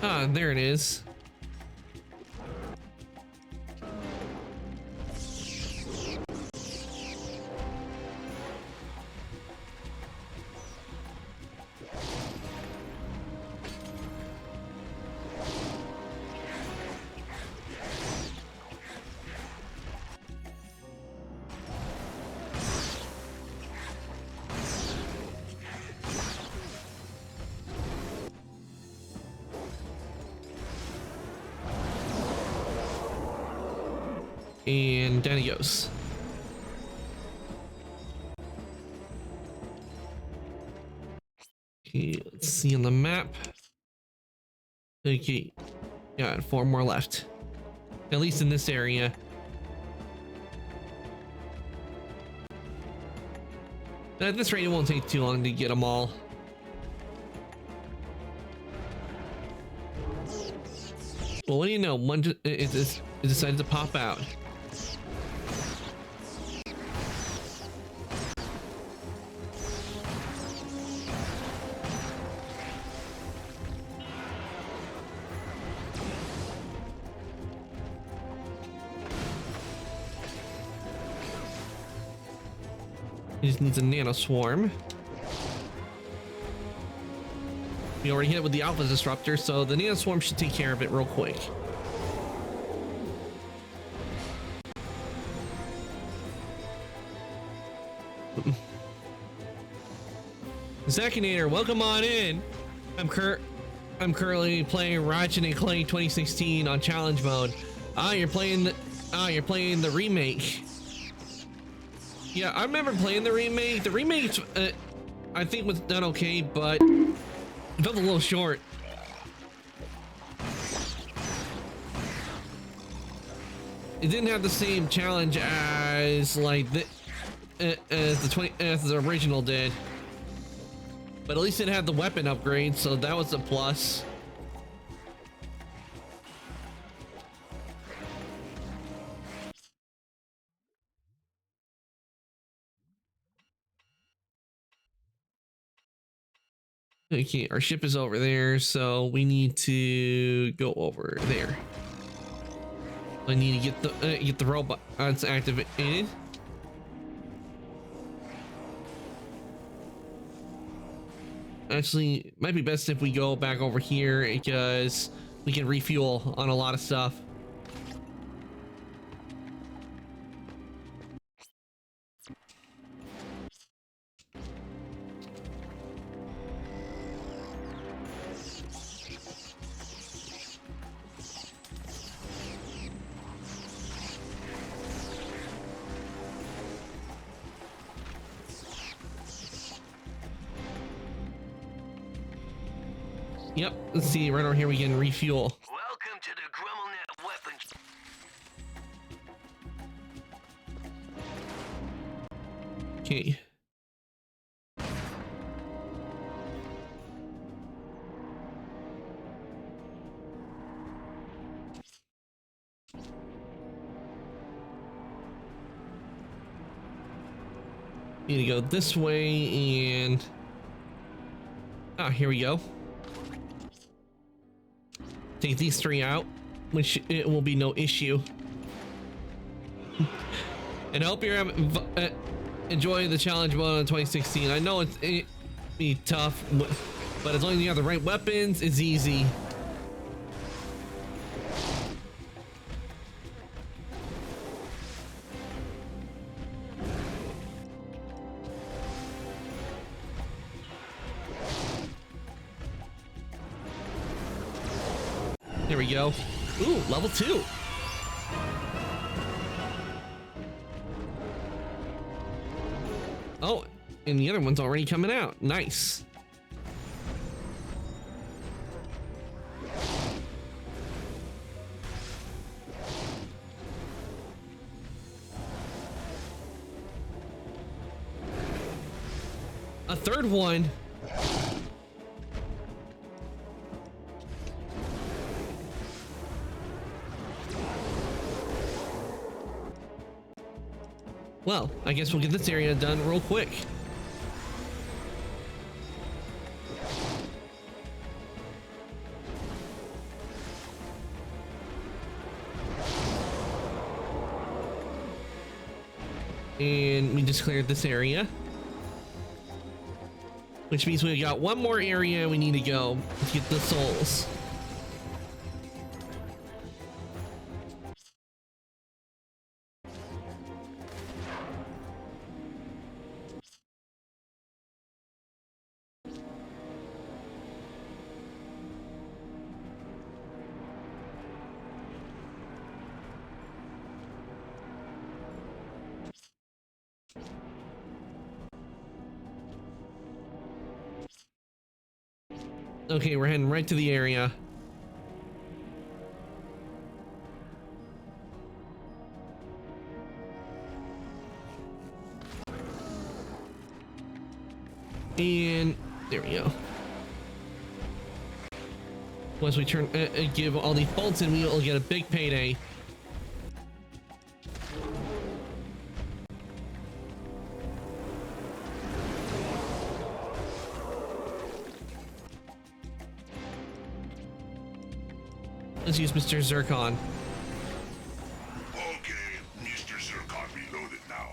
Ah, there it is. And down he goes. Okay, let's see on the map. Okay, got 4 more left. At least in this area. At this rate, it won't take too long to get them all. Well, what do you know? One it decided to pop out. He just needs a nano swarm. We already hit it with the alpha disruptor, so the nano swarm should take care of it real quick. Zakinator, welcome on in. I'm currently playing Ratchet and Clank 2016 on challenge mode. You're playing the remake. Yeah, I remember playing the remake. The remake, I think, was done okay, but it felt a little short. It didn't have the same challenge as like as the original did, but at least it had the weapon upgrade, so that was a plus. Okay, our ship is over there, so we need to go over there. I need to get the robot activated. Actually, it might be best if we go back over here because we can refuel on a lot of stuff. Yep, let's see, right over here we can refuel. Welcome to the GrummelNet weapons. Okay. Need to go this way and Ah, here we go. Take these 3 out, which it will be no issue. And I hope you're enjoying the challenge mode in 2016. I know it be tough, but as long as you have the right weapons, it's easy. There we go. Ooh, level 2. Oh, and the other one's already coming out. Nice. A third one. Well, I guess we'll get this area done real quick. And we just cleared this area. Which means we've got one more area we need to go to get the souls. Okay, we're heading right to the area. And there we go. Once we turn give all these bolts in, we'll get a big payday. Let's use Mr. Zircon. Okay, Mr. Zircon reloaded now.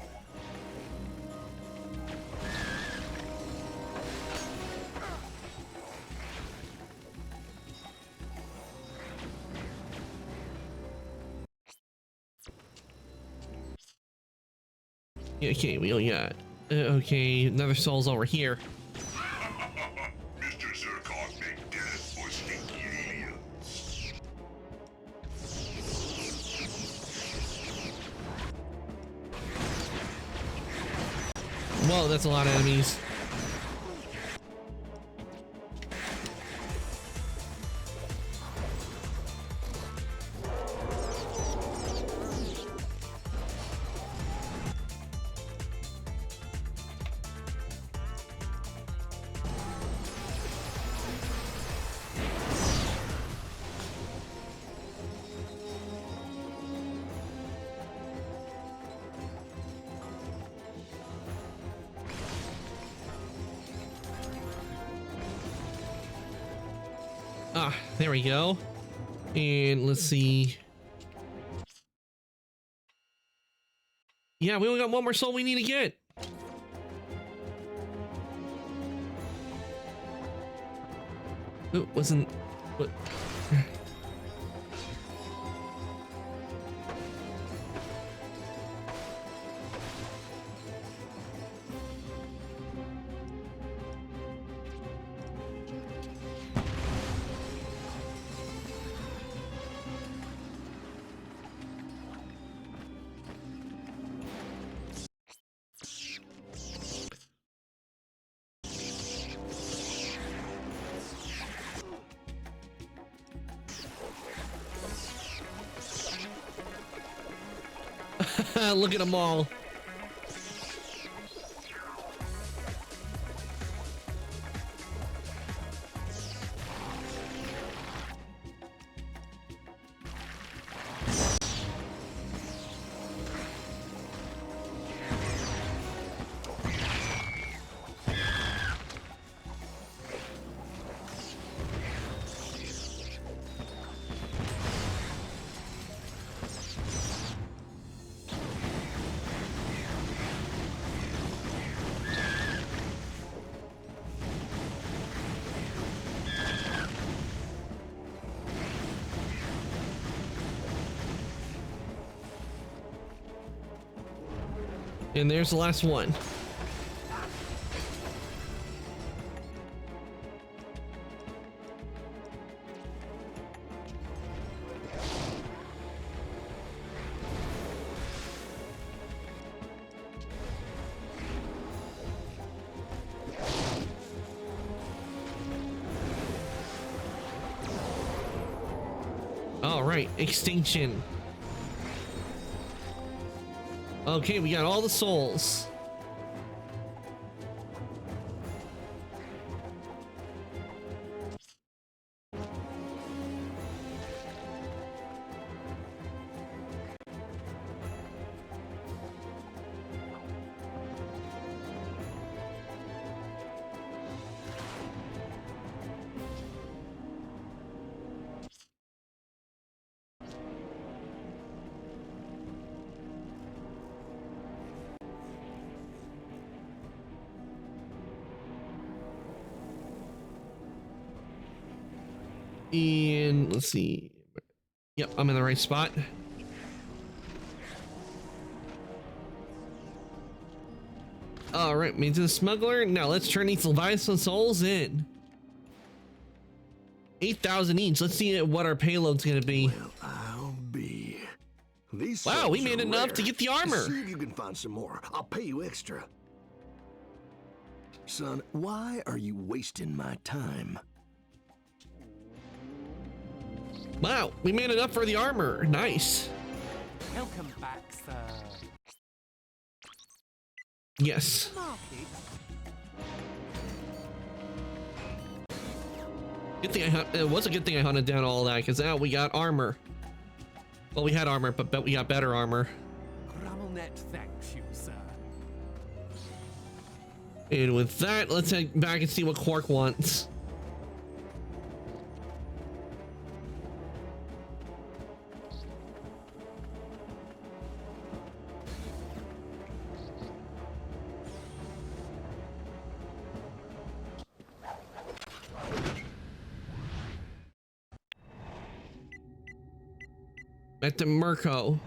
Okay, we only got okay, another soul's over here. Mr. Zircon make death for stinky aliens. Whoa, that's a lot of enemies. Ah, there we go. And let's see. Yeah, we only got one more soul we need to get. It wasn't. What? Look at them all. And there's the last one. All right, extinction. Okay, we got all the souls. And let's see. Yep, I'm in the right spot. All right, means the smuggler. Now let's turn these Leviathan souls in. 8,000 each. Let's see what our payload's gonna be. Well, I'll be. These wow, we souls made are enough rare. to get the armor. See if you can find some more. I'll pay you extra. Son, why are you wasting my time? Wow, we made enough for the armor. Nice. Welcome back, sir. Yes. Good thing it was a good thing I hunted down all that, because now we got armor. Well, we had armor, but we got better armor. Gramelnet thanks you, sir. And with that, let's head back and see what Quark wants. At the Mirko.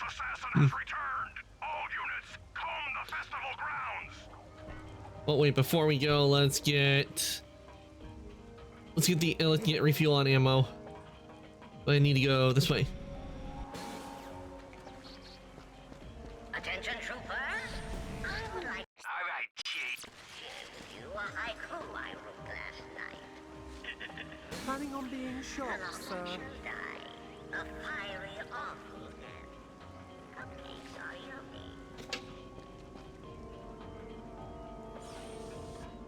Assassin has returned. All units, comb the festival grounds. Oh wait, before we go, let's get refuel on ammo. But I need to go this way. Attention, troopers. I would like. All right, Chief. You a haiku I wrote last night. Planning on being shot, sir. A fiery awful death. Cupcakes are yummy.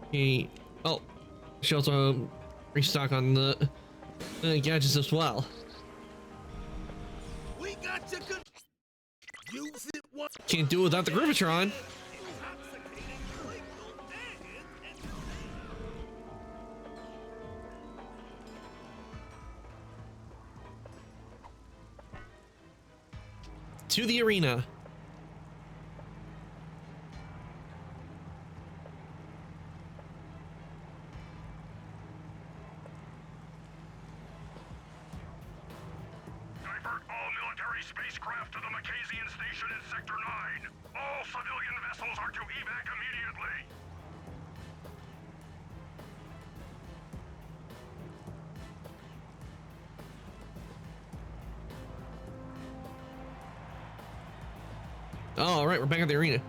Okay. Oh, she also restock on the gadgets as well. We got you good. Use it once. Can't do it without the Gravitron. To the arena. Divert all military spacecraft to the Macasian station in Sector 9. All civilian vessels are to evac immediately. All right, we're back at the arena.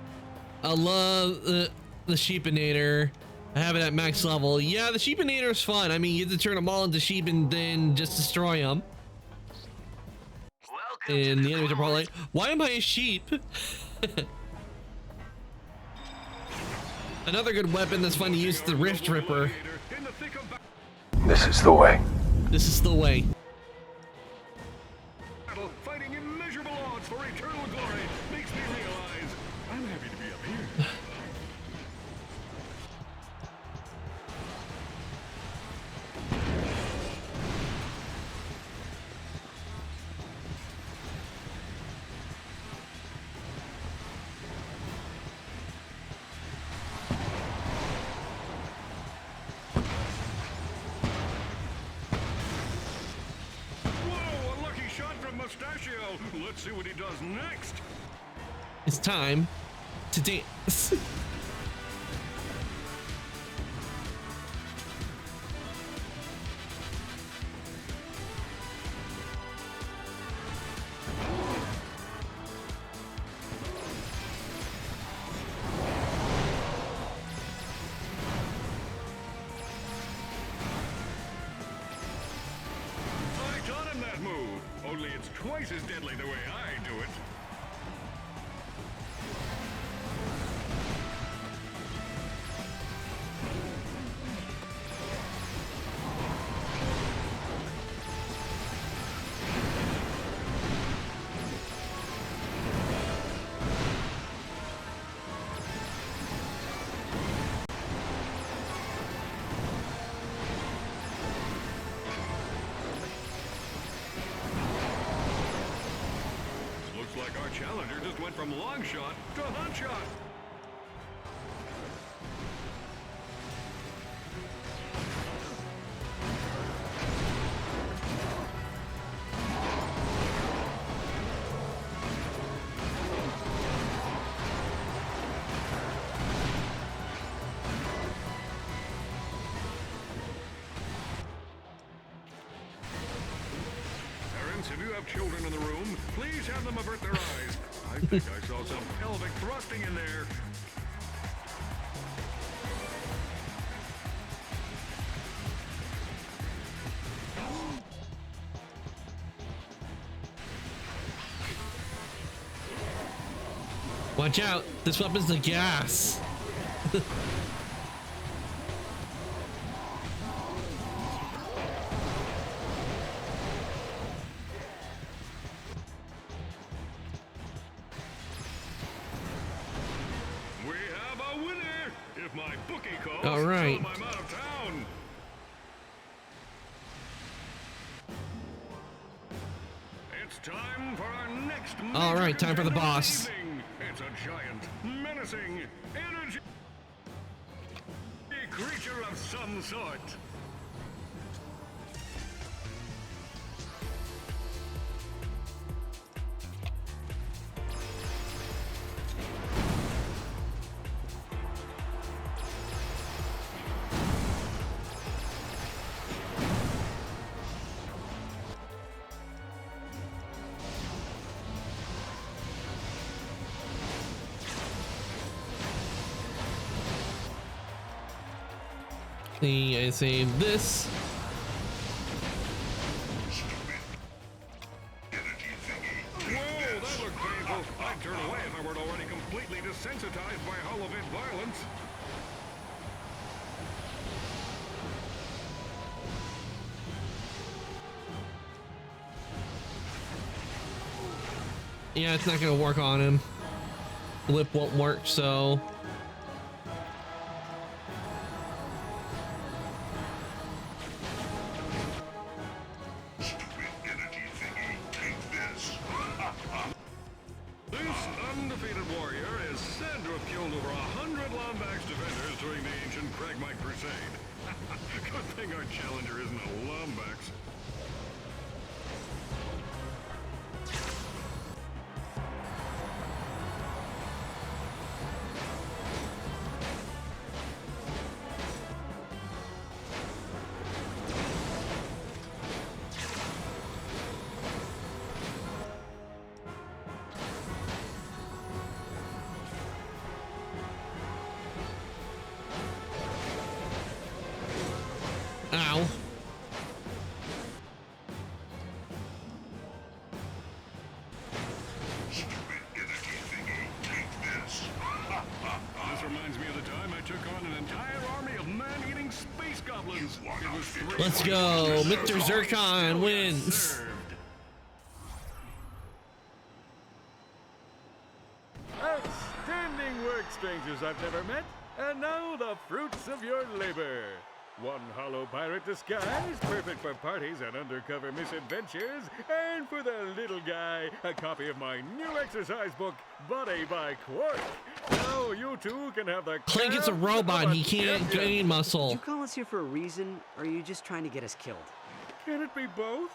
I love the Sheepinator. I have it at max level. Yeah, the Sheepinator is fun. I mean, you get to turn them all into sheep and then just destroy them. And the enemies are probably like, why am I a sheep? Another good weapon that's fun to use is the Rift Ripper. This is the way. This is the way. Fighting immeasurable odds for eternal glory makes me realize I'm happy to be up here. Mustachio. Let's see what he does next. It's time to dance. Only it's twice as deadly the way I do it. Like our challenger just went from long shot to hot shot. If you have children in the room, please have them avert their eyes. I think I saw some pelvic thrusting in there. Watch out, this weapon's the gas. All right. It's time for our next. All right, time for the boss. It's a giant, menacing, energy creature of some sort. I save this. Whoa, that looked painful. I'd turn away if I weren't already completely desensitized by Hollow Vid violence. Yeah, it's not gonna work on him. Blip won't work, so Good thing our challenger isn't a Lombax. Ow. This reminds me of the time I took goblins. It was 3 Let's go. Mr. Zircon wins. Outstanding work, strangers I've never met. And now the fruits of your labor. One hollow pirate disguise, perfect for parties and undercover misadventures. And for the little guy, a copy of my new exercise book, Body by Quark. Now you two can have the Clank is a robot. He can't gain muscle. Did you call us here for a reason, or are you just trying to get us killed? Can it be both?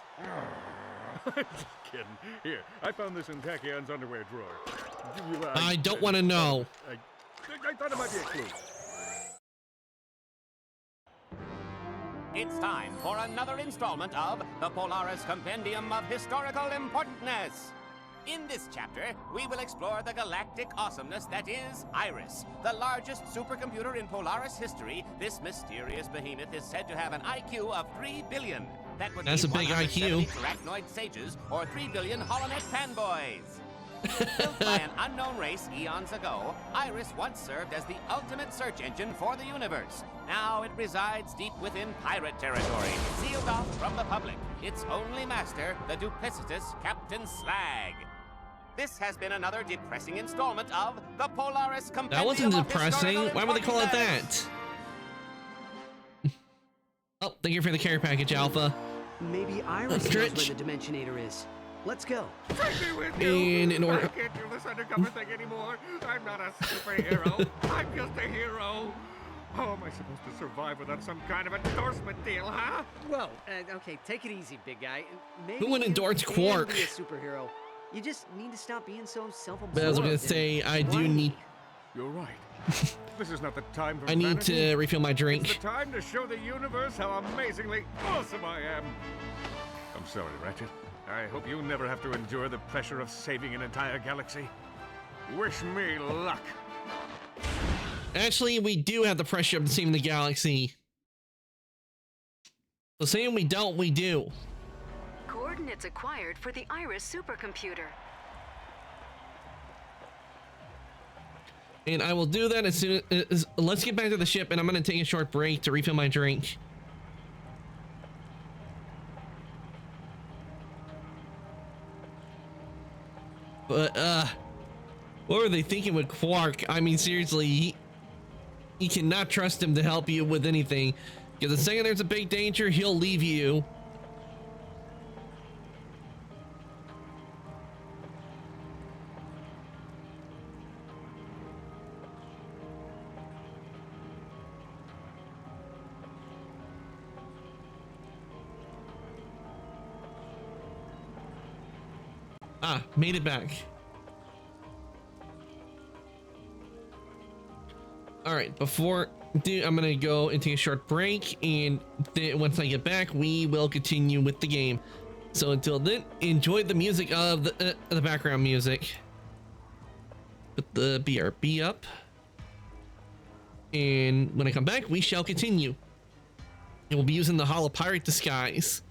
I'm just kidding. Here, I found this in Tachyon's underwear drawer. I don't want to know. I thought it might be a clue. It's time for another installment of the Polaris Compendium of Historical Importantness. In this chapter, we will explore the galactic awesomeness that is Iris. The largest supercomputer in Polaris history, this mysterious behemoth is said to have an IQ of 3 billion. That's a big IQ. Arachnoid sages or 3 billion holonet fanboys. Built by an unknown race eons ago, Iris once served as the ultimate search engine for the universe. Now it resides deep within pirate territory, sealed off from the public. Its only master, the duplicitous Captain Slag. This has been another depressing installment of the Polaris Compendium. That wasn't depressing. Why would they call it that? Oh, thank you for the care package, Alpha. Maybe Iris knows where the Dimensionator is. Let's go. Take me with you. And in order. I can't do this undercover thing anymore. I'm not a superhero. I'm just a hero. How am I supposed to survive without some kind of endorsement deal, huh? Well, okay, take it easy, big guy. Maybe Who would endorse you can Quark? be a superhero. You just need to stop being so self-absorbed. But I was gonna say, I do need. You're right. This is not the time for I need vanity. to refill my drink. It's the time to show the universe how amazingly awesome I am. I'm sorry, Ratchet. I hope you never have to endure the pressure of saving an entire galaxy. Wish me luck. Actually, we do have the pressure of saving the galaxy. So saying we don't, we do. Coordinates acquired for the Iris supercomputer. And I will do that as soon as... Let's get back to the ship, and I'm going to take a short break to refill my drink. But, what were they thinking with Quark? I mean, seriously, you cannot trust him to help you with anything. Because the second there's a big danger, he'll leave you. Ah, made it back. All right, I'm gonna go and take a short break, and then once I get back, we will continue with the game. So until then, enjoy the music of the background music. Put the BRB up, and when I come back, we shall continue. And we'll be using the Holo Pirate disguise.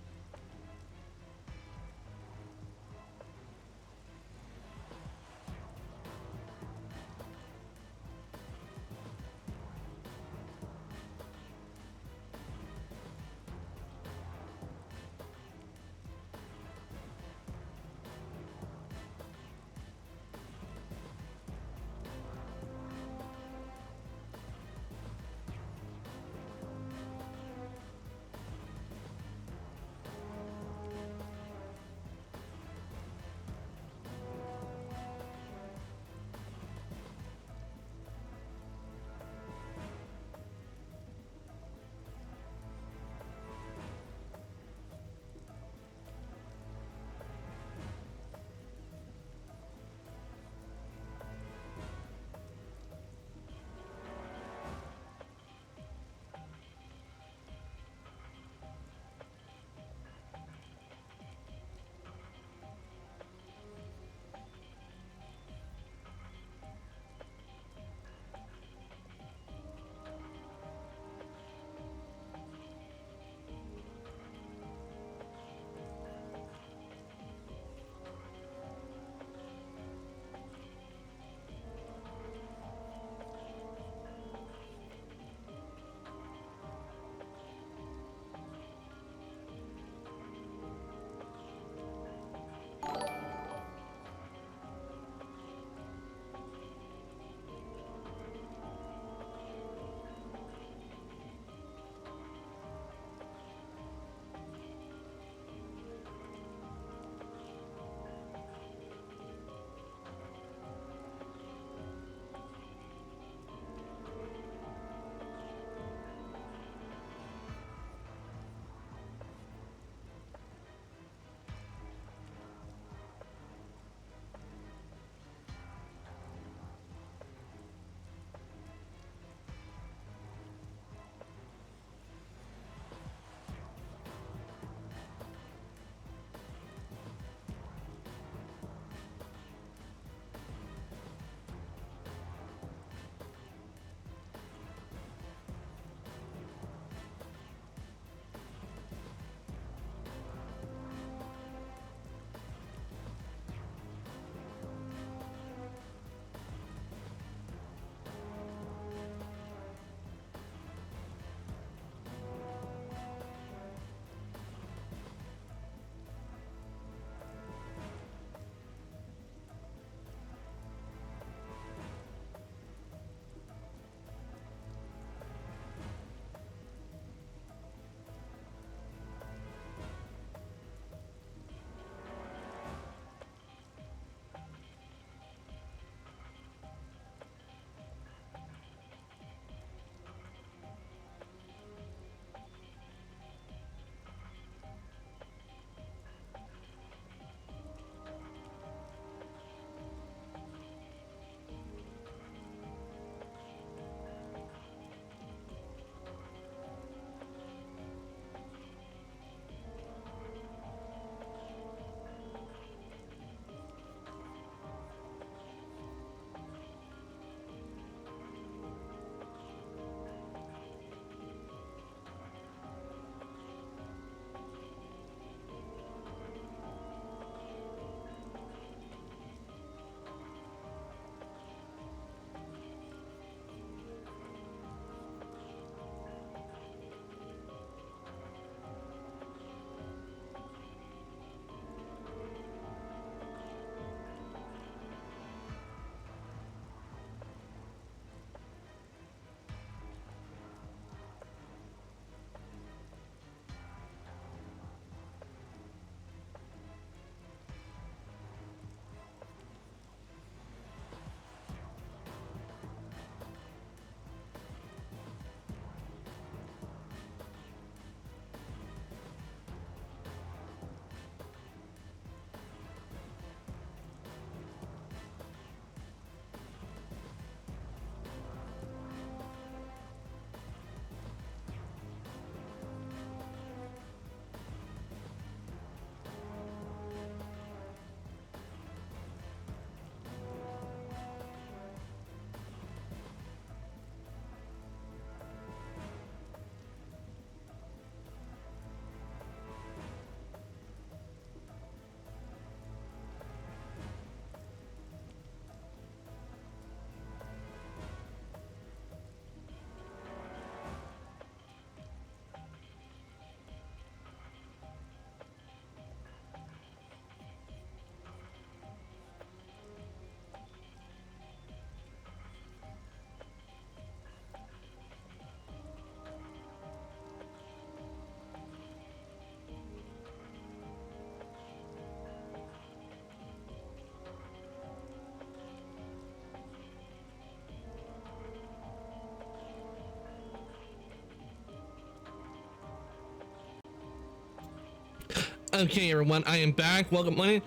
Okay, everyone, I am back. Welcome on in.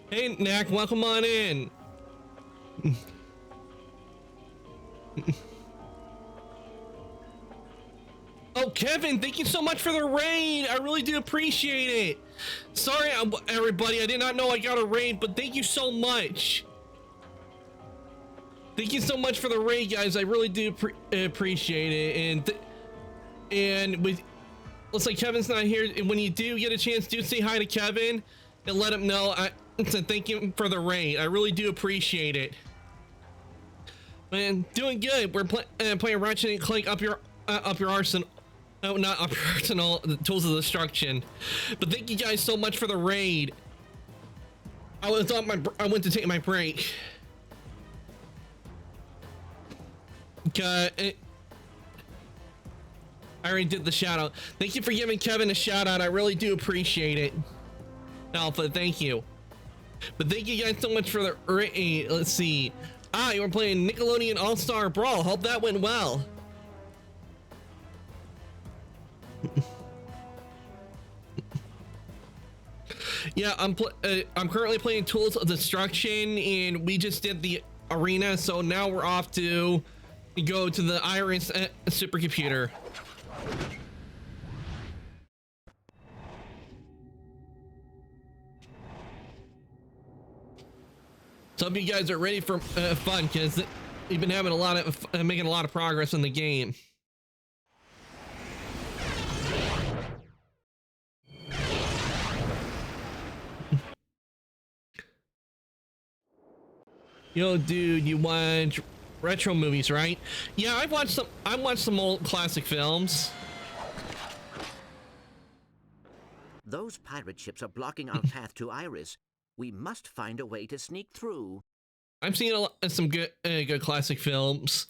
Hey, Knack, welcome on in. Oh, Kevin, thank you so much for the raid. I really do appreciate it. Sorry, everybody, I did not know I got a raid, but thank you so much. Thank you so much for the raid, guys. I really do appreciate it. And with looks like Kevin's not here. And when you do get a chance, do say hi to Kevin and let him know. Thank him for the raid. I really do appreciate it. Man, doing good. We're playing Ratchet and Clank up your arsenal. No, not up your arsenal. The Tools of Destruction. But thank you guys so much for the raid. I went to take my break. Okay. I already did the shout out. Thank you for giving Kevin a shout out. I really do appreciate it. Alpha, thank you. But thank you guys so much for the raid. Let's see. You were playing Nickelodeon All-Star Brawl. Hope that went well. Yeah, I'm currently playing Tools of Destruction, and we just did the arena, so now we're off to go to the Iris supercomputer. So hope you guys are ready for fun, because we've been having making a lot of progress in the game. Yo, dude, you watch retro movies, right? Yeah, I've watched some old classic films. Those pirate ships are blocking our path to Iris. We must find a way to sneak through. I've seen some good classic films.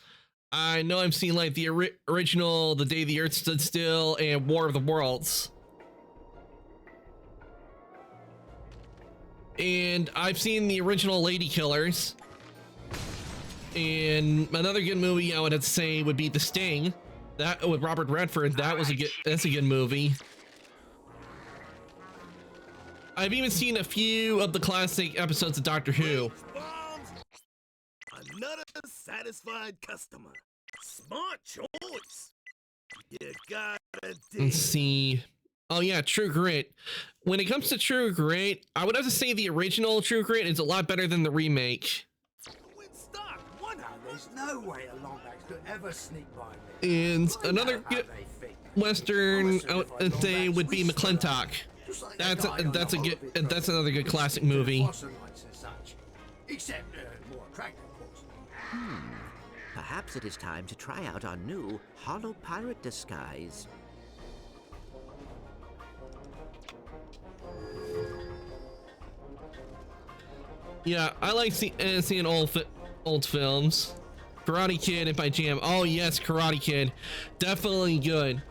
I know I've seen like the original The Day the Earth Stood Still and War of the Worlds. And I've seen the original Lady Killers. And another good movie I would have to say would be The Sting. That with Robert Redford. That's a good movie. I've even seen a few of the classic episodes of Doctor Who. Another satisfied customer. Smart choice. You gotta dig. Let's see. Oh yeah, True Grit. When it comes to True Grit, I would have to say the original True Grit is a lot better than the remake. There's no way a Lombax could ever sneak by me. And another good Western I would say would be McClintock. That's another good classic movie. Except more attractive, of course. Perhaps it is time to try out our new hollow pirate disguise. Yeah, I like seeing old films. Karate Kid if I jam. Oh yes, Karate Kid. Definitely good.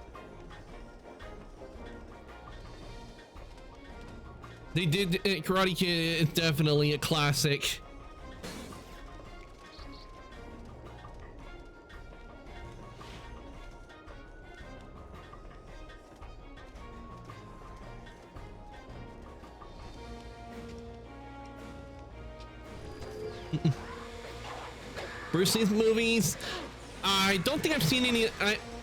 They did Karate Kid is definitely a classic. Bruce Lee's movies, I don't think I've seen any.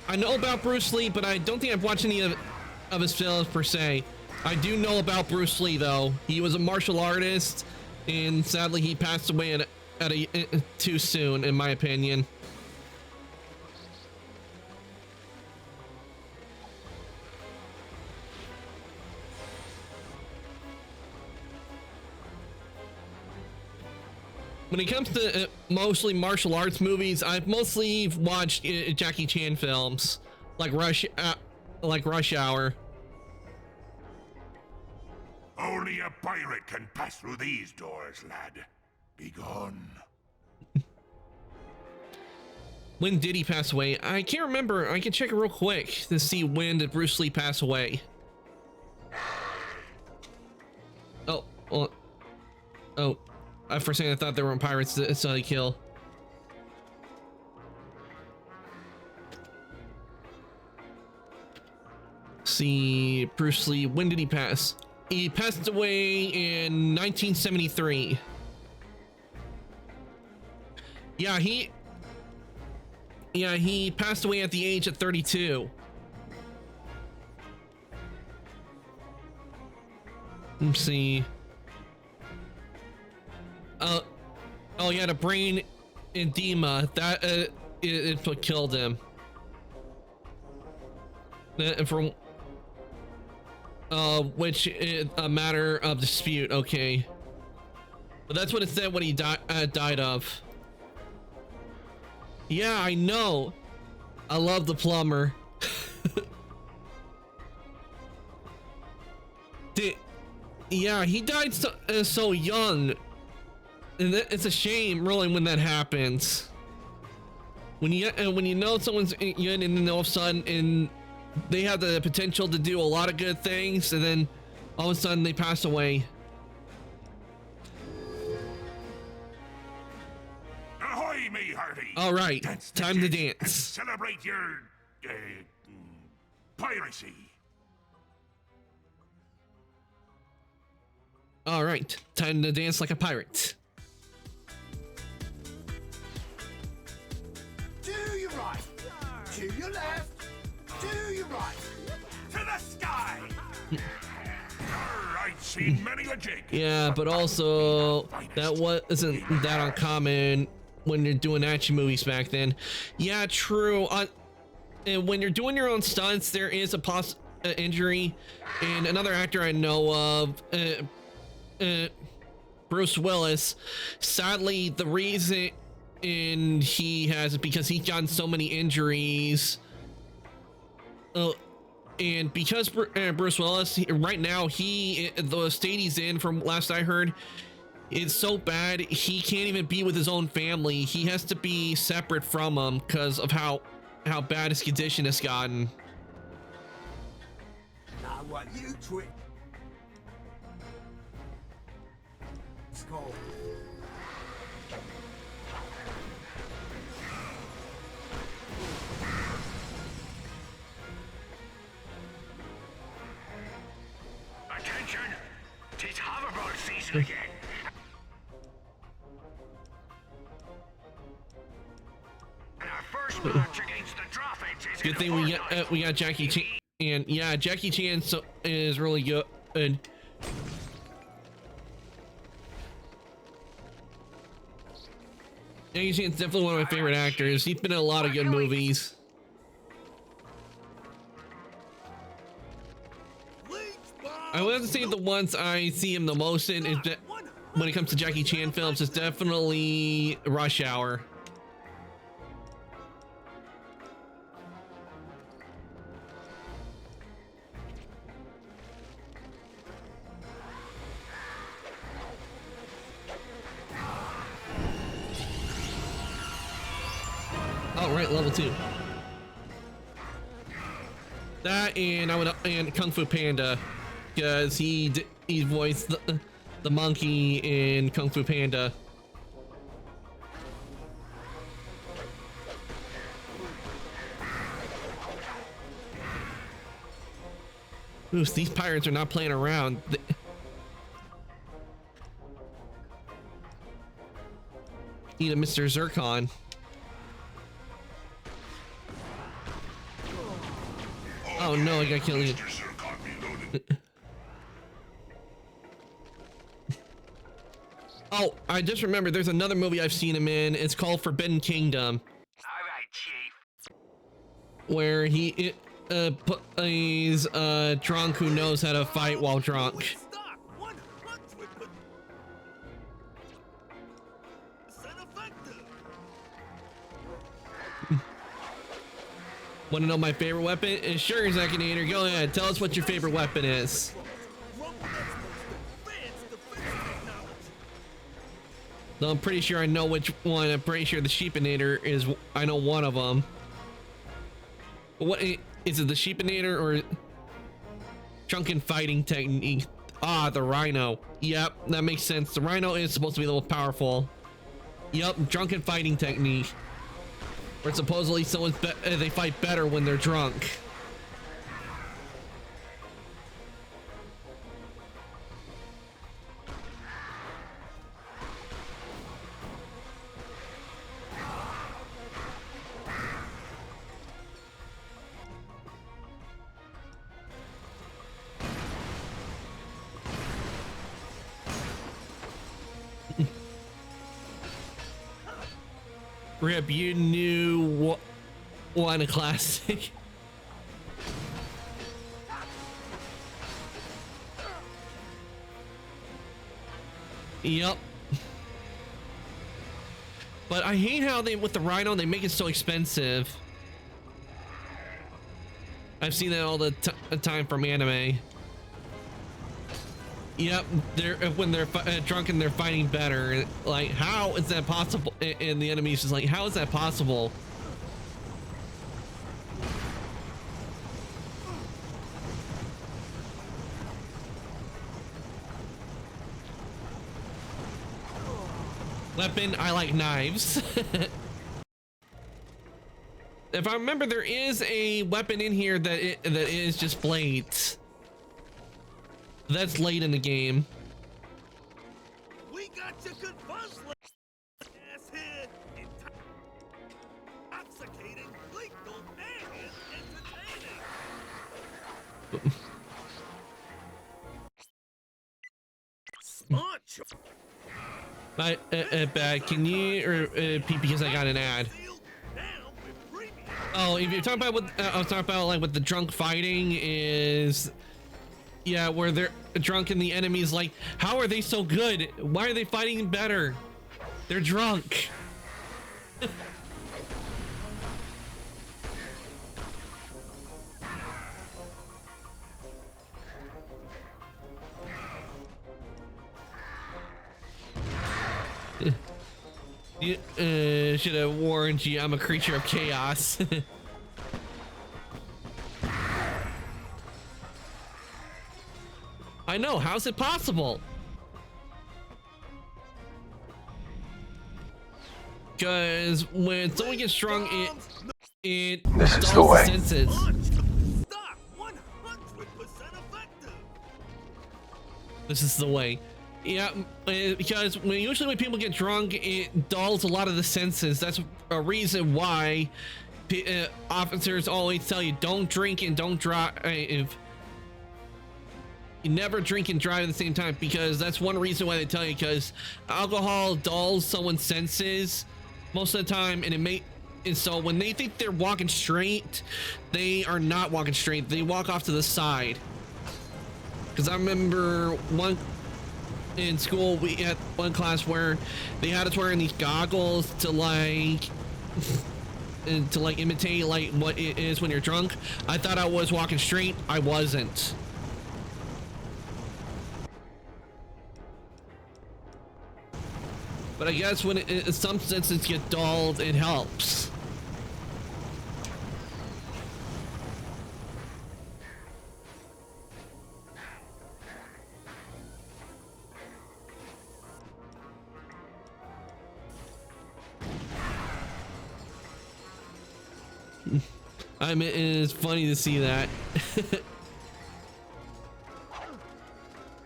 I know about Bruce Lee, but I don't think I've watched any of his films per se. I do know about Bruce Lee though. He was a martial artist, and sadly he passed away too soon, in my opinion. When it comes to mostly martial arts movies, I've mostly watched Jackie Chan films, like Rush Hour. Only a pirate can pass through these doors, lad. Be gone. When did he pass away? I can't remember. I can check it real quick to see when did Bruce Lee pass away. Oh. For a second I thought they were pirates that saw they kill. See, Bruce Lee, when did he pass? He passed away in 1973. Yeah, he passed away at the age of 32. Let's see. Oh, he had a brain edema. That it's what killed him. From which is a matter of dispute. Okay, but that's what it said when he died of. Yeah, I know. I love the plumber. Yeah, he died so young, and it's a shame, really, when that happens. When you know someone's good, and then all of a sudden, and they have the potential to do a lot of good things, and then all of a sudden they pass away. Ahoy, me hearty! All right, time to dance. And celebrate your piracy. All right, time to dance like a pirate. To your right, to your left, to your right, to the sky. I've seen many a jig. Yeah, but also that wasn't that uncommon when you're doing action movies back then. Yeah, true. And when you're doing your own stunts, there is a injury. And another actor I know of, Bruce Willis, sadly the reason he has it because he's gotten so many injuries, and because Bruce Willis right now, the state he's in, from last I heard, it's so bad he can't even be with his own family. He has to be separate from them because of how bad his condition has gotten. Now what you twit? Go. Attention! Tis hoverboard season again. And our first match against the Droffins is Good thing we got Jackie Chan, and yeah, Jackie Chan is really good. Jackie Chan's definitely one of my favorite actors. He's been in a lot of good movies. I would have to say the ones I see him the most in is when it comes to Jackie Chan films is definitely Rush Hour. Oh, right, level 2. That and Kung Fu Panda, because he voiced the monkey in Kung Fu Panda. Ooh, these pirates are not playing around. Need a Mr. Zircon. Oh no, I got killed. Oh, I just remembered there's another movie I've seen him in. It's called Forbidden Kingdom. Alright, Chief. Where he plays a drunk who knows how to fight while drunk. Want to know my favorite weapon? Sure, Zakinator. Go ahead. Tell us what your favorite weapon is. No, I'm pretty sure I know which one. I'm pretty sure the Sheepinator is. I know one of them. What is it? The Sheepinator or drunken fighting technique? Ah, the Rhino. Yep, that makes sense. The Rhino is supposed to be the most powerful. Yep, drunken fighting technique. Where supposedly they fight better when they're drunk. Rip, you knew one a classic. Yep. But I hate how they, with the Rhino, they make it so expensive. I've seen that all the time from anime. Yep, when they're drunk and they're fighting better. Like, how is that possible? And the enemy's just like, how is that possible? Weapon, I like knives. If I remember, there is a weapon in here that is just blades. That's late in the game. We got you good buzz, ass head, intoxicating, lethal, and entertaining. Smart choice. Bad. Can you repeat because I got an ad? Oh, if you're talking about what I was talking about, like with the drunk fighting, is yeah, where they're drunk and the enemy's like, how are they so good? Why are they fighting better? They're drunk. Should have warned you, I'm a creature of chaos. I know, how's it possible? Because when someone gets strong, it This is the way. senses. This is the way. Yeah, because usually when people get drunk, it dulls a lot of the senses. That's a reason why officers always tell you don't drink and don't drive. If you never drink and drive at the same time, because that's one reason why they tell you, because alcohol dulls someone's senses most of the time, and so when they think they're walking straight, they are not walking straight. They walk off to the side. Because I remember in school, we had one class where they had us wearing these goggles to like imitate like what it is when you're drunk. I thought I was walking straight. I wasn't. But I guess when some senses get dulled, it helps. I mean, it is funny to see that.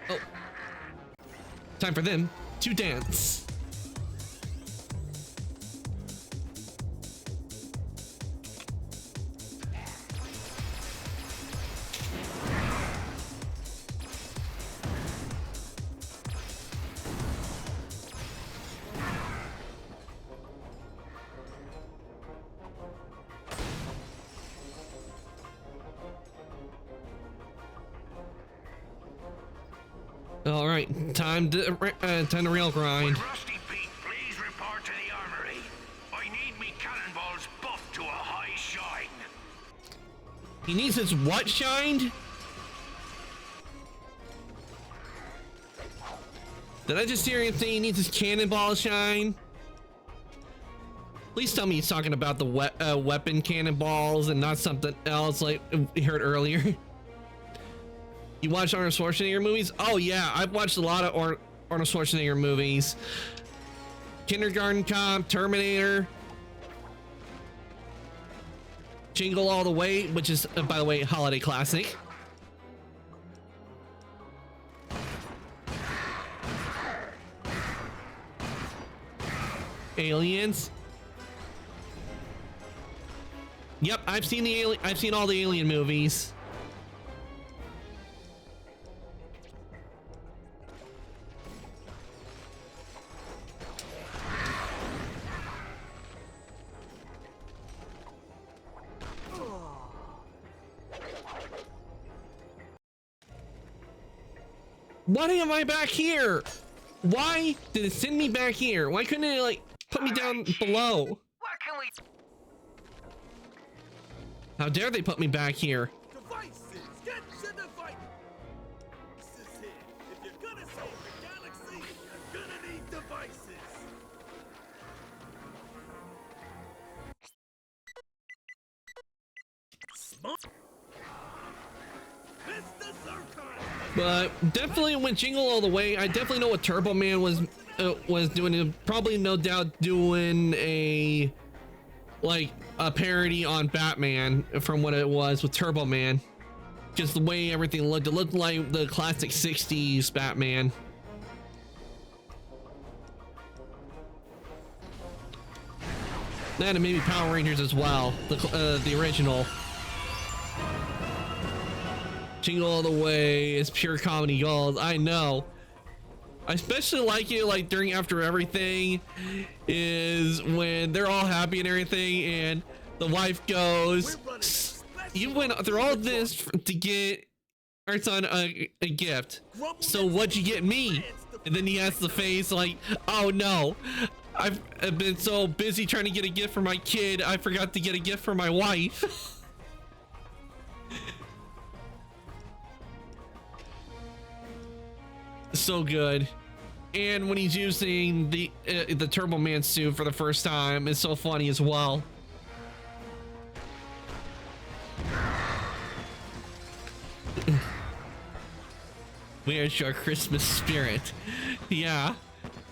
Oh, time for them to dance. All right, time to real grind. Rusty Pete, please report to the armory. I need me cannonballs buffed to a high shine. He needs his what shined? Did I just hear him say he needs his cannonball shine? Please tell me he's talking about the weapon cannonballs and not something else like we heard earlier. You watch Arnold Schwarzenegger movies? Oh yeah, I've watched a lot of Arnold Schwarzenegger movies. Kindergarten Cop, Terminator, Jingle All the Way, which is, by the way, a holiday classic. Aliens. Yep, I've seen all the Alien movies. Why am I back here? Why did it send me back here? Why couldn't it like put me down below? What can we... How dare they put me back here? Devices! Get your devices here! If you're gonna save the galaxy, you're gonna need devices! Smart! Mr. Zircon! But definitely went Jingle All the Way. I definitely know what Turbo Man was doing. Probably no doubt doing a parody on Batman from what it was with Turbo Man. Just the way everything looked. It looked like the classic 60s Batman. That and maybe Power Rangers as well. The original. Jingle All the Way is pure comedy gold. I know. I especially like it like during After Everything is when they're all happy and everything and the wife goes, you went through all this to get our son a gift. So what'd you get me? And then he has the face like, oh no, I've been so busy trying to get a gift for my kid. I forgot to get a gift for my wife. So good. And when he's using the Turbo Man suit for the first time, it's so funny as well. Where's your Christmas spirit? Yeah,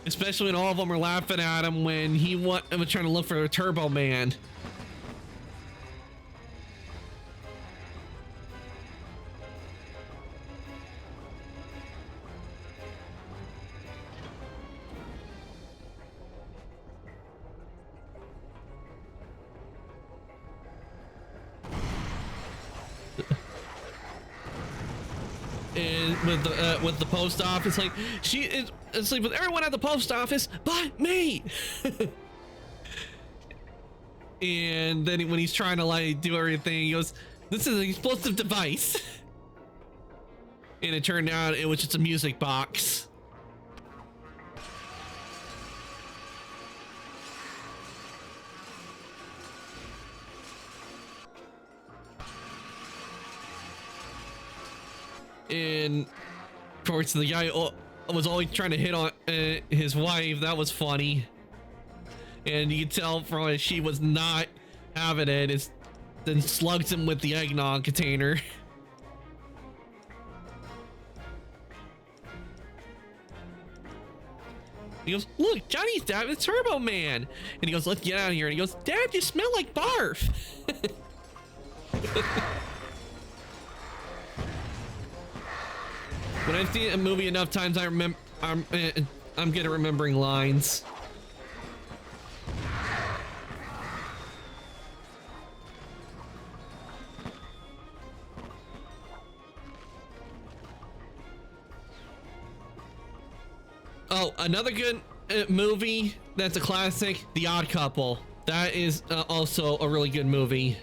especially when all of them are laughing at him when he was trying to look for a Turbo Man. And with the post office, like she is asleep with everyone at the post office but me. And then when he's trying to like do everything, he goes, "This is an explosive device." And it turned out it was just a music box. And of course the guy was always trying to hit on his wife. That was funny, and you can tell from it she was not having it. It's then slugs him with the eggnog container. He goes, "Look, Johnny's dad is Turbo Man," and he goes, "Let's get out of here." And he goes, "Dad, you smell like barf." When I've seen a movie enough times, I'm good at remembering lines. Oh, another good movie that's a classic, The Odd Couple. That is also a really good movie.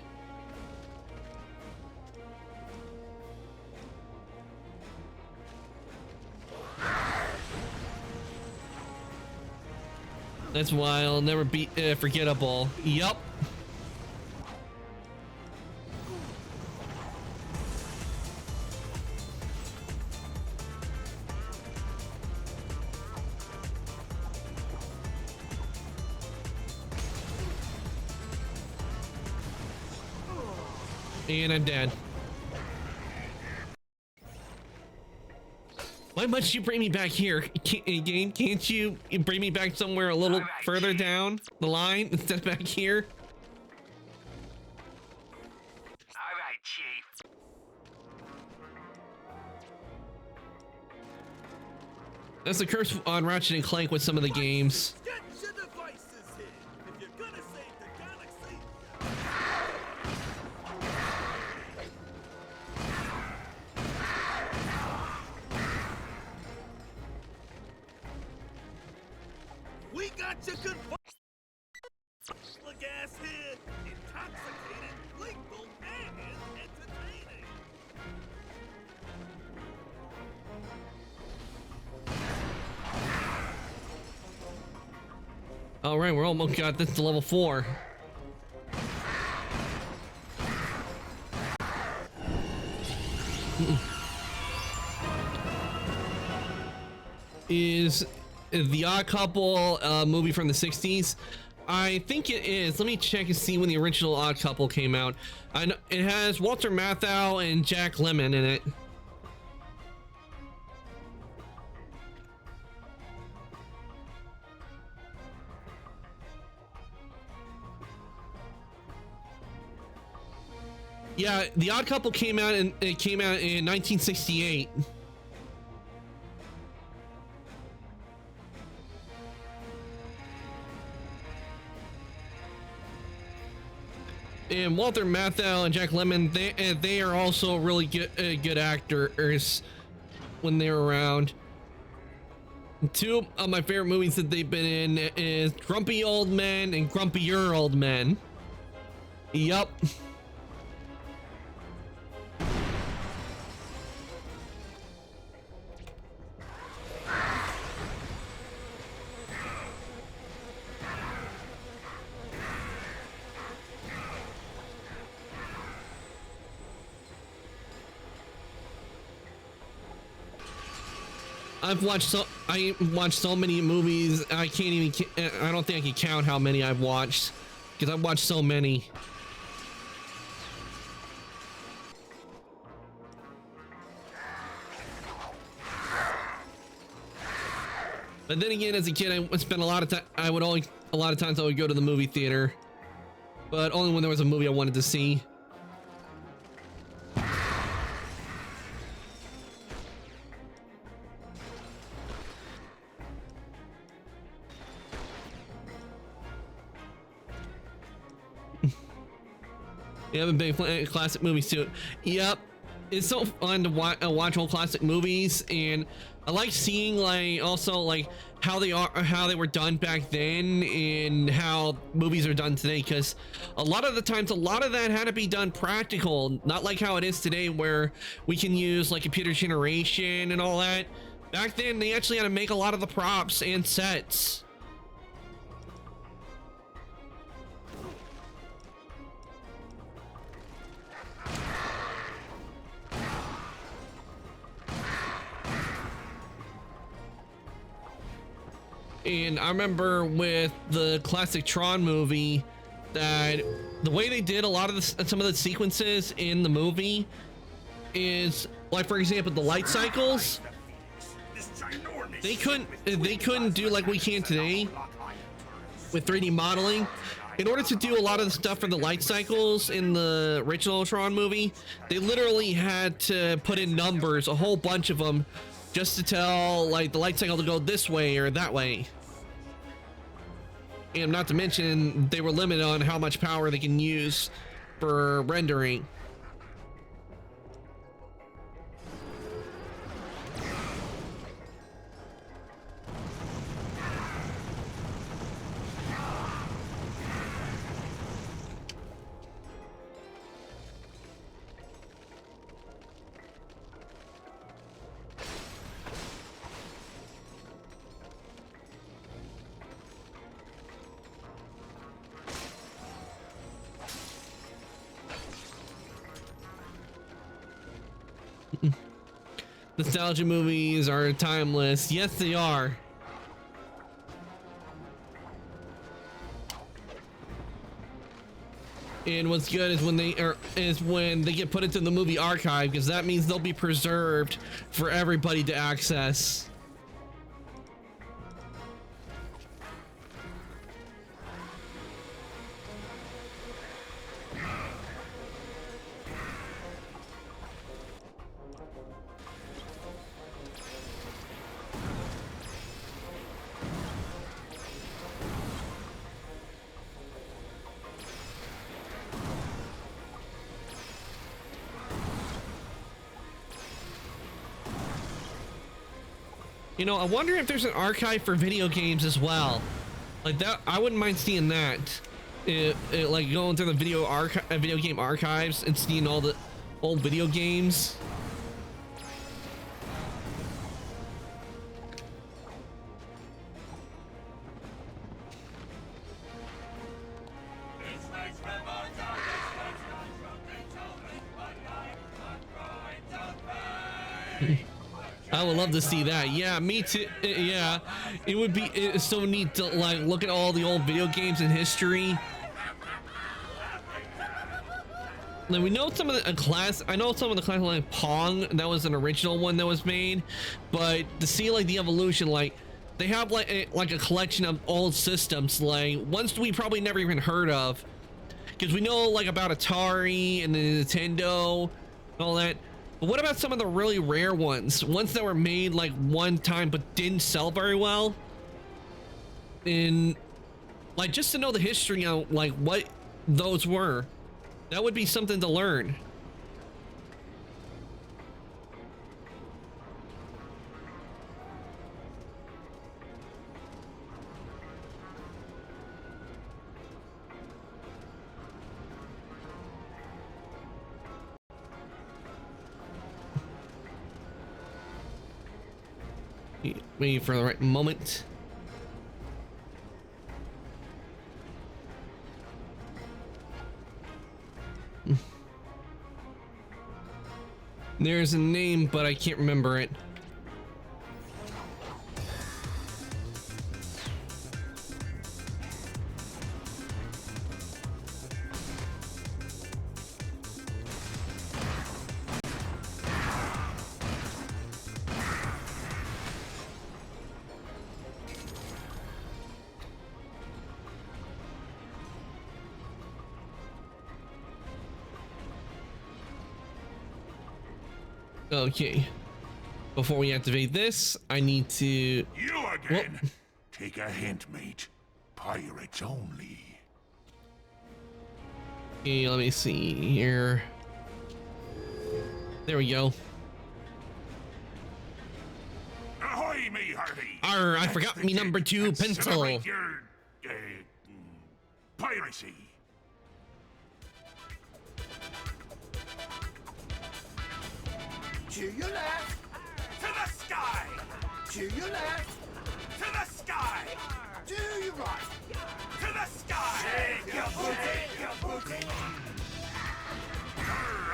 That's why I'll never be forgettable. Yup. And I'm dead. Why must you bring me back here? Can't you bring me back somewhere a little further down the line instead of back here? All right, Chief. That's the curse on Ratchet and Clank with some of the games. Get your devices here! If you're gonna save the galaxy, we got you good. Look ass here, intoxicated, lethal, and entertaining. All right, we're almost got this to level 4. Is The Odd Couple movie from the 60s? I think it is. Let me check and see when the original Odd Couple came out. I know it has Walter Matthau and Jack Lemmon in it. Yeah, The Odd Couple came out in 1968. And Walter Matthau and Jack Lemmon, they are also really good actors when they're around. Two of my favorite movies that they've been in is Grumpy Old Men and Grumpier Old Men. Yup. I watched so many movies. I don't think I can count how many I've watched because I've watched so many. But then again, as a kid, I spent a lot of time. A lot of times I would go to the movie theater, but only when there was a movie I wanted to see. You haven't been playing classic movies too. Yep, it's so fun to watch old classic movies, and I like seeing how they were done back then and how movies are done today. Because a lot of the times, a lot of that had to be done practical, not like how it is today, where we can use like computer generation and all that. Back then, they actually had to make a lot of the props and sets. And I remember with the classic Tron movie that the way they did a lot of some of the sequences in the movie is like, for example, the light cycles. They couldn't do like we can today with 3D modeling. In order to do a lot of the stuff for the light cycles in the original Tron movie, they literally had to put in numbers, a whole bunch of them, just to tell like the light cycle to go this way or that way. And not to mention, they were limited on how much power they can use for rendering. Nostalgia movies are timeless. Yes, they are. And what's good is when they get put into the movie archive, because that means they'll be preserved for everybody to access. You know, I wonder if there's an archive for video games as well. Like that, I wouldn't mind seeing that. Like going through the video game archives and seeing all the old video games. I would love to see that. Yeah, me too. Yeah, it would be it's so neat to like look at all the old video games in history. Like we know some of the class. I know some of the class like Pong. That was an original one that was made, but to see like the evolution, like they have like a collection of old systems, like ones we probably never even heard of, because we know like about Atari and the Nintendo, and all that. But what about some of the really rare ones that were made like one time but didn't sell very well? And like just to know the history of like what those were, that would be something to learn. Waiting for the right moment. There's a name, but I can't remember it. Okay, before we activate this, I need to... You again? Whoop. Take a hint, mate. Pirates only. Okay, let me see here. There we go. Ahoy, me hearty! Arr, I forgot me number 2 pencil. Your, piracy. To your left. To the sky. To your left. To the sky. To your right. To the sky. Shake your booty.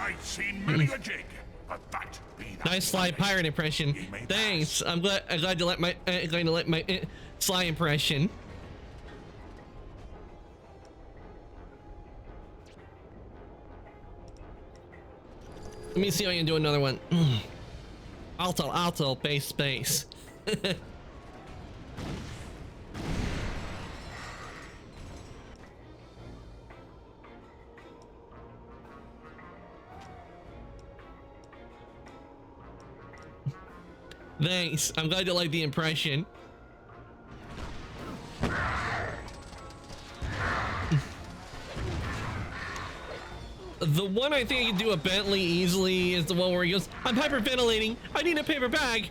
I've seen many a jig, but that be that. Nice Sly pirate impression. Thanks. I'm glad to let my Sly impression. Let me see if I can do another one. Alto, bass. Thanks. I'm glad you like the impression. The one I think I can do a Bentley easily is the one where he goes, I'm hyperventilating. I need a paper bag.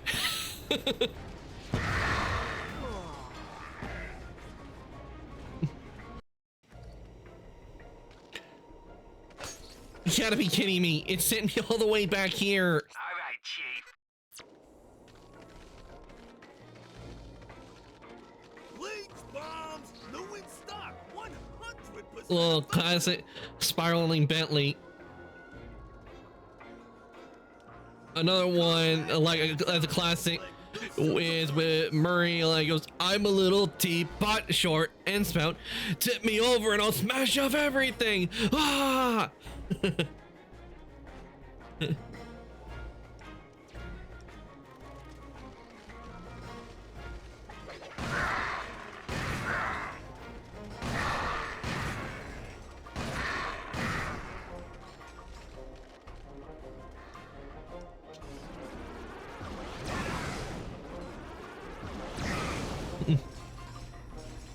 You gotta be kidding me. It sent me all the way back here. All right, Chief. Bleach bombs, new in stock, 100%. Little classic spiraling Bentley. Another one, like as a classic, is with Murray. Like goes, I'm a little teapot, short and spout. Tip me over and I'll smash off everything. Ah!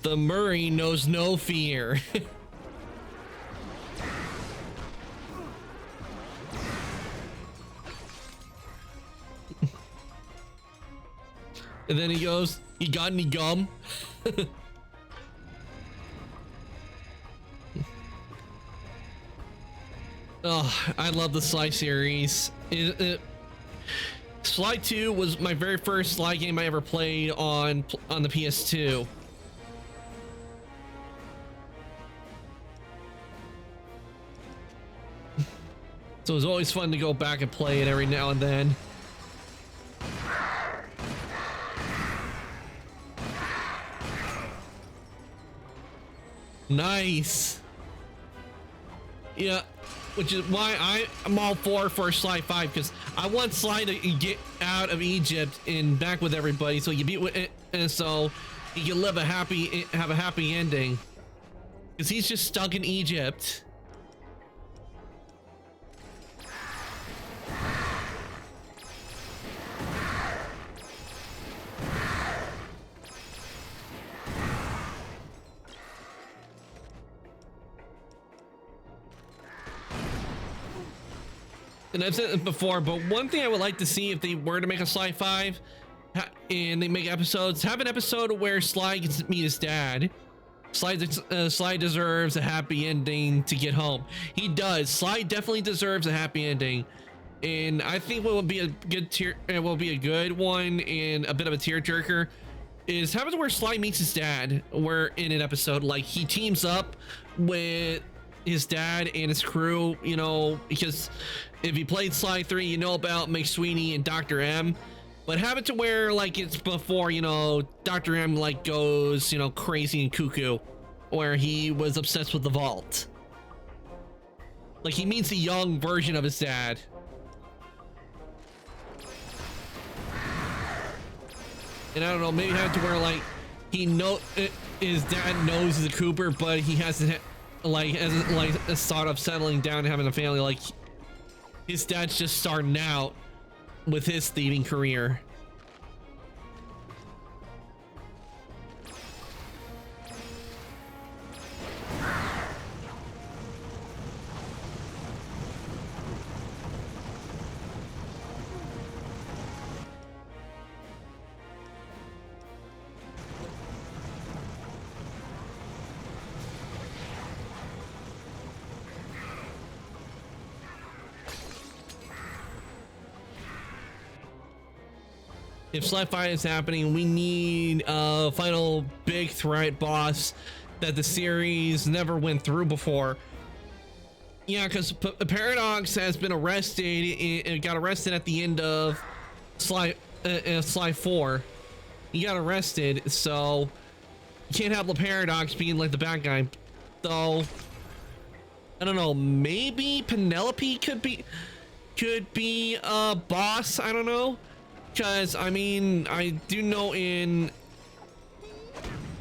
The Murray knows no fear. And then he goes, you got any gum? Oh, I love the Sly series. Sly 2 was my very first Sly game I ever played on the PS2. So it was always fun to go back and play it every now and then. Nice. Yeah, which is why I'm all for Sly 5, because I want Sly to get out of Egypt and back with everybody, so you beat with, and so he can live have a happy ending, because he's just stuck in Egypt. And I've said it before, but one thing I would like to see if they were to make a Sly 5 and they make episodes, have an episode where Sly gets to meet his dad. Sly deserves a happy ending to get home. He does. Sly definitely deserves a happy ending. And I think what would be a good one and a bit of a tearjerker is have it where Sly meets his dad, where in an episode, like he teams up with his dad and his crew, you know, because if you played Sly 3, you know about McSweeney and Dr. M, but have it to where like it's before, you know, Dr. M like goes, you know, crazy and cuckoo, where he was obsessed with the vault. Like he meets a young version of his dad. And I don't know, maybe have it to where like his dad knows he's a Cooper, but he hasn't thought of settling down and having a family. Like his dad's just starting out with his thieving career. If Sly 5 is happening, we need a final big threat boss that the series never went through before. Yeah, because Paradox has been arrested. It got arrested at the end of Sly 4. He got arrested, so you can't have the Paradox being like the bad guy. So I don't know. Maybe Penelope could be a boss. I don't know. Because I mean, I do know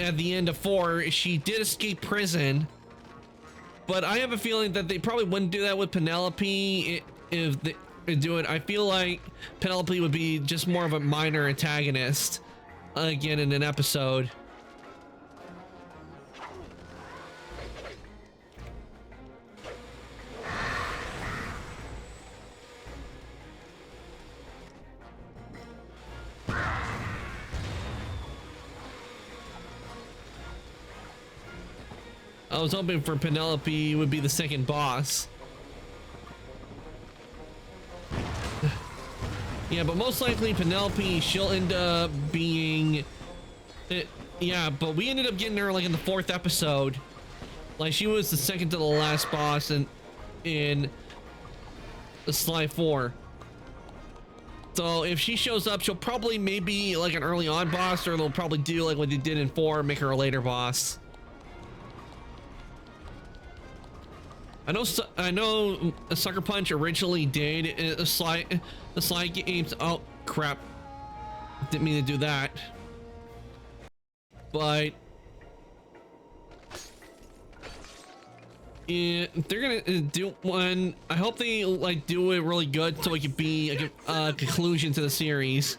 at the end of 4 she did escape prison, but I have a feeling that they probably wouldn't do that with Penelope if they do it. I feel like Penelope would be just more of a minor antagonist again in an episode. I was hoping for Penelope would be the second boss. Yeah, but most likely Penelope, she'll end up being... yeah, but we ended up getting her like in the 4th episode. Like she was the second to the last boss in the Sly 4. So if she shows up, she'll probably maybe like an early on boss, or they'll probably do like what they did in 4, make her a later boss. I know Sucker Punch originally did the Sly games. Oh crap! Didn't mean to do that. But yeah, they're gonna do one. I hope they like do it really good so it could be a conclusion to the series.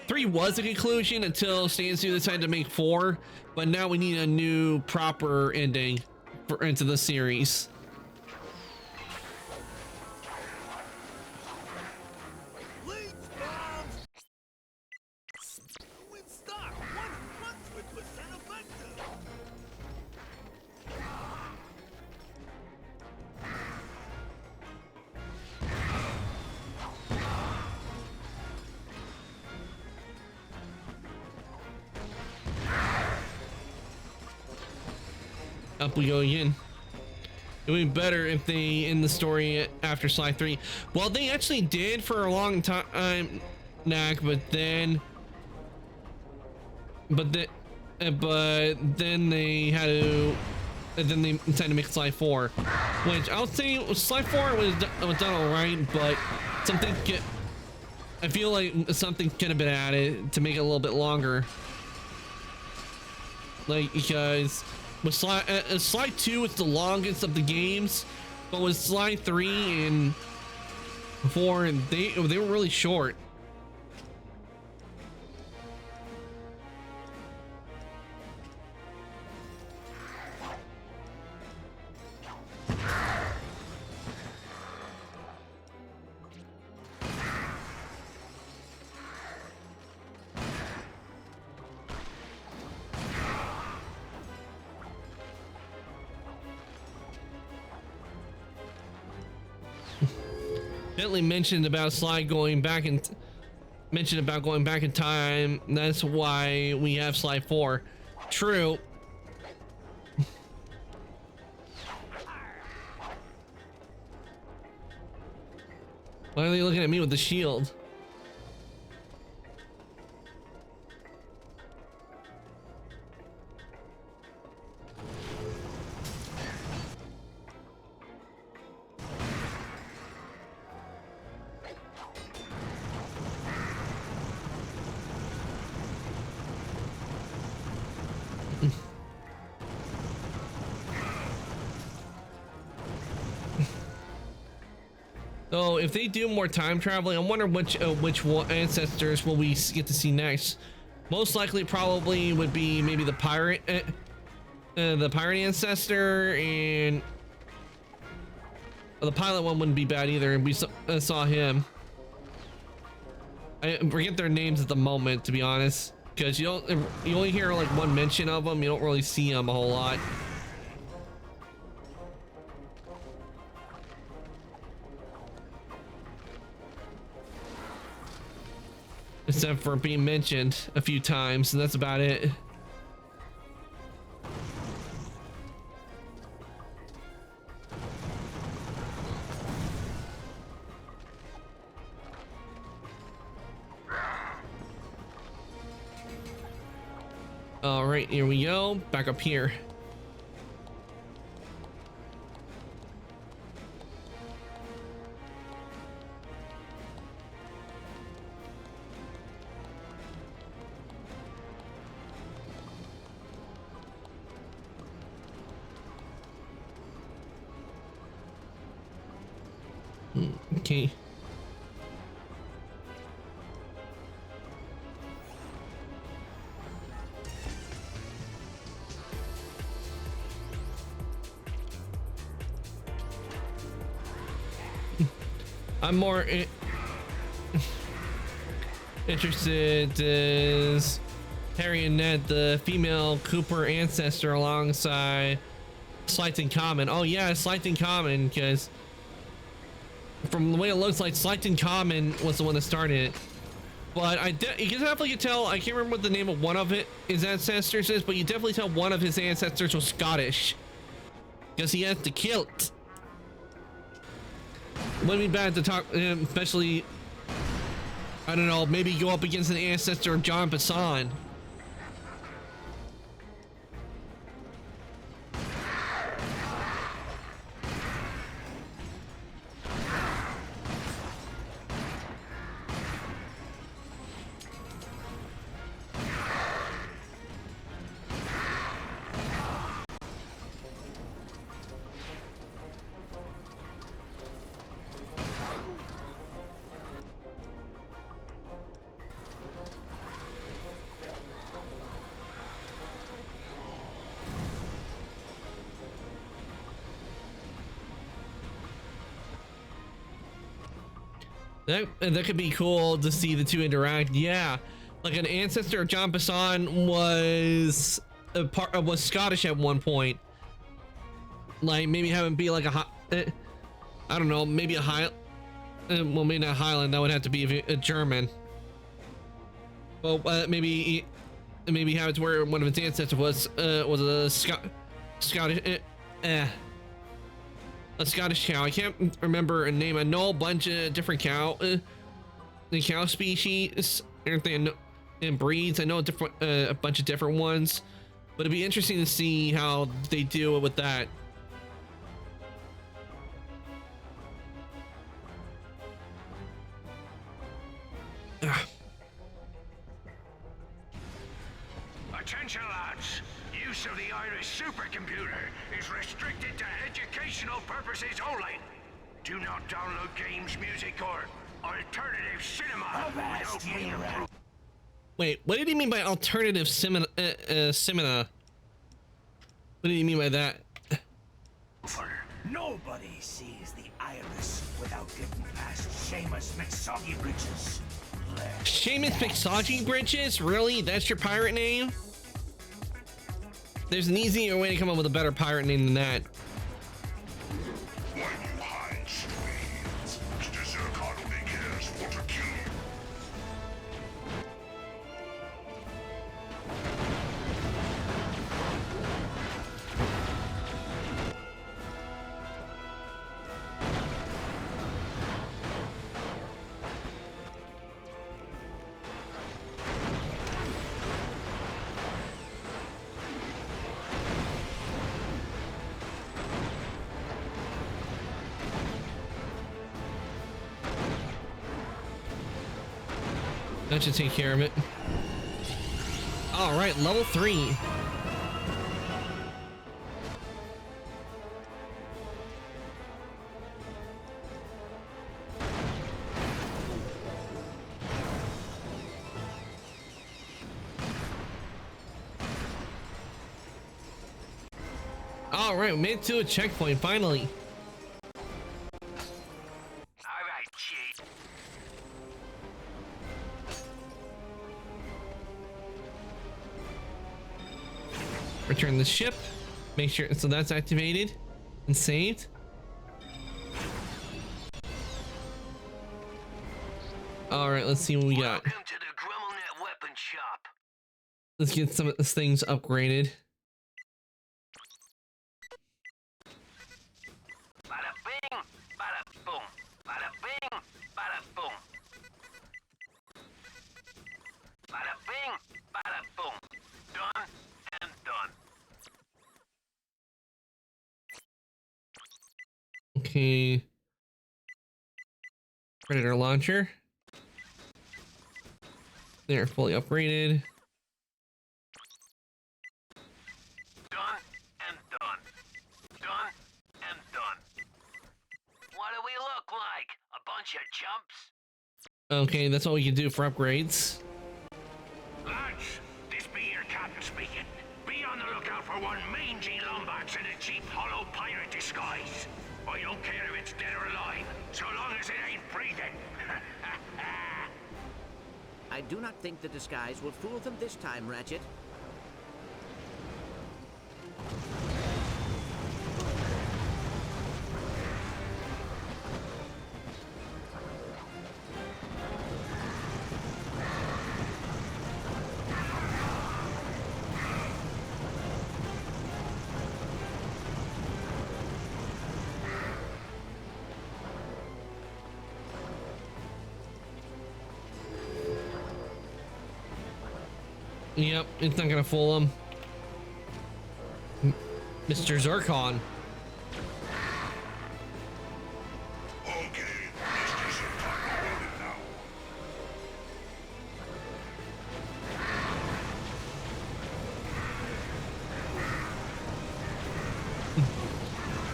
3 was a conclusion until Stan Stu decided to make 4, but now we need a new proper ending into the series. Up we go again. It would be better if they end the story after Sly 3. Well, they actually did for a long time, Knack, but then they had to and then they decided to make Sly 4, which I would say Sly 4 was done all right, but I feel like something could have been added to make it a little bit longer. Like, because with Sly 2 is the longest of the games, but with Sly 3 and 4, and they were really short. Bentley mentioned about Sly going back in time. That's why we have Sly 4. True. Why are they looking at me with the shield? So if they do more time traveling, I wonder which ancestors will we get to see next. Most likely, probably would be maybe the pirate ancestor, and the pilot one wouldn't be bad either. We saw him. I forget their names at the moment, to be honest, because you only hear like one mention of them. You don't really see them a whole lot. Except for being mentioned a few times, and that's about it. All right, here we go. Back up here. Okay. I'm more interested is Harry and Ned, the female Cooper ancestor, alongside Slighton Common. Oh yeah, Slighton Common, because from the way it looks like Slighton Common was the one that started it. But you can definitely tell, I can't remember what the name of one of his ancestors is, but you definitely tell one of his ancestors was Scottish, because he has the kilt. Wouldn't be bad to talk, especially, I don't know, maybe go up against an ancestor of John Bassan. That could be cool to see the two interact. Yeah, like an ancestor of John Bassan was Scottish at one point. Like maybe have him be like I don't know, maybe a well, maybe not Highland. That would have to be a German. Well, maybe have it to where one of its ancestors was a Scottish. A Scottish cow. I can't remember a name. I know a bunch of different cow species and breeds. I know a bunch of different ones. But it'd be interesting to see how they do it with that. Attention, lads. Use of the Iris supercomputer is restricted to educational purposes only. Do not download games, music, or alternative cinema without being approved. Wait, what did he mean by alternative cinema? What did he mean by that? Nobody sees the Iris without getting past Seamus McSoggy Bridges. Seamus McSoggy Bridges? Really? That's your pirate name? There's an easier way to come up with a better pirate name than that. When you hide streams, Mr. Zircon only cares for to kill you. That should take care of it. All right, level 3. All right, we made it to a checkpoint finally. Return the ship, make sure so that's activated and saved. All right, let's see what we got. Welcome to the GrummelNet weapon shop. Let's get some of these things upgraded. Bada bing, bada boom, bada bing, bada boom. Bada bing, bada boom. Done and done. Okay. Predator launcher. They're fully upgraded. Done and done. Done and done. What do we look like? A bunch of chumps? Okay, that's all we can do for upgrades. Lads, this be your captain speaking. Be on the lookout for one mangy Lombax in a cheap hollow pirate disguise. I don't care if it's dead or alive, so long as it ain't breathing. I do not think the disguise will fool them this time, Ratchet. Yep, it's not gonna fool him. Mr. Zircon. Okay, Mr. Zircon, hold it now.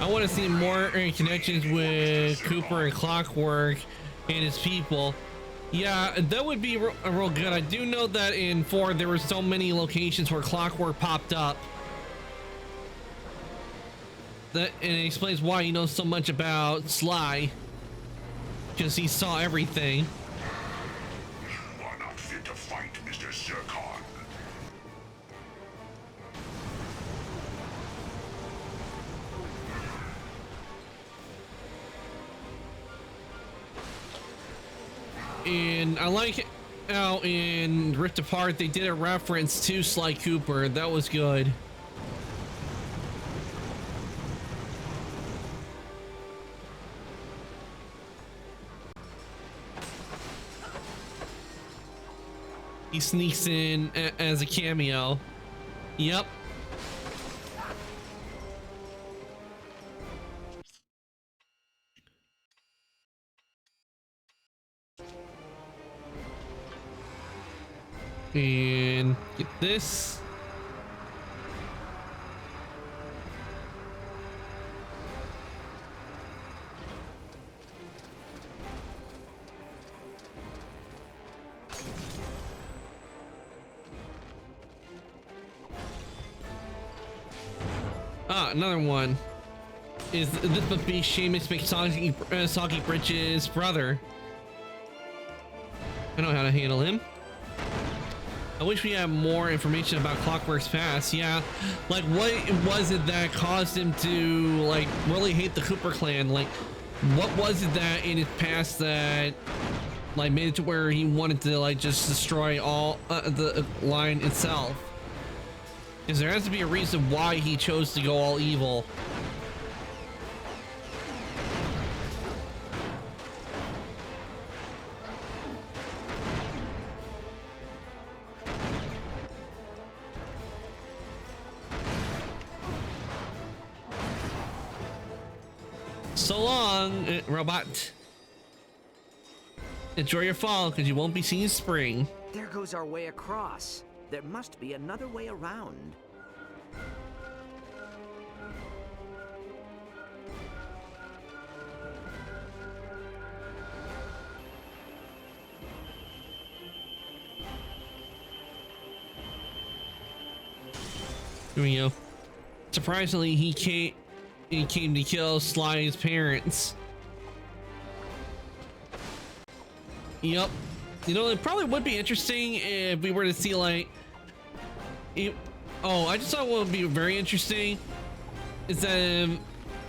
I want to see more connections with Cooper and Clockwork and his people. Yeah, that would be real good. I do know that in 4 there were so many locations where Clockwork popped up. That and it explains why he knows so much about Sly, because he saw everything. You are not fit to fight, Mr. Zircon. And I like how in Rift Apart they did a reference to Sly Cooper. That was good. He sneaks in as a cameo. Yep. And get this. Ah, another one. Is this must be Seamus Soggy Bridges' brother? I know how to handle him. I wish we had more information about Clockwork's past. Yeah, like what was it that caused him to like really hate the Cooper clan? Like, what was it that in his past that like made it to where he wanted to like just destroy all the line itself? Because there has to be a reason why he chose to go all evil. So long, robot. Enjoy your fall, because you won't be seeing spring. There goes our way across. There must be another way around. Here we go. Surprisingly, he came to kill Sly's parents. Yep. You know, it probably would be interesting if we were to see like oh, I just thought what would be very interesting is that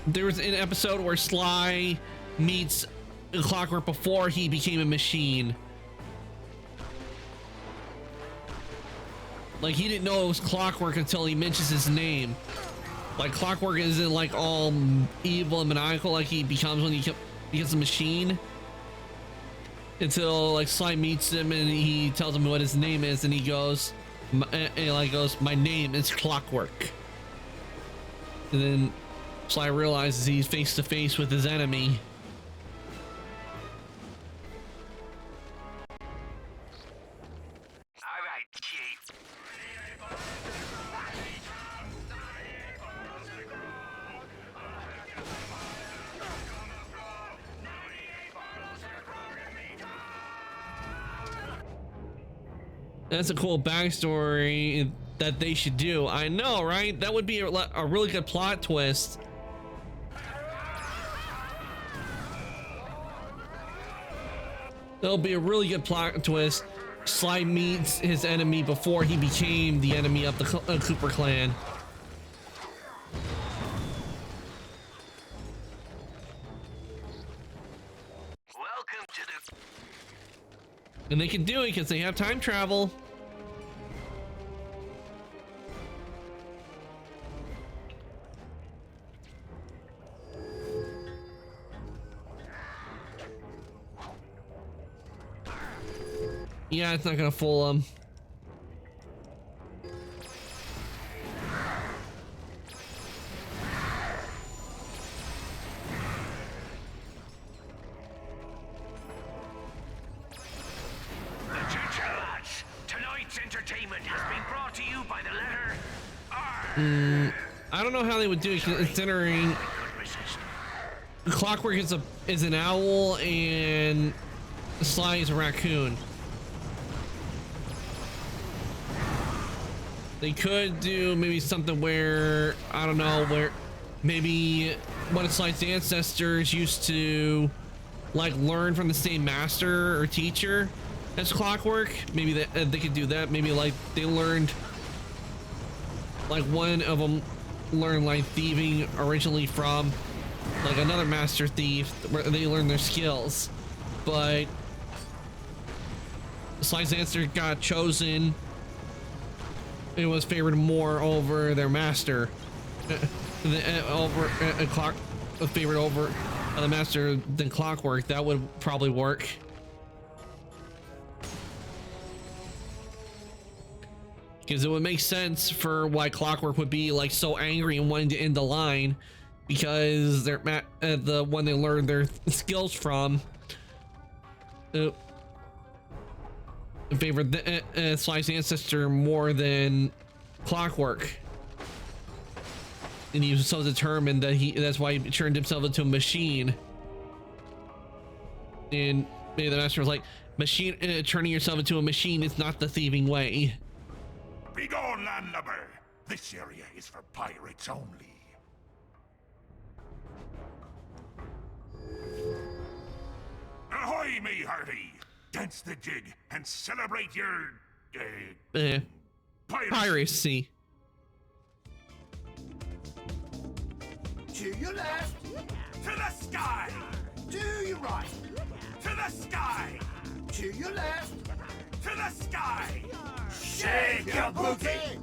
there was an episode where Sly meets Clockwork before he became a machine. Like, he didn't know it was Clockwork until he mentions his name. Like, Clockwork isn't like all evil and maniacal like he becomes when he becomes a machine. Until like Sly meets him and he tells him what his name is, and he goes, my name is Clockwork. And then Sly realizes he's face to face with his enemy. That's a cool backstory that they should do. I know, right? That would be a really good plot twist. That'll be a really good plot twist. Sly meets his enemy before he became the enemy of the Cooper clan. Welcome to the... And they can do it because they have time travel. Yeah, it's not gonna fool them. Attention, lads! Tonight's entertainment has been brought to you by the letter R. I don't know how they would do it considering Clockwork is an owl and Sly is a raccoon. They could do maybe something where, I don't know, where maybe one of Sly's ancestors used to like learn from the same master or teacher as Clockwork. Maybe they could do that. Maybe like they learned, like one of them learned like thieving originally from like another master thief where they learned their skills, but Sly's ancestor got chosen. It was favored more over their master. Favored over the master than Clockwork. That would probably work. Because it would make sense for why Clockwork would be like so angry and wanting to end the line, because they're the one they learned their skills from favored Sly's ancestor more than Clockwork. And he was so determined that that's why he turned himself into a machine. And maybe the master was like, turning yourself into a machine is not the thieving way. Begone, landlubber! This area is for pirates only. Ahoy, me hearty! Dance the jig and celebrate your... piracy. To your left. To the sky! To your right. To the sky! To your left. To the sky! Shake your booty.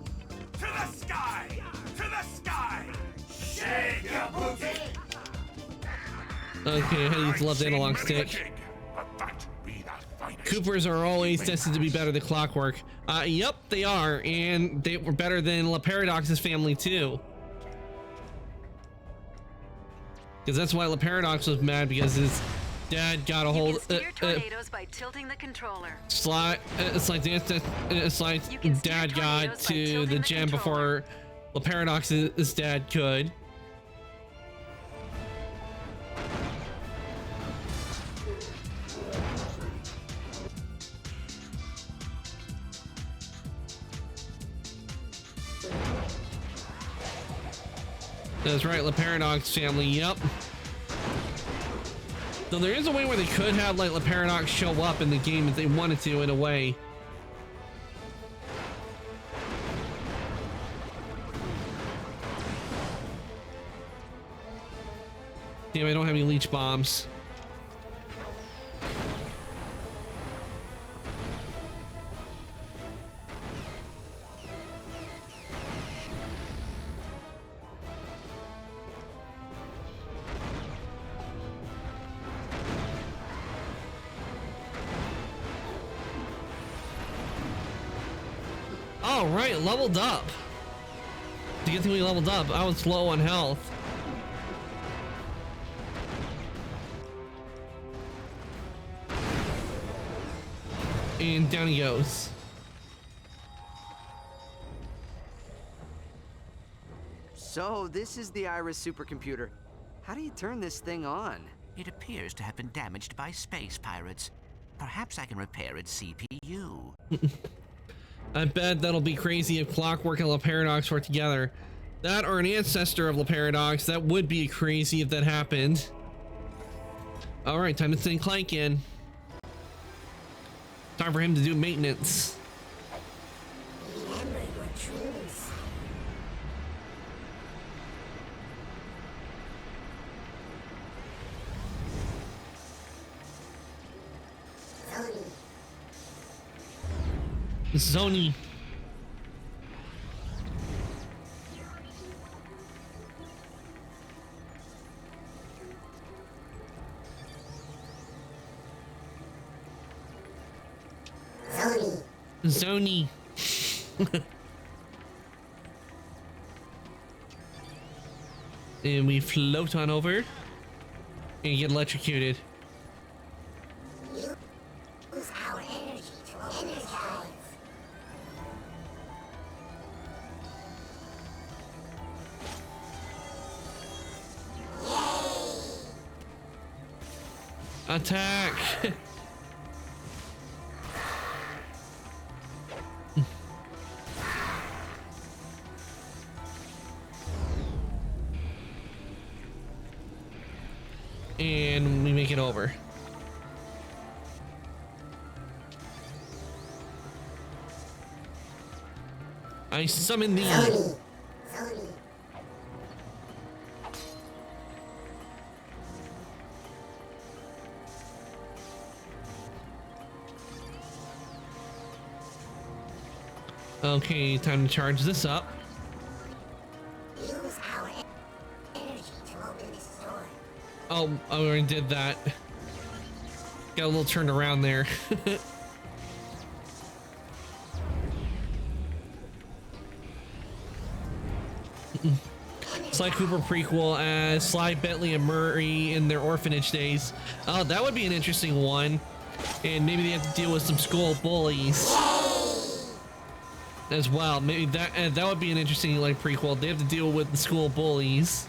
To the sky! To the sky! Shake your booty. Okay, how do you love the analog stick? Coopers are always destined to be better than Clockwork. Yep, they are, and they were better than La Paradox's family too. Because that's why La Paradox was mad, because his dad got a hold of tornadoes by tilting the controller. Sly's dad got to the gem before La Paradox's dad could. That's right, La Paradox family, yep. So there is a way where they could have like La Paradox show up in the game if they wanted to, in a way. Damn, I don't have any leech bombs. All right, leveled up. To get to we leveled up, I was low on health. And down he goes. So this is the Iris supercomputer. How do you turn this thing on? It appears to have been damaged by space pirates. Perhaps I can repair its CPU. I bet that'll be crazy if Clockwork and La Paradox were together. That or an ancestor of La Paradox. That would be crazy if that happened. All right, time to send Clank in. Time for him to do maintenance. Zoni. Zoni. And we float on over and get electrocuted. Use our energy to energize. Attack! And we make it over. I summon thee. Okay, time to charge this up. Use our energy to open this door. Oh, I already did that. Got a little turned around there. Sly Cooper prequel as Sly, Bentley, and Murray in their orphanage days. Oh, that would be an interesting one. And maybe they have to deal with some school bullies as well. Maybe that would be an interesting like prequel. They have to deal with the school bullies.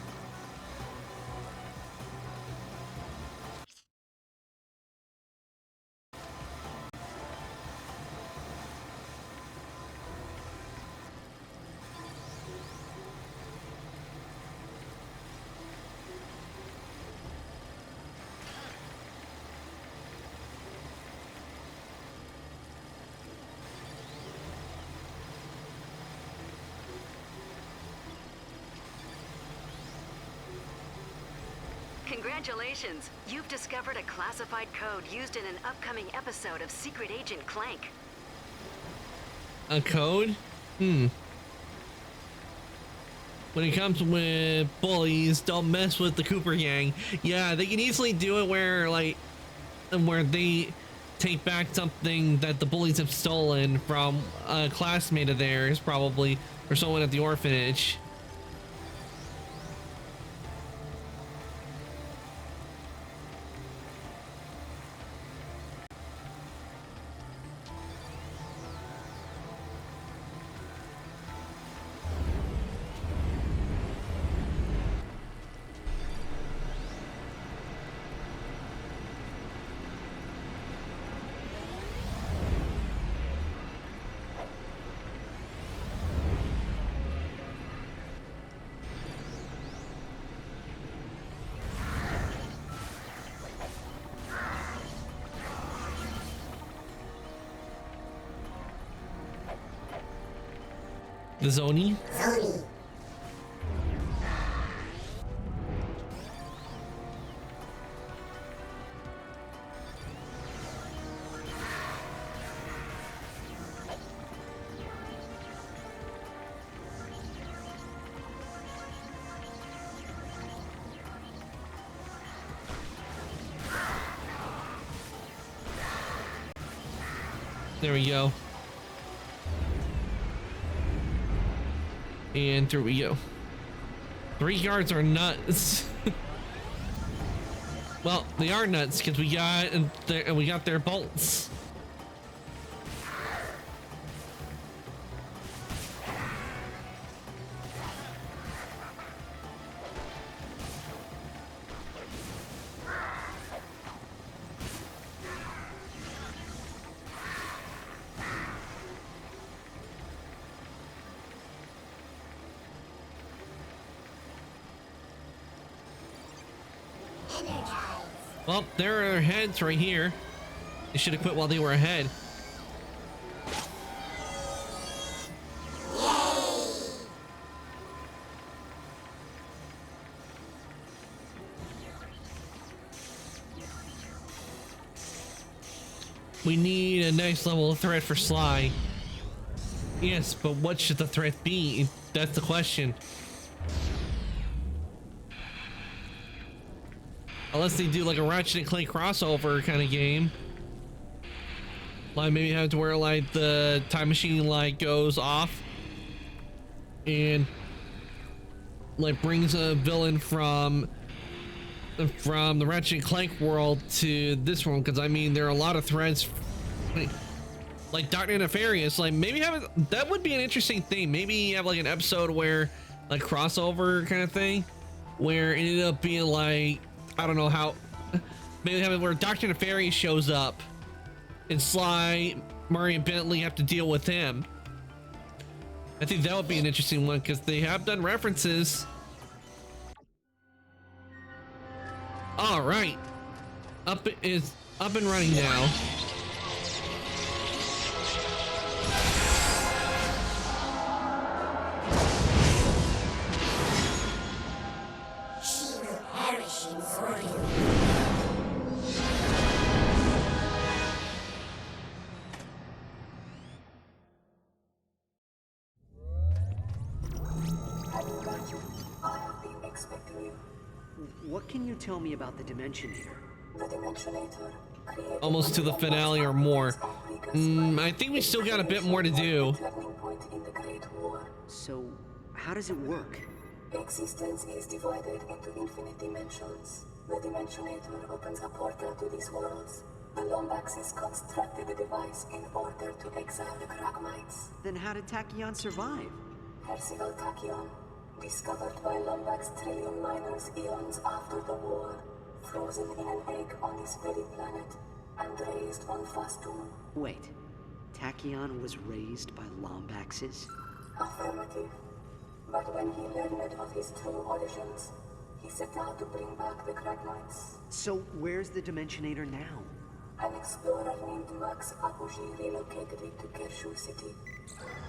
Congratulations! You've discovered a classified code used in an upcoming episode of Secret Agent Clank. A code? When it comes with bullies, don't mess with the Cooper gang. Yeah, they can easily do it where they take back something that the bullies have stolen from a classmate of theirs, probably, or someone at the orphanage. The Zoni? There we go. And through we go. 3 guards are nuts. Well, they are nuts because we got their bolts. Well, there are heads right here. They should have quit while they were ahead. We need a nice level of threat for Sly. Yes, but what should the threat be? That's the question. Unless they do like a Ratchet and Clank crossover kind of game. Like maybe have to where like the time machine like goes off and like brings a villain from the Ratchet and Clank world to this world, because I mean there are a lot of threads like Dr. Nefarious. Like maybe have that would be an interesting thing. Maybe you have like an episode where like crossover kind of thing where it ended up being like, I don't know how, maybe have it where Dr. Nefarious shows up and Sly, Murray, and Bentley have to deal with him. I think that would be an interesting one because they have done references. All right, up and running now. What can you tell me about the Dimensionator? Almost to the finale or more. I think we still got a bit more to do. So, how does it work? Existence is divided into infinite dimensions. The Dimensionator opens a portal to these worlds. The Lombaxes constructed the device in order to exile the Kragmites. Then how did Tachyon survive? Percival Tachyon, discovered by Lombax trillium miners eons after the war, frozen in an egg on this very planet, and raised on Fastum. Wait, Tachyon was raised by Lombaxes? Affirmative. But when he learned of his true origins, he set out to bring back the Kragmites. So where's the Dimensionator now? An explorer named Max Apogee relocated it to Kershaw City.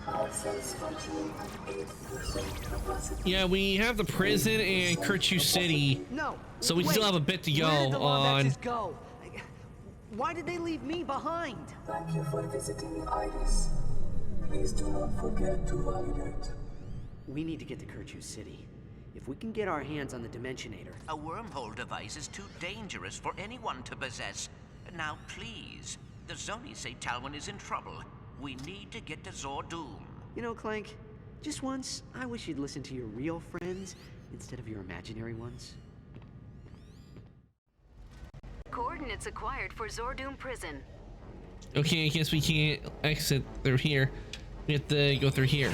Our cells functioning at 8% capacity. Yeah, we have the prison and Kershaw City. No. So we wait, still have a bit to go where did the on. Lombaxes go? Why did they leave me behind? Thank you for visiting Iris. Please do not forget to validate. We need to get to Kershaw City. If we can get our hands on the Dimensionator. A wormhole device is too dangerous for anyone to possess. Now, please. The Zonies say Talwyn is in trouble. We need to get to Zordoom. You know, Clank, just once, I wish you'd listen to your real friends instead of your imaginary ones. Coordinates acquired for Zordoom Prison. Okay, I guess we can't exit through here. We have to go through here.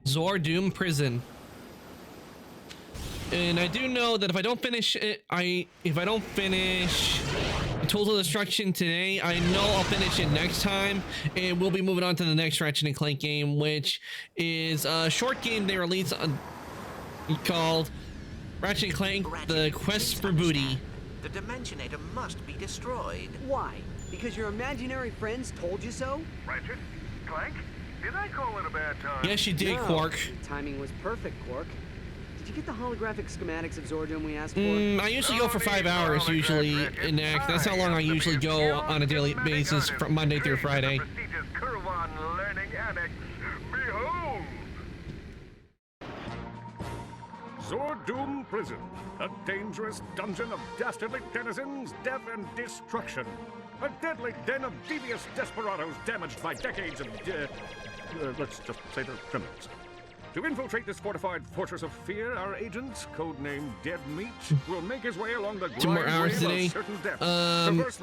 Zordoom Prison. And I do know that if I don't finish it, if I don't finish Total Destruction today, I know I'll finish it next time, and we'll be moving on to the next Ratchet and Clank game, which is a short game they released called Ratchet and Clank: The Quest for Booty. The Dimensionator must be destroyed. Why? Because your imaginary friends told you so? Ratchet? Clank? Did I call it a bad time? Yes, you did, No, Quark. Timing was perfect, Quark. Did you get the holographic schematics of Zordoom we asked for? I usually go for 5 hours, usually, in Act. That's how long I usually go on a daily basis from Monday through Friday. Prestigious Kurwan Learning Annex. Behold! Zordoom Prison, a dangerous dungeon of dastardly denizens, death and destruction. A deadly den of devious desperados damaged by decades of, let's just say they're criminals. To infiltrate this fortified fortress of fear, our agent, codenamed Dead Meat, will make his way along the 2 more hours today.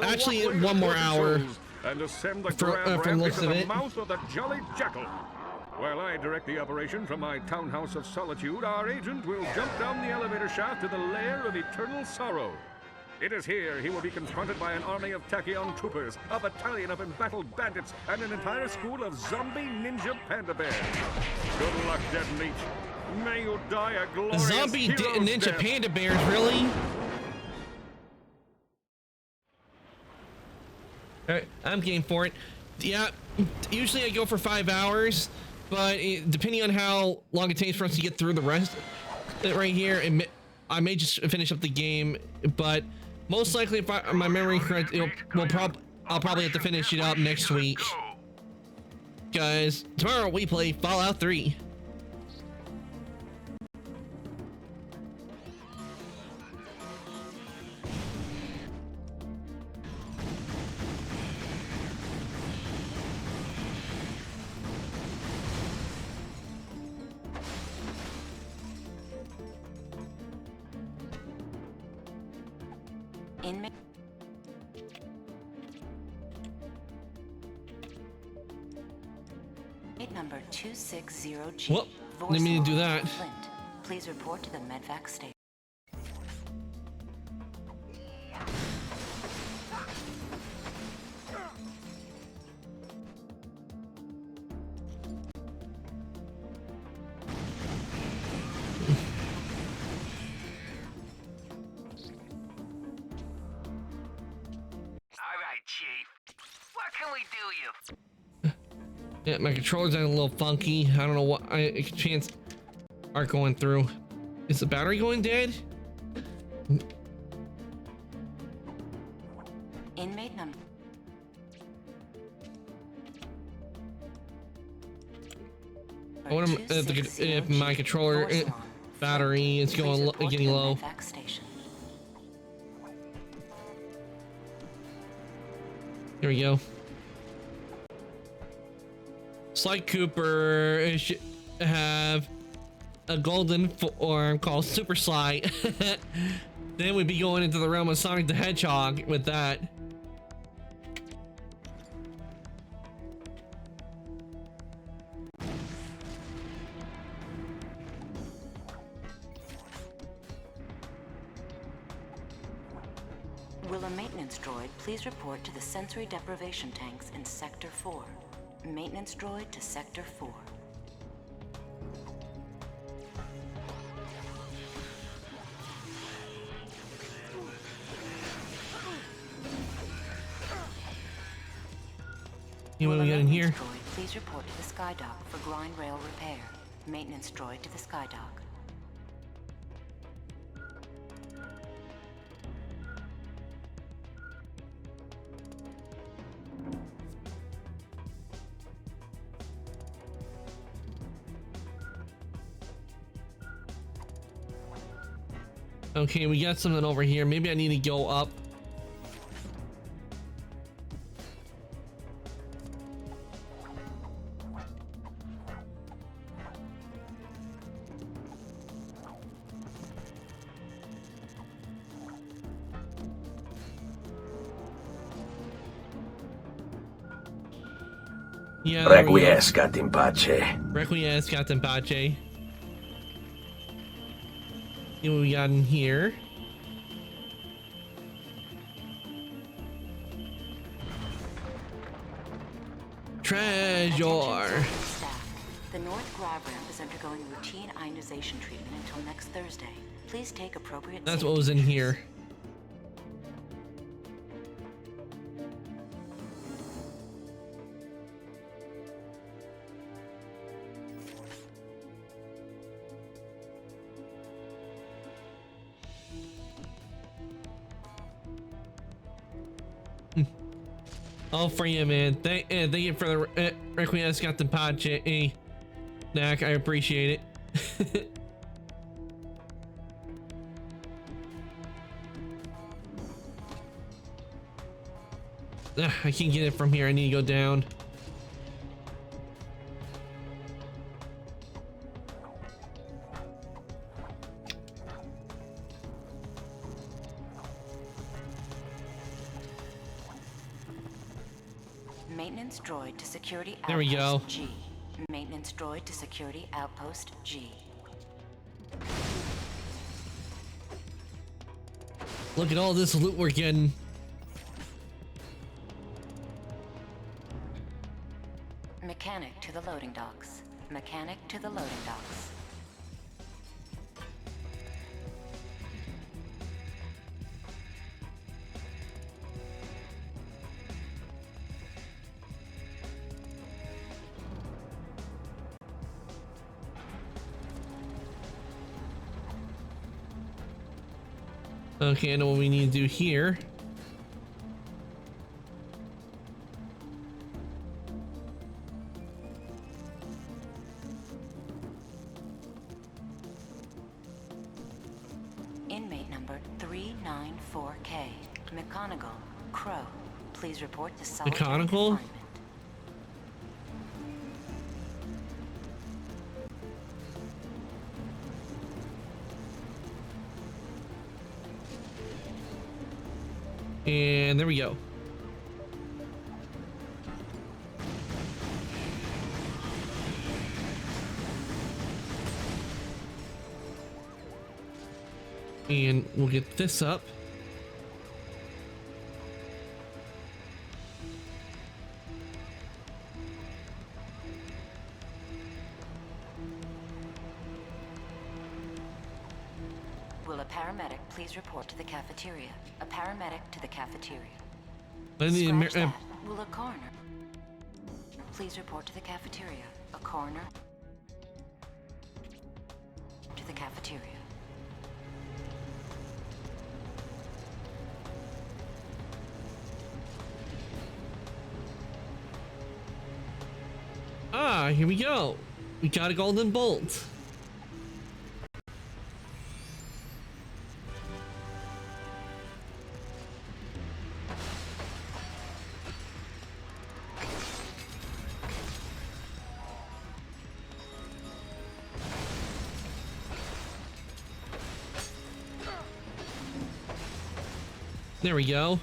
Actually, 1 more hour and ascend the from looks of the it. mouth of the Jolly Jackal. While I direct the operation from my townhouse of solitude, our agent will jump down the elevator shaft to the lair of eternal sorrow. It is here he will be confronted by an army of Tachyon troopers, a battalion of embattled bandits, and an entire school of zombie ninja panda bears. Good luck, Dead Meat. May you die a glorious Zombie hero's ninja death. panda bears, really? Alright, I'm game for it. Yeah, usually I go for 5 hours, but depending on how long it takes for us to get through the rest of it right here, I may just finish up the game, but most likely, if my memory correct, I'll probably have to finish it up next week. Guys, tomorrow we play Fallout 3. Inmate number 260G. Well, didn't mean to do that. Flint, please report to the medvac station. What can we do you? Yeah, my controller's a little funky. I don't know what chance aren't going through. Is the battery going dead? Inmate number. I wonder if my controller battery is getting low. Medvac station. Here we go. Sly Cooper should have a golden form called Super Sly. Then we'd be going into the realm of Sonic the Hedgehog with that. Will a maintenance droid please report to the sensory deprivation tanks in Sector 4? Maintenance droid to Sector 4. You what we got in here? Droid, please report to the Skydock for grind rail repair. Maintenance droid to the Skydock. Okay, we got something over here. Maybe I need to go up. Yeah, Requiescat in pace. Requiescat in pace. See what we got in here. Treasure. The North Grav ramp is undergoing routine ionization treatment until next Thursday. Please take appropriate. That's what was in here. All for you, man. Thank you for the Requiescat got the pace. Knack, I appreciate it. I can't get it from here. I need to go down. Maintenance droid to security outpost there we go. G. Maintenance droid to security outpost G. Look at all this loot we're getting. Mechanic to the loading docks. Mechanic to the loading docks. Okay, I know what we need to do here. Inmate number 394K. McGonagall. Crow. Please report to solitary McGonagall? confinement. And there we go. And we'll get this up. Will a paramedic please report to the cafeteria? A paramedic to the cafeteria. I need Scratch that. Will a coroner please report to the cafeteria? A coroner to the cafeteria. Ah, here we go. We got a golden bolt. There we go.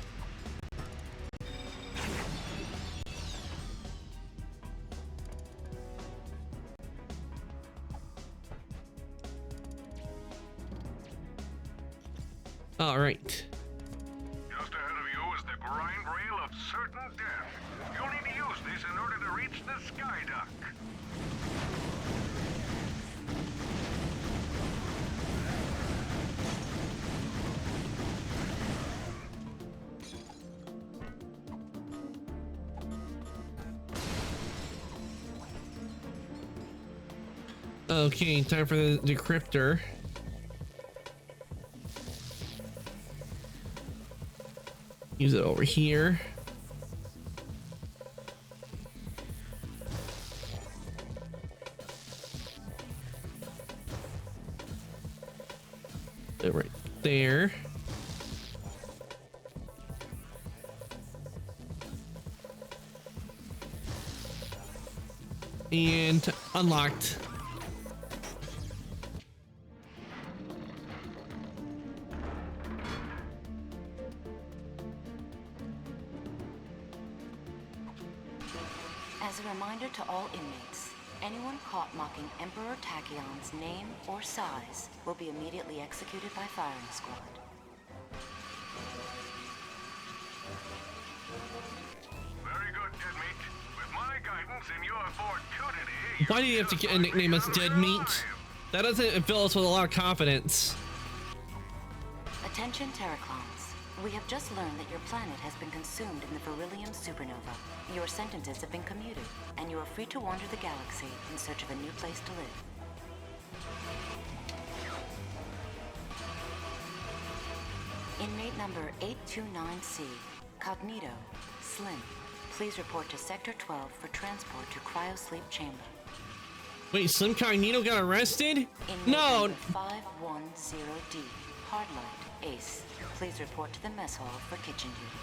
All right. Just ahead of you is the grind rail of certain death. You'll need to use this in order to reach the sky duck. Okay, time for the decryptor. Use it over here. Right there. And unlocked. As a reminder to all inmates, anyone caught mocking Emperor Tachion's name or size will be immediately executed by firing squad. Very good, Deadmeat. With my guidance and your fortuity... Why do you have to nickname us Dead Meat? That doesn't fill us with a lot of confidence. Attention Terraclons. We have just learned that your planet has been consumed in the beryllium supernova. Your sentences have been commuted, and you are free to wander the galaxy in search of a new place to live. Inmate number 829C, Cognito, Slim. Please report to Sector 12 for transport to Cryosleep Chamber. Wait, Slim Cognito got arrested? Inmate No! number 510D, Hardlight, Ace. Please report to the mess hall for kitchen duty.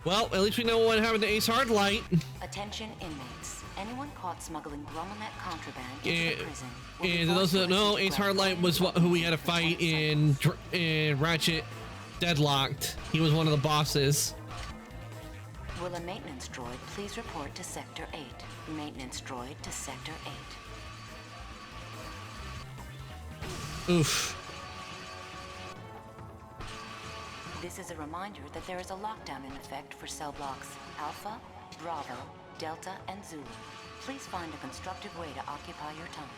Well, at least we know what happened to Ace Hardlight. Attention inmates. Anyone caught smuggling Grommelnet contraband into the prison will be And forced those to that know, receive Ace Hardlight was who we had to fight in Ratchet Deadlocked. He was one of the bosses. Will a maintenance droid please report to Sector 8? Maintenance droid to Sector 8. Oof. This is a reminder that there is a lockdown in effect for cell blocks Alpha, Bravo, Delta, and Zulu. Please find a constructive way to occupy your time.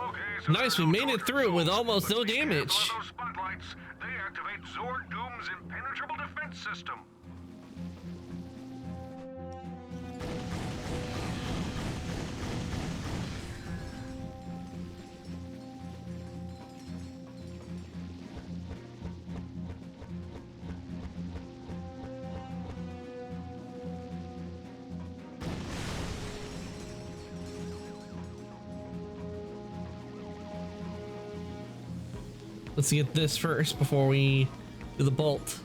Okay, so Nice, we made it through with almost no damage. those spotlights, they activate Zord Doom's impenetrable defense system. Let's get this first before we do the bolt.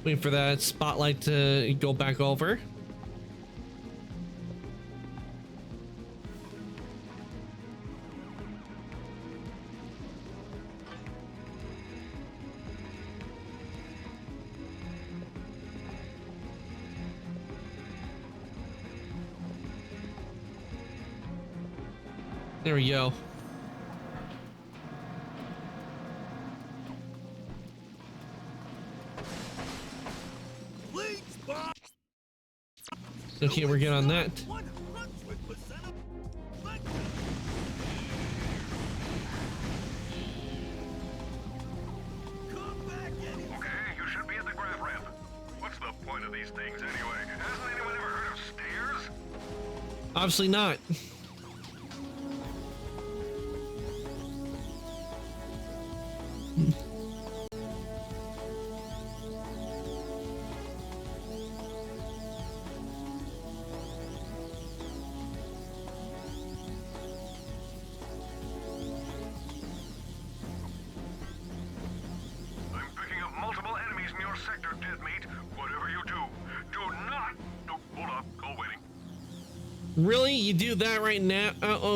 Wait for that spotlight to go back over. There we go. Okay, we're good on that. Okay, you should be at the grav ramp. What's the point of these things anyway? Hasn't anyone ever heard of stairs? Obviously not. I'm picking up multiple enemies in your sector, Deadmeat. Whatever you do, do not... Oh, hold up, call waiting. Really? You do that right now?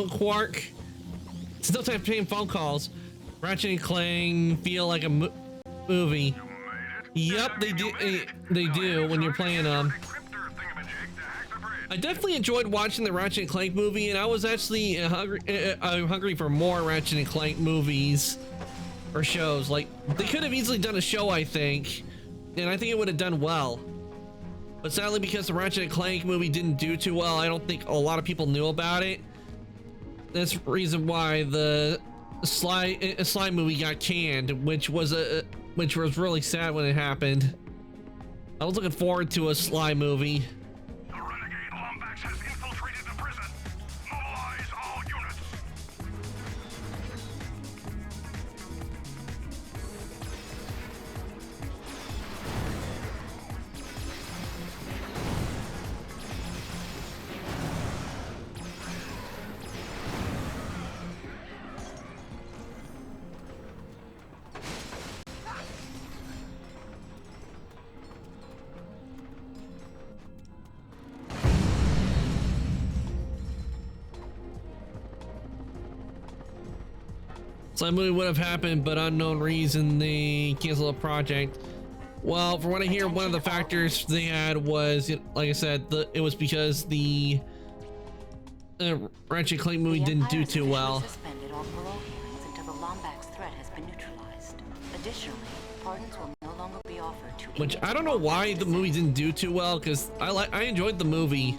Quark? Still time paying phone calls. Ratchet and Clank feel like a movie. Yep, they do. They do when you're playing them. I definitely enjoyed watching the Ratchet and Clank movie, and I was actually hungry for more Ratchet and Clank movies or shows. Like, they could have easily done a show, I think, and I think it would have done well. But sadly, because the Ratchet and Clank movie didn't do too well, I don't think a lot of people knew about it. That's the reason why the Sly movie got canned, which was really sad when it happened. I was looking forward to a Sly movie. The renegade Lombax has infiltrated the prison. Mobilize all units. Sly movie would have happened, but unknown reason they canceled the project. Well, from what I hear, one of the factors they had was, like I said, it was because the Ratchet and Clank movie didn't do too well. Suspended all parole hearings until the Lombax threat has been neutralized. Additionally, pardons will no longer be offered to. Which I don't know why the movie didn't do too well, because I enjoyed the movie.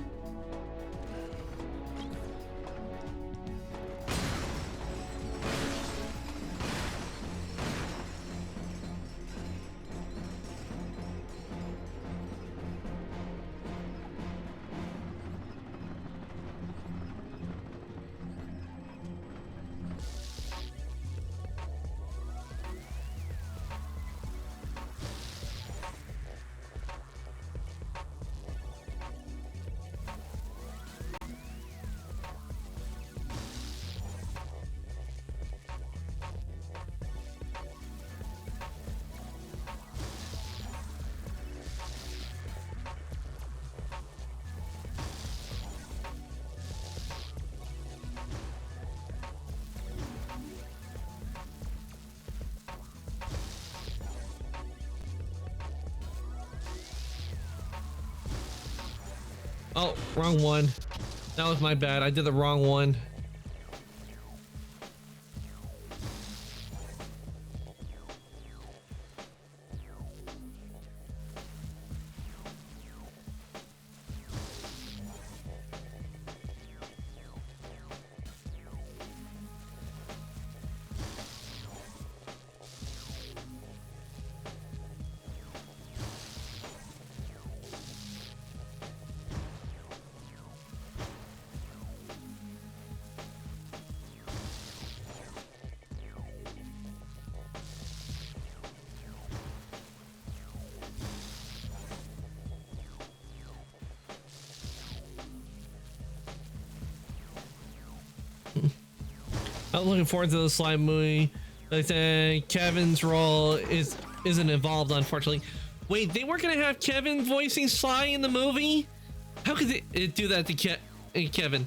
Oh, wrong one. That was my bad. I did the wrong one. I'm looking forward to the Sly movie. Like I said, Kevin's role isn't involved, unfortunately. Wait, they weren't gonna have Kevin voicing Sly in the movie? How could they do that to Kevin?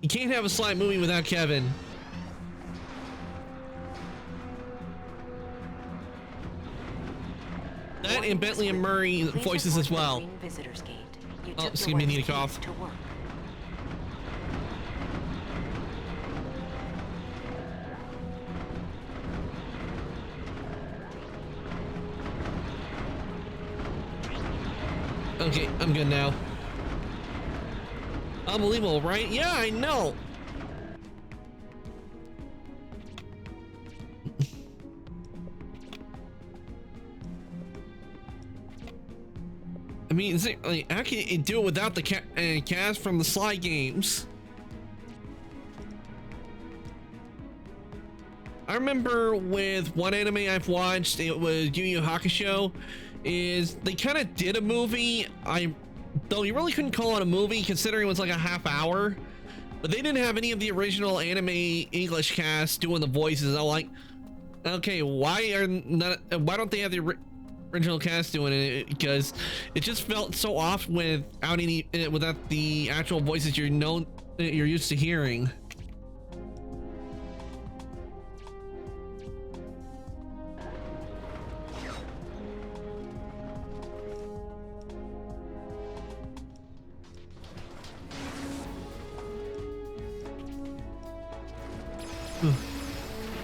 You can't have a Sly movie without Kevin. That and Bentley and Murray voices as well. Oh, excuse me, need a cough. Okay, I'm good now. Unbelievable, right? Yeah, I know. I mean, like, how can you do it without the cast from the Sly games? I remember with one anime I've watched, it was Yu Yu Hakusho, is they kind of did a movie. Though you really couldn't call it a movie considering it was like a half hour, but they didn't have any of the original anime English cast doing the voices. I'm like, okay, why don't they have original cast doing it, because it just felt so off without the actual voices you're used to hearing.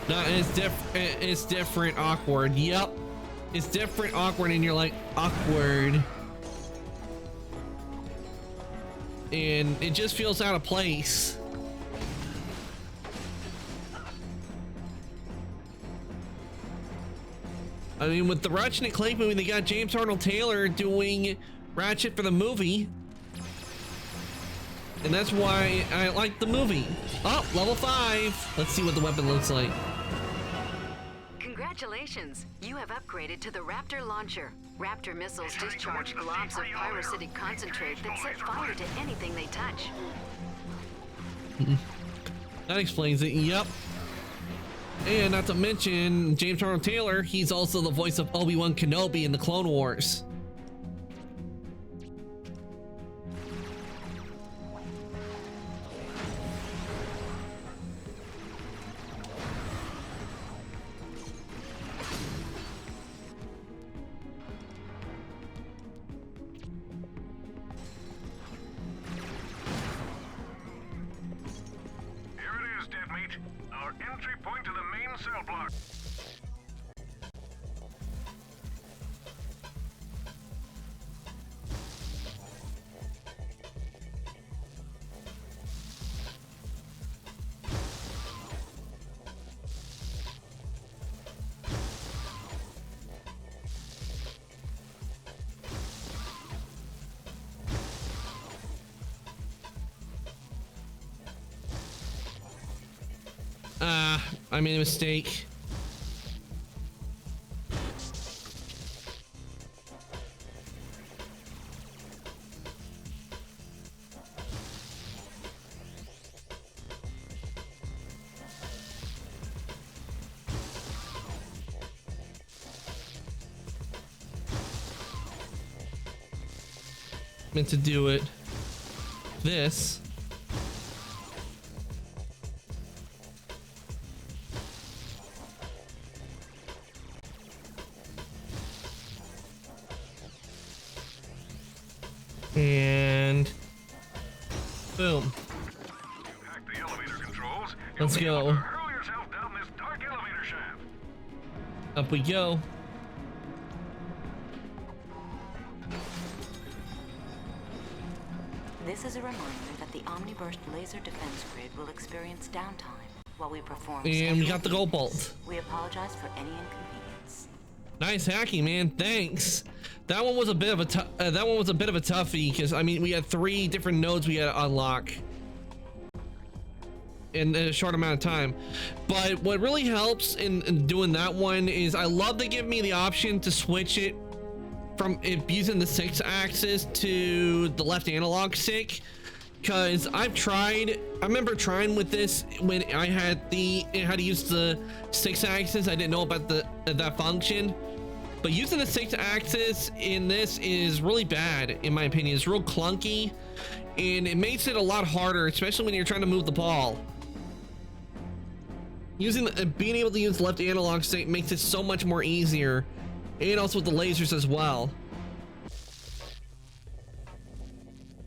No, it's different, awkward. Yep. It's different, awkward, and you're like, awkward. And it just feels out of place. I mean, with the Ratchet and Clank movie, they got James Arnold Taylor doing Ratchet for the movie. And that's why I like the movie. Oh, level 5. Let's see what the weapon looks like. Congratulations! You have upgraded to the Raptor launcher. Raptor missiles discharge globs of pyrocytic concentrate that set fire to anything they touch. That explains it. Yep. And not to mention James Arnold Taylor, he's also the voice of Obi-Wan Kenobi in the Clone Wars. Entry point to the main cell block. I made a mistake. Meant to do it. This. And boom. The elevator controls. Let's go. Hurl yourself down this dark elevator shaft. Up we go. This is a reminder that the Omniburst laser defense grid will experience downtime while we perform. And we got the gold bolt. We apologize for any inconvenience. Nice hacking, man. Thanks. That one was a bit of a toughie, because I mean we had 3 different nodes we had to unlock in a short amount of time. But what really helps in doing that one is I love they give me the option to switch it from using the 6-axis to the left analog stick, because I remember trying with this when I had to use the 6-axis. I didn't know about that function. But using the 6-axis in this is really bad, in my opinion. It's real clunky, and it makes it a lot harder, especially when you're trying to move the ball. Being able to use the left analog stick makes it so much more easier, and also with the lasers as well.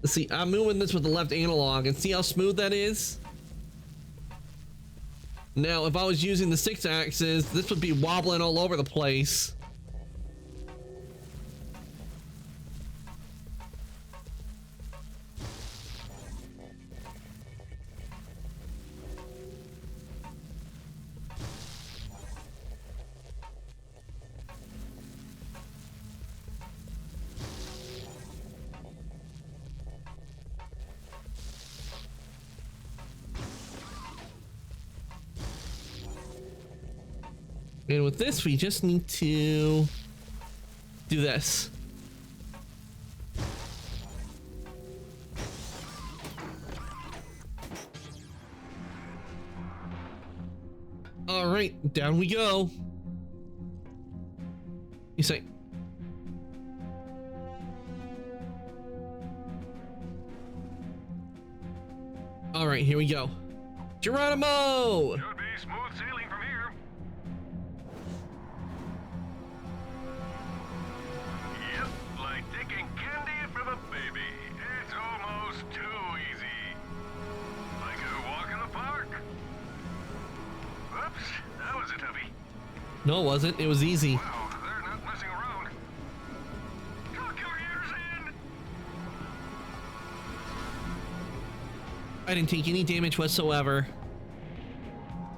Let's see, I'm moving this with the left analog, and see how smooth that is? Now, if I was using the 6-axis, this would be wobbling all over the place. And with this, we just need to do this. All right, down we go. You say, All right, here we go. Geronimo! Should be smooth sailing from here. Yep, like taking candy from a baby. It's almost too easy. Like a walk in the park. Oops, that was a toughie. No, it wasn't. It was easy. Wow, they're not messing around. Tuck your ears in. I didn't take any damage whatsoever.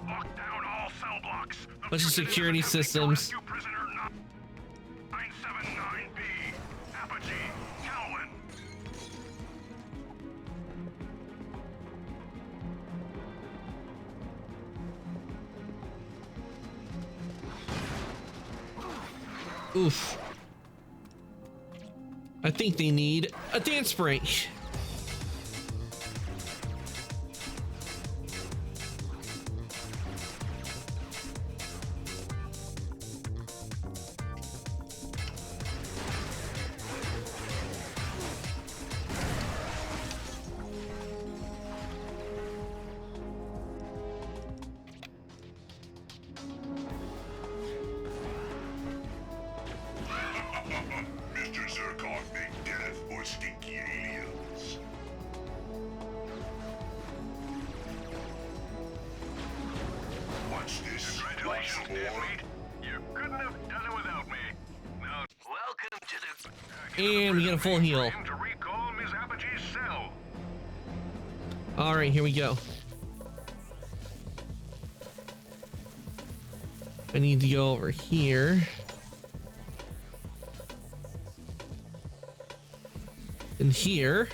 Lock down all cell blocks. Bunch of security systems. Prisoner 979B. Apogee. Calvin. Oof. I think they need a dance break. Mr. Zircon, big death for stinky aliens. Watch this. Congratulations, Deathmeat. You couldn't have done it without me. Now, welcome to the... And we get a full heal. To recall Ms. Apogee's cell. All right, here we go. I need to go over here. And here.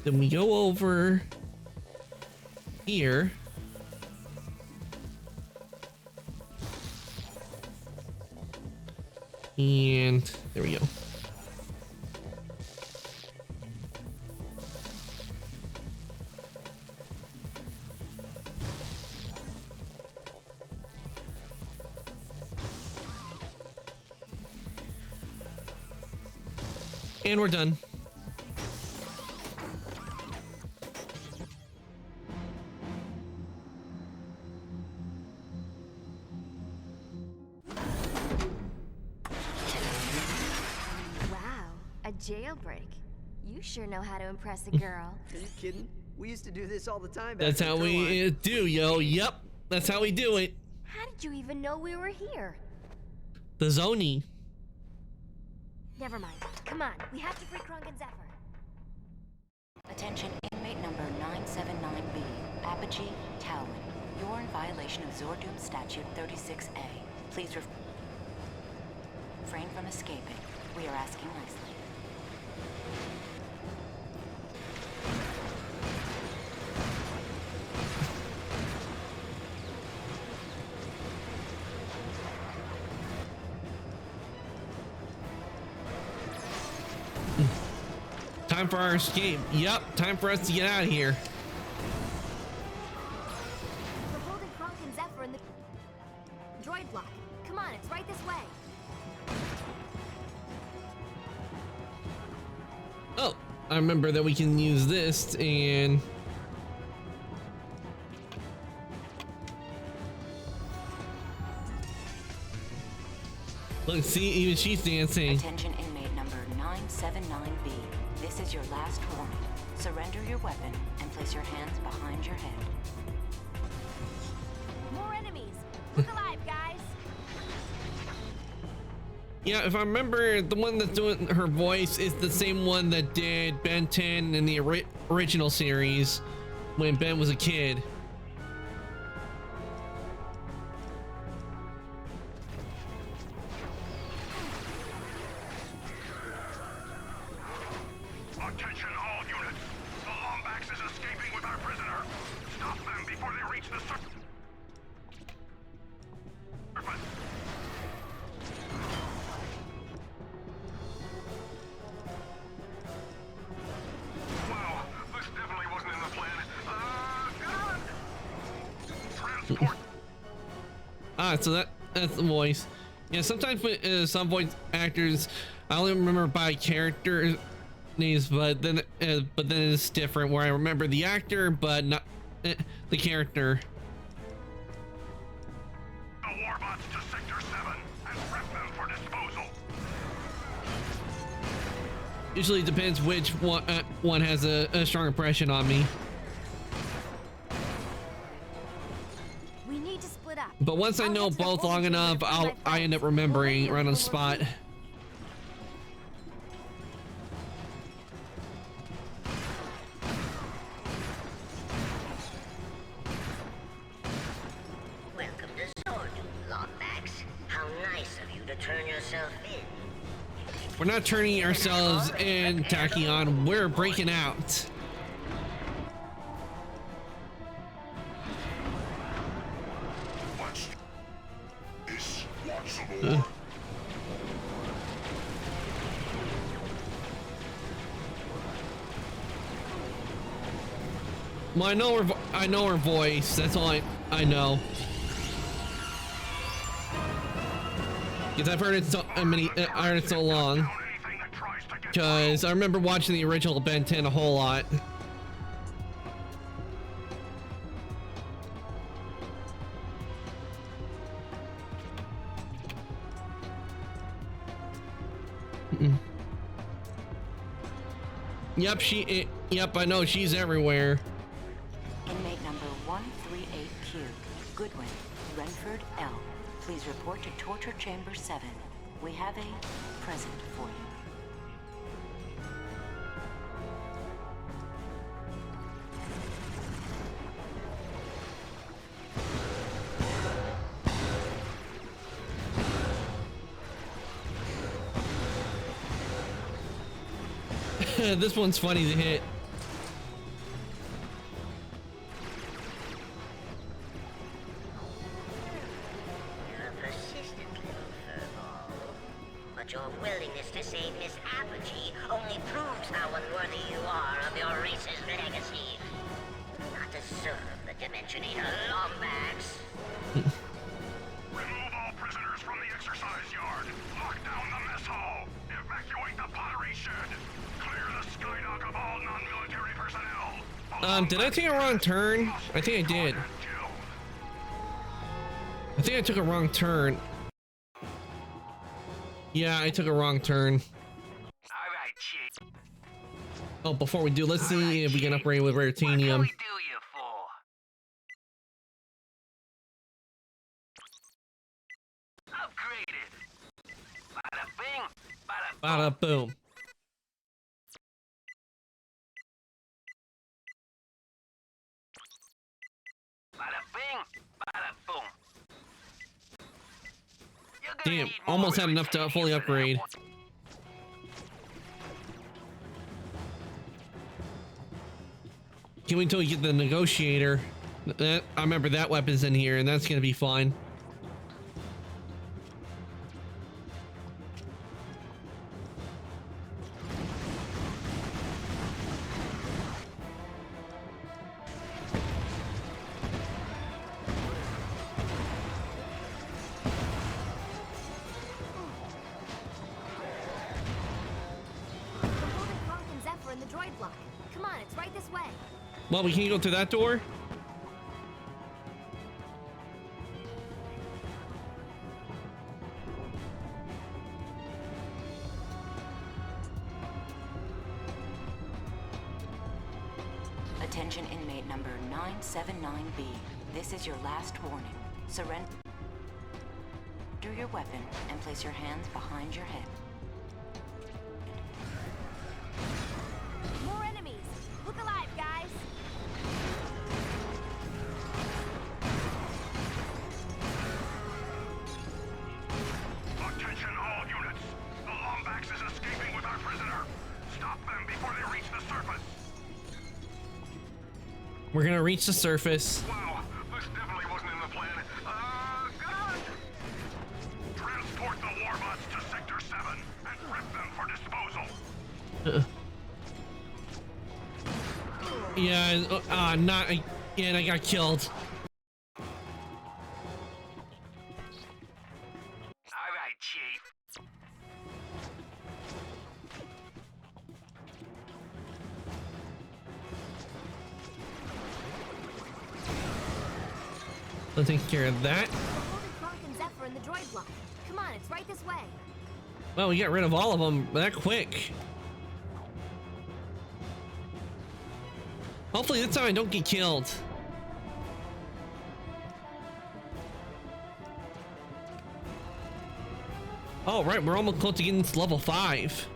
Then we go over here. And there we go. And we're done. Wow, a jailbreak. You sure know how to impress a girl. Are you kidding? We used to do this all the time. That's how we do, yo. Yep, that's how we do it. How did you even know we were here? The Zoni. Never mind. Come on, we have to free Krunk and Zephyr. Attention inmate number 979B, Apogee Talwin. You're in violation of Zordoom Statute 36A. Please refrain from escaping. We are asking nicely. Time for our escape. Yep, time for us to get out of here. We're holding Krunk and Zephyr in the droid block. Come on, it's right this way. Oh, I remember that we can use this and... Look, see, even she's dancing. Attention inmate number 979B. This is your last warning. Surrender your weapon and place your hands behind your head. More enemies. Look alive, guys. Yeah, if I remember, the one that's doing her voice is the same one that did Ben 10 in the original series when Ben was a kid. Attention all units. The Lombax is escaping with our prisoner. Stop them before they reach the surface. Wow, this definitely wasn't in the plan. Transport. So that's the voice. Yeah, sometimes with some voice actors, I only remember by character names, but then it's different. Where I remember the actor, but not the character. The warbots to Sector 7 and prep them for disposal. Usually depends which one has a strong impression on me. We need to split up. But once I know both long enough, I end up remembering right on the spot. Welcome to Zordu, Lombax. How nice of you to turn yourself in. We're not turning ourselves in, Tachyon. We're breaking out. What's this? Want some more? Well, I know her voice. That's all I know. Because I've heard it so I heard it so long. Because I remember watching the original Ben 10 a whole lot. Yep, yep, I know she's everywhere. Inmate number 138Q, Goodwin, Renford L. Please report to Torture Chamber 7. We have a present for you. This one's funny to hit. You're a persistent little furball. But your willingness to save Miss Apogee only proves how unworthy you are of your race's legacy. Not deserve the Dimensionator, Lombax. Remove all prisoners from the exercise yard. Lock down the mess hall. Evacuate the pottery shed. Clear the skydock of all non-military personnel. Did I take a wrong turn? I think I did. I think I took a wrong turn. Yeah, I took a wrong turn. Alright, chick. Oh, before we do, let's see if we can upgrade with Raritanium. What can we do you for? Upgraded. Bada bing, bada Bada boom. bada bing, bada boom. Damn, almost had enough to fully upgrade. Can't wait until we get the negotiator. I remember that weapon's in here, and that's gonna be fine. Come on, it's right this way. Well, we can't go through that door. Attention inmate number 979B. This is your last warning. Surrender your weapon and place your hands behind your head. More enemies. Look alive, guys. Attention all units. The Lombax is escaping with our prisoner. Stop them before they reach the surface. We're gonna reach the surface. Wow, this definitely wasn't in the plan. God! Transport the warbots to Sector 7 and prep them for disposal. Yeah, not again. I got killed. Alright, Chief. I'll take care of that. And Zephyr in the droid block. Come on, it's right this way. Well, we got rid of all of them that quick. Hopefully this time I don't get killed. Oh, right, we're almost close to getting to level 5.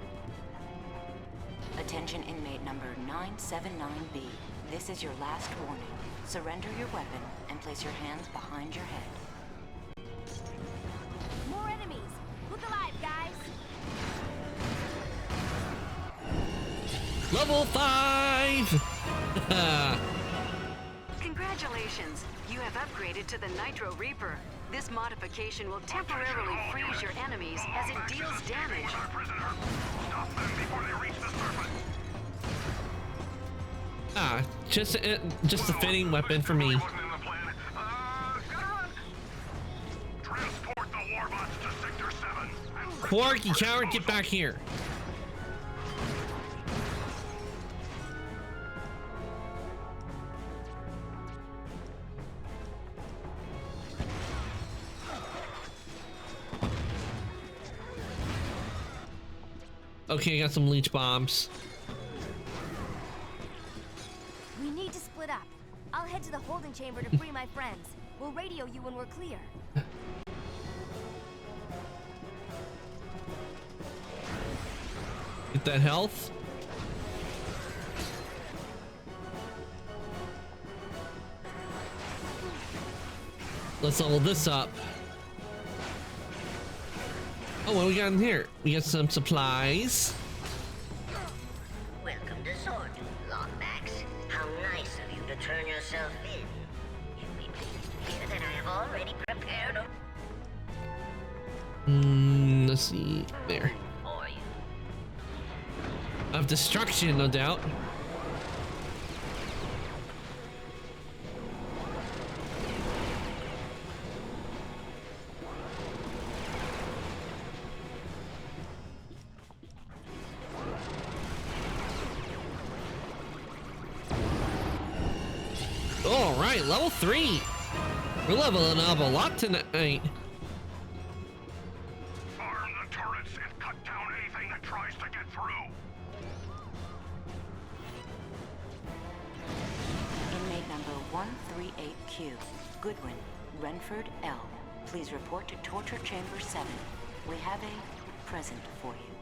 Attention inmate number 979B. This is your last warning. Surrender your weapon and place your hands behind your head. More enemies. Look alive, guys. Level 5! Congratulations! You have upgraded to the Nitro Reaper. This modification will temporarily freeze your enemies as it deals damage. Stop them before they reach the surface. Ah, just a fitting weapon for me. Transport the warbots to Sector 7. Quark, you coward, get back here. Okay, I got some leech bombs. We need to split up. I'll head to the holding chamber to free my friends. We'll radio you when we're clear. Get that health. Let's level this up. Oh, what do we got in here? We got some supplies. Welcome to Sword, Lombax. How nice of you to turn yourself in. You'll be pleased to hear that I have already prepared a... Let's see. There. for you. Of destruction, no doubt. All right, level 3. We're leveling up a lot tonight. Arm the turrets and cut down anything that tries to get through. Inmate number 138Q. Goodwin, Renford L. Please report to Torture Chamber 7. We have a present for you.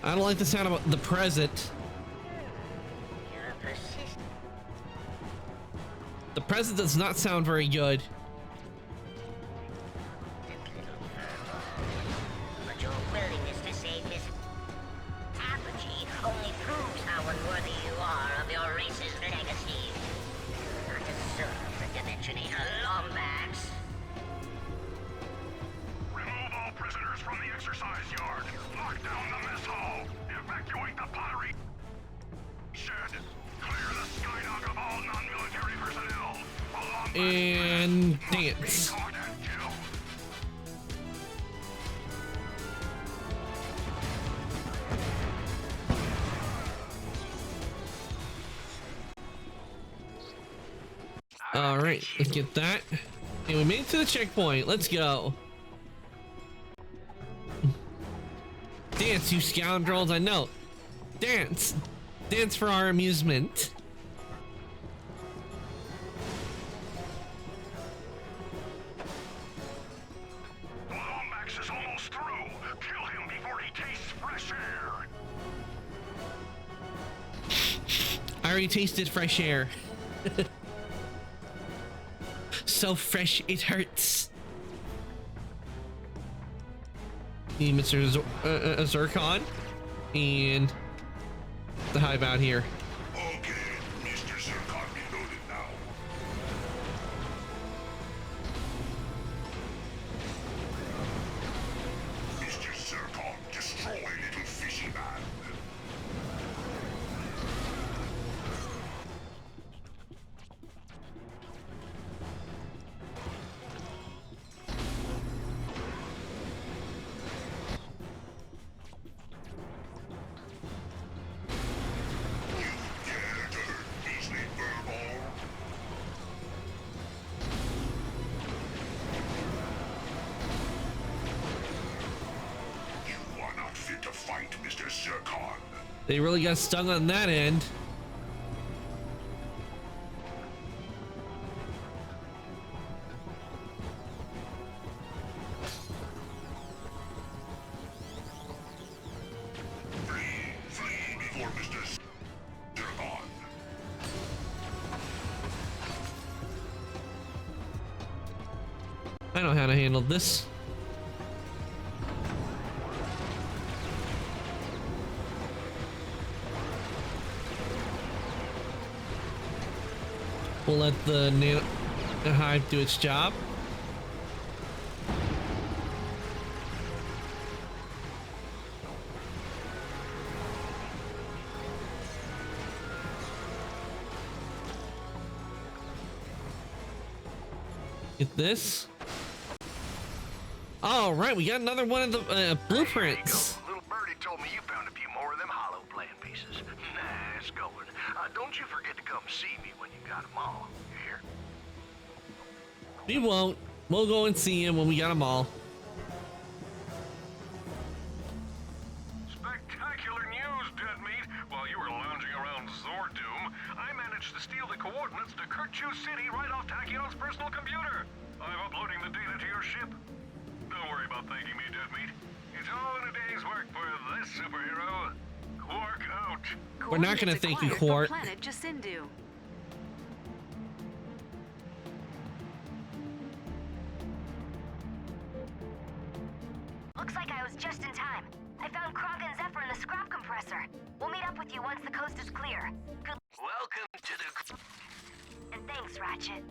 I don't like the sound of the present. You're persistent. The present does not sound very good. But your willingness to save Miss Apogee only proves how unworthy you are of your race's legacy. You do not deserve the Dimensionator, Lombax. Remove all prisoners from the exercise yard. Lock down the mess hall. Evacuate the pottery shed. Clear the Skydock of all non-military personnel. And dance. All right, let's get that. And we made it to the checkpoint. Let's go. Dance, you scoundrels. I know. Dance. Dance for our amusement. The Lombax is almost through. Kill him before he tastes fresh air. I already tasted fresh air. So fresh it hurts. Need Mr. Zircon and the hive out here. Okay, Mr. Zircon reloaded now. Mr. Zircon, destroy little fishy man. Zircon. They really got stung on that end. Flee before Mr. Zircon. I know how to handle this. We'll let the hive do its job. Get this. All right, we got another one of the blueprints. Little birdie told me you found a few more of them hollow plan pieces. Nice going. Don't you forget to come see me when you got them all. You hear? We won't. We'll go and see him when we got them all. Spectacular news, Deadmeat. While you were lounging around Zordoom, I managed to steal the coordinates to Kirchu City right off Tachyon's personal computer. I'm uploading the data to your ship. Don't worry about thanking me, Deadmeat. It's all in a day's work for this superhero. Quark out. We're not going to thank you, Quark. Planet Jacindu. Looks like I was just in time. I found Kronk and Zephyr in the scrap compressor. We'll meet up with you once the coast is clear. Good. Welcome to the... And thanks, Ratchet.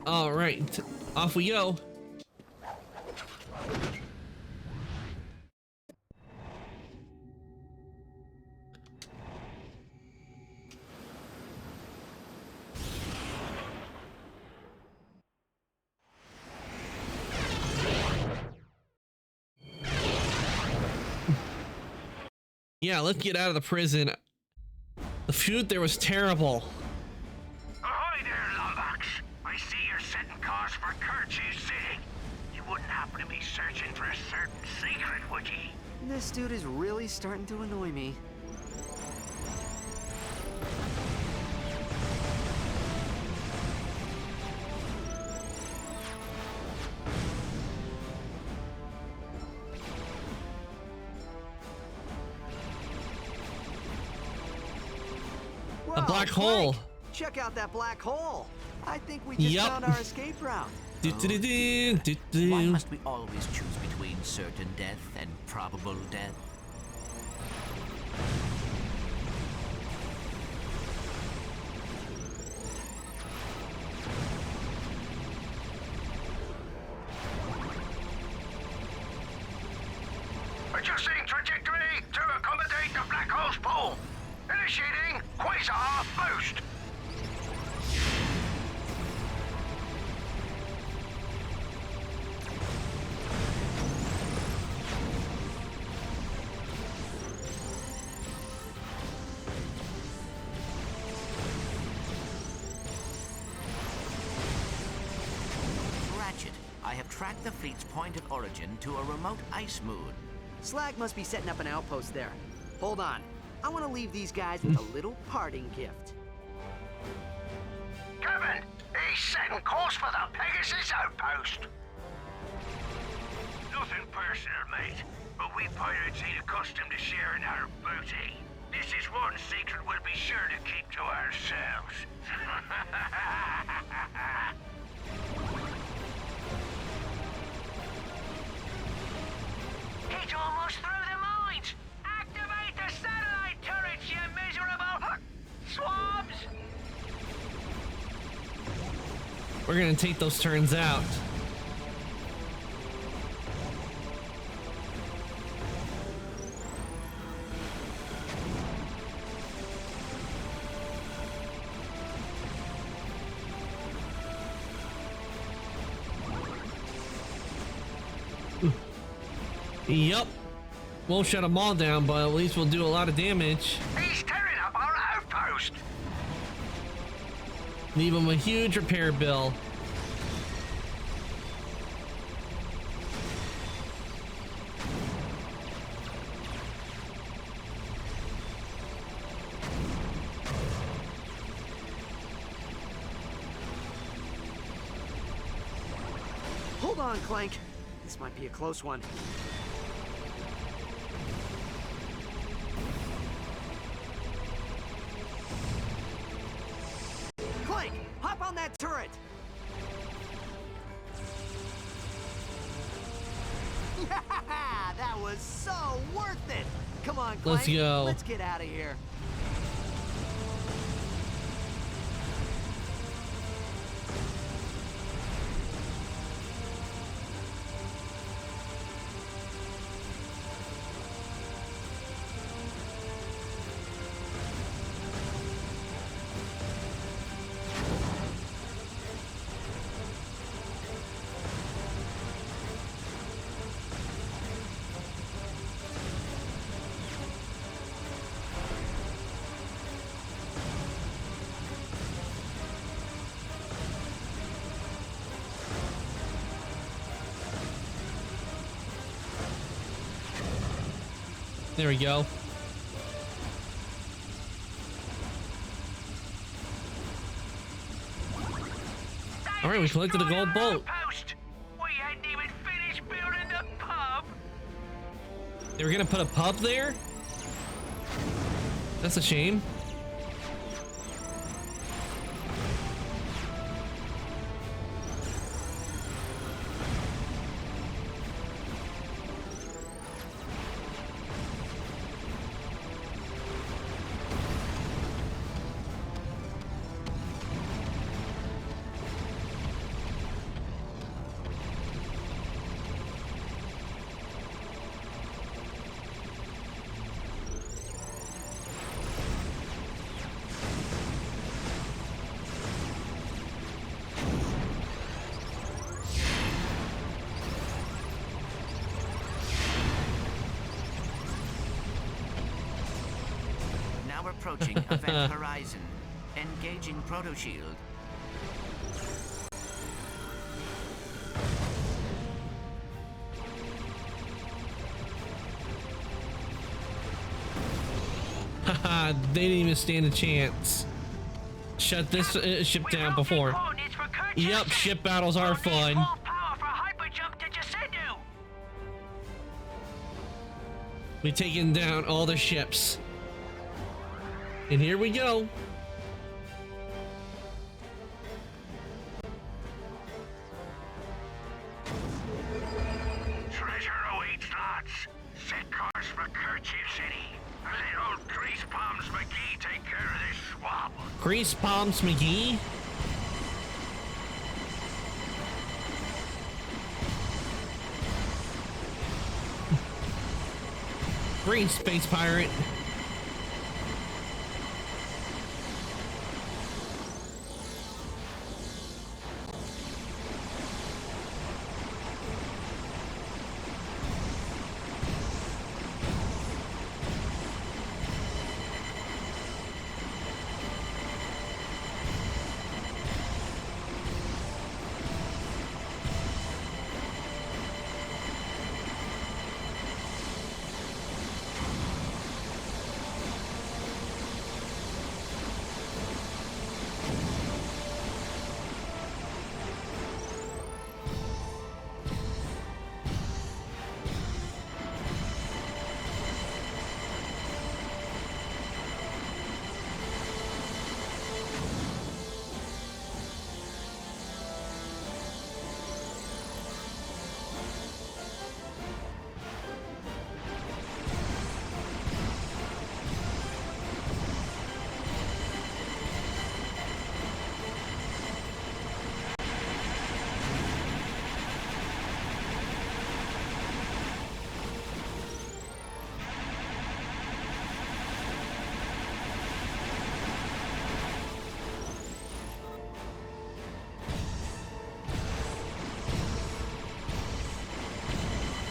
All right, off we go. Yeah, let's get out of the prison. The food there was terrible. Ahoy there, Lombax. I see you're setting course for Kirchu City. You wouldn't happen to be searching for a certain secret, would ye? This dude is really starting to annoy me. A black hole. Check out that black hole. I think we just found our escape route. Why must we always choose between certain death and probable death? Adjusting trajectory to accommodate the black hole's pull. Initiating quasar boost. Ratchet, I have tracked the fleet's point of origin to a remote ice moon. Slag must be setting up an outpost there. Hold on. I want to leave these guys with a little parting gift. Kevin, he's setting course for the Pegasus outpost. Nothing personal, mate, but we pirates ain't accustomed to sharing our booty. This is one secret we'll be sure to keep to ourselves. He's almost through the mines! Activate the satellite turrets, you miserable swabs! We're gonna take those turns out. Yup. Won't shut them all down, but at least we'll do a lot of damage. He's tearing up our outpost! Leave him a huge repair bill. Hold on, Clank. This might be a close one. Clank, hop on that turret! That was so worth it! Come on, Clank. Let's go. Let's get out of here. There we go. All right, we collected a gold bolt. We hadn't even finished building the pub. They were gonna put a pub there? That's a shame. Approaching Event Horizon. Engaging Proto Shield. Haha, they didn't even stand a chance. Shut this ship down before. Yep, ship battles are fun. We've taken down all the ships. And here we go. Treasure awaits lots. Set course for Kerchief City. Let old Grease Palms McGee take care of this swamp. Grease Palms McGee? Green Space Pirate.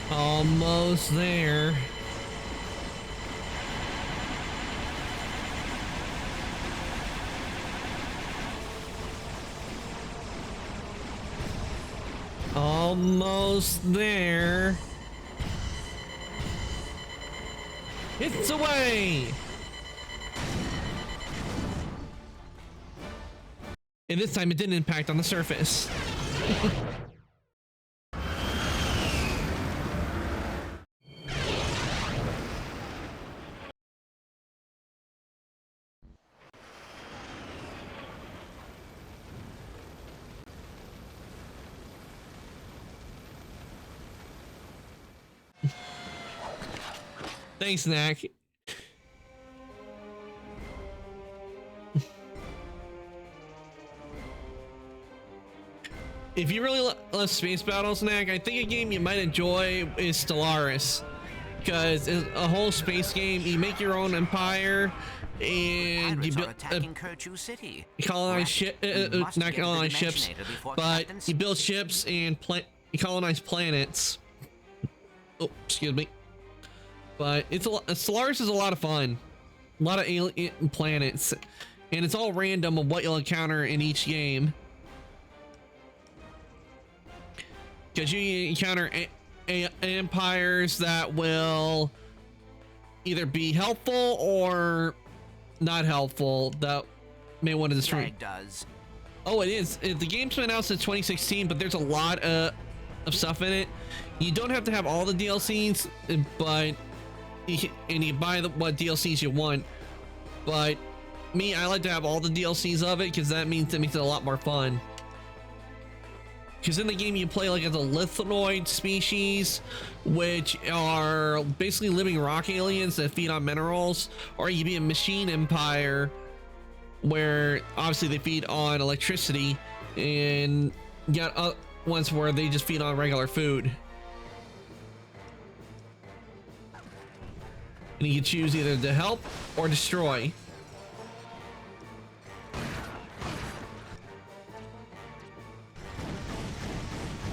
Almost there. Almost there. It's away. And this time it didn't impact on the surface. Thanks, Knack. If you really love space battles, Knack, I think a game you might enjoy is Stellaris, because it's a whole space game. You make your own empire, and you build colonize not colonize ships, but you build ships and you colonize planets. Oh, excuse me. But Stellaris is a lot of fun, a lot of alien planets, and it's all random of what you'll encounter in each game. Because you encounter empires that will either be helpful or not helpful, that may want to destroy. Oh, it is. The game's been announced in 2016, but there's a lot of stuff in it. You don't have to have all the DLCs, but you buy what DLCs you want. But me, I like to have all the DLCs of it because that means it makes it a lot more fun. Because in the game you play like as a lithonoid species, which are basically living rock aliens that feed on minerals, or you can be a machine empire where obviously they feed on electricity, and you got ones where they just feed on regular food. And you can choose either to help or destroy.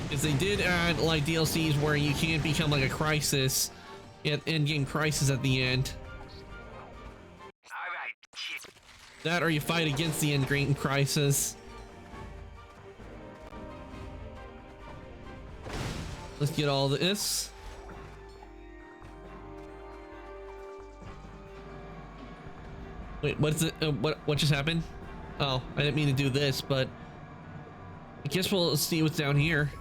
Because they did add like DLCs where you can't become like a crisis, end-game crisis at the end. That or you fight against the end-game crisis. Let's get all this. Wait, what is it? What just happened? Oh, I didn't mean to do this, but I guess we'll see what's down here.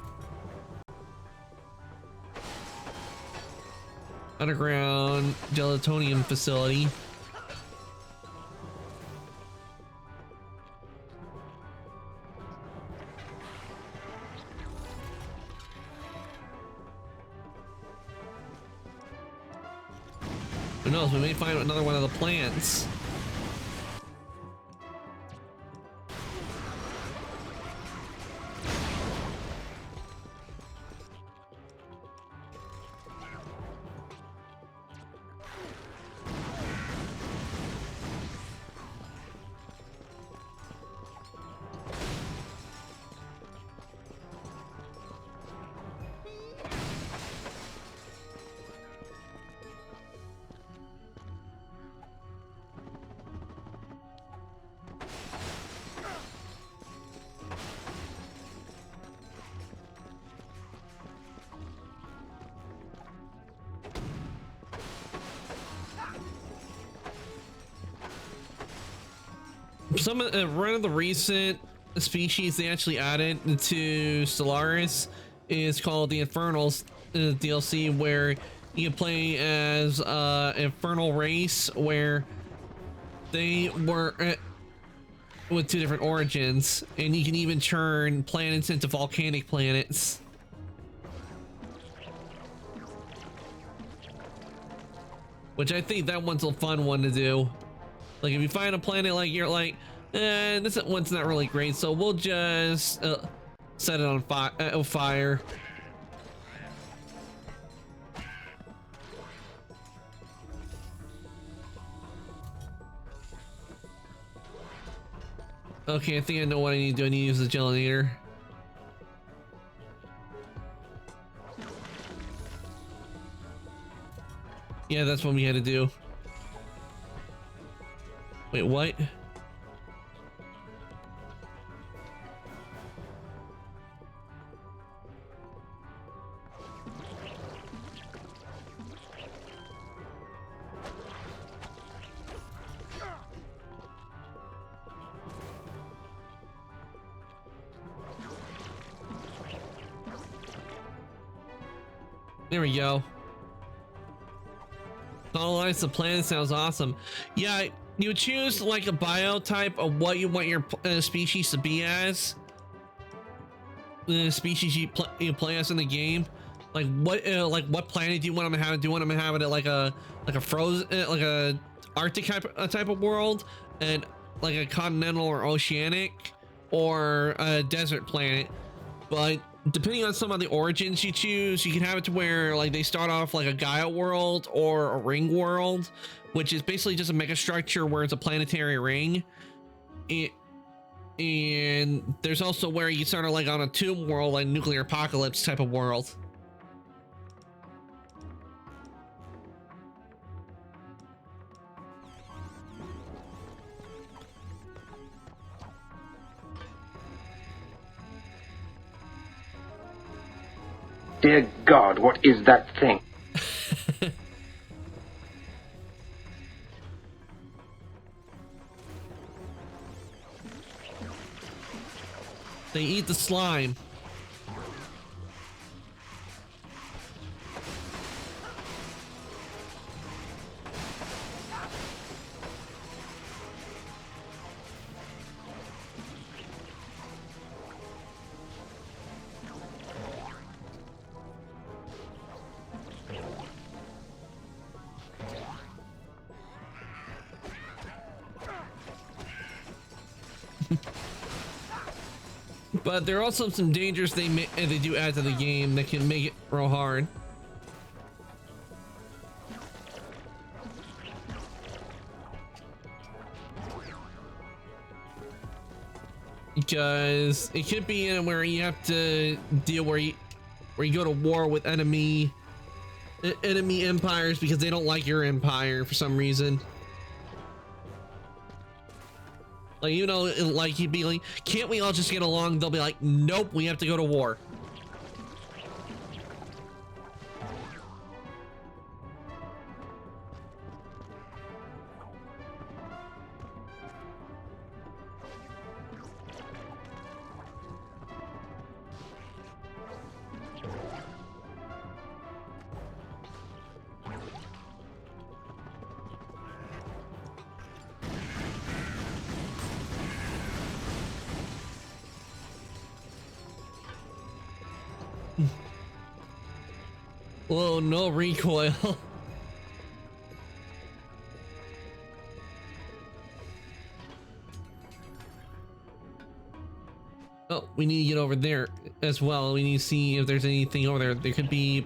Underground gelatonium facility. Who knows? We may find another one of the plants. Some of one of the recent species they actually added to Stellaris is called the Infernals DLC, where you can play as infernal race, where they were with two different origins, and you can even turn planets into volcanic planets. Which I think that one's a fun one to do. Like if you find a planet like you're like, this one's not really great, so we'll just set it on fire. Okay, I think I know what I need to do. I need to use the gelinator. Yeah, that's what we had to do. Wait, what? There we go. Colonize the planet sounds awesome. Yeah, you choose like a biotype of what you want your species to be as. The species you play as in the game. Like what planet do you want them to have? Do you want them to have it at like a frozen, like a Arctic type of world, and like a continental or oceanic, or a desert planet? But depending on some of the origins you choose, you can have it to where like they start off like a Gaia world or a ring world, which is basically just a mega structure where it's a planetary ring. And there's also where you start like on a tomb world, like nuclear apocalypse type of world. Dear God, what is that thing? They eat the slime. But there are also some dangers they do add to the game that can make it real hard. Because it could be in where you have to deal where you go to war with enemy empires because they don't like your empire for some reason. Like, you know, like you'd be like, can't we all just get along? They'll be like, nope, we have to go to war. Whoa, no recoil. Oh, we need to get over there as well. We need to see if there's anything over there. There could be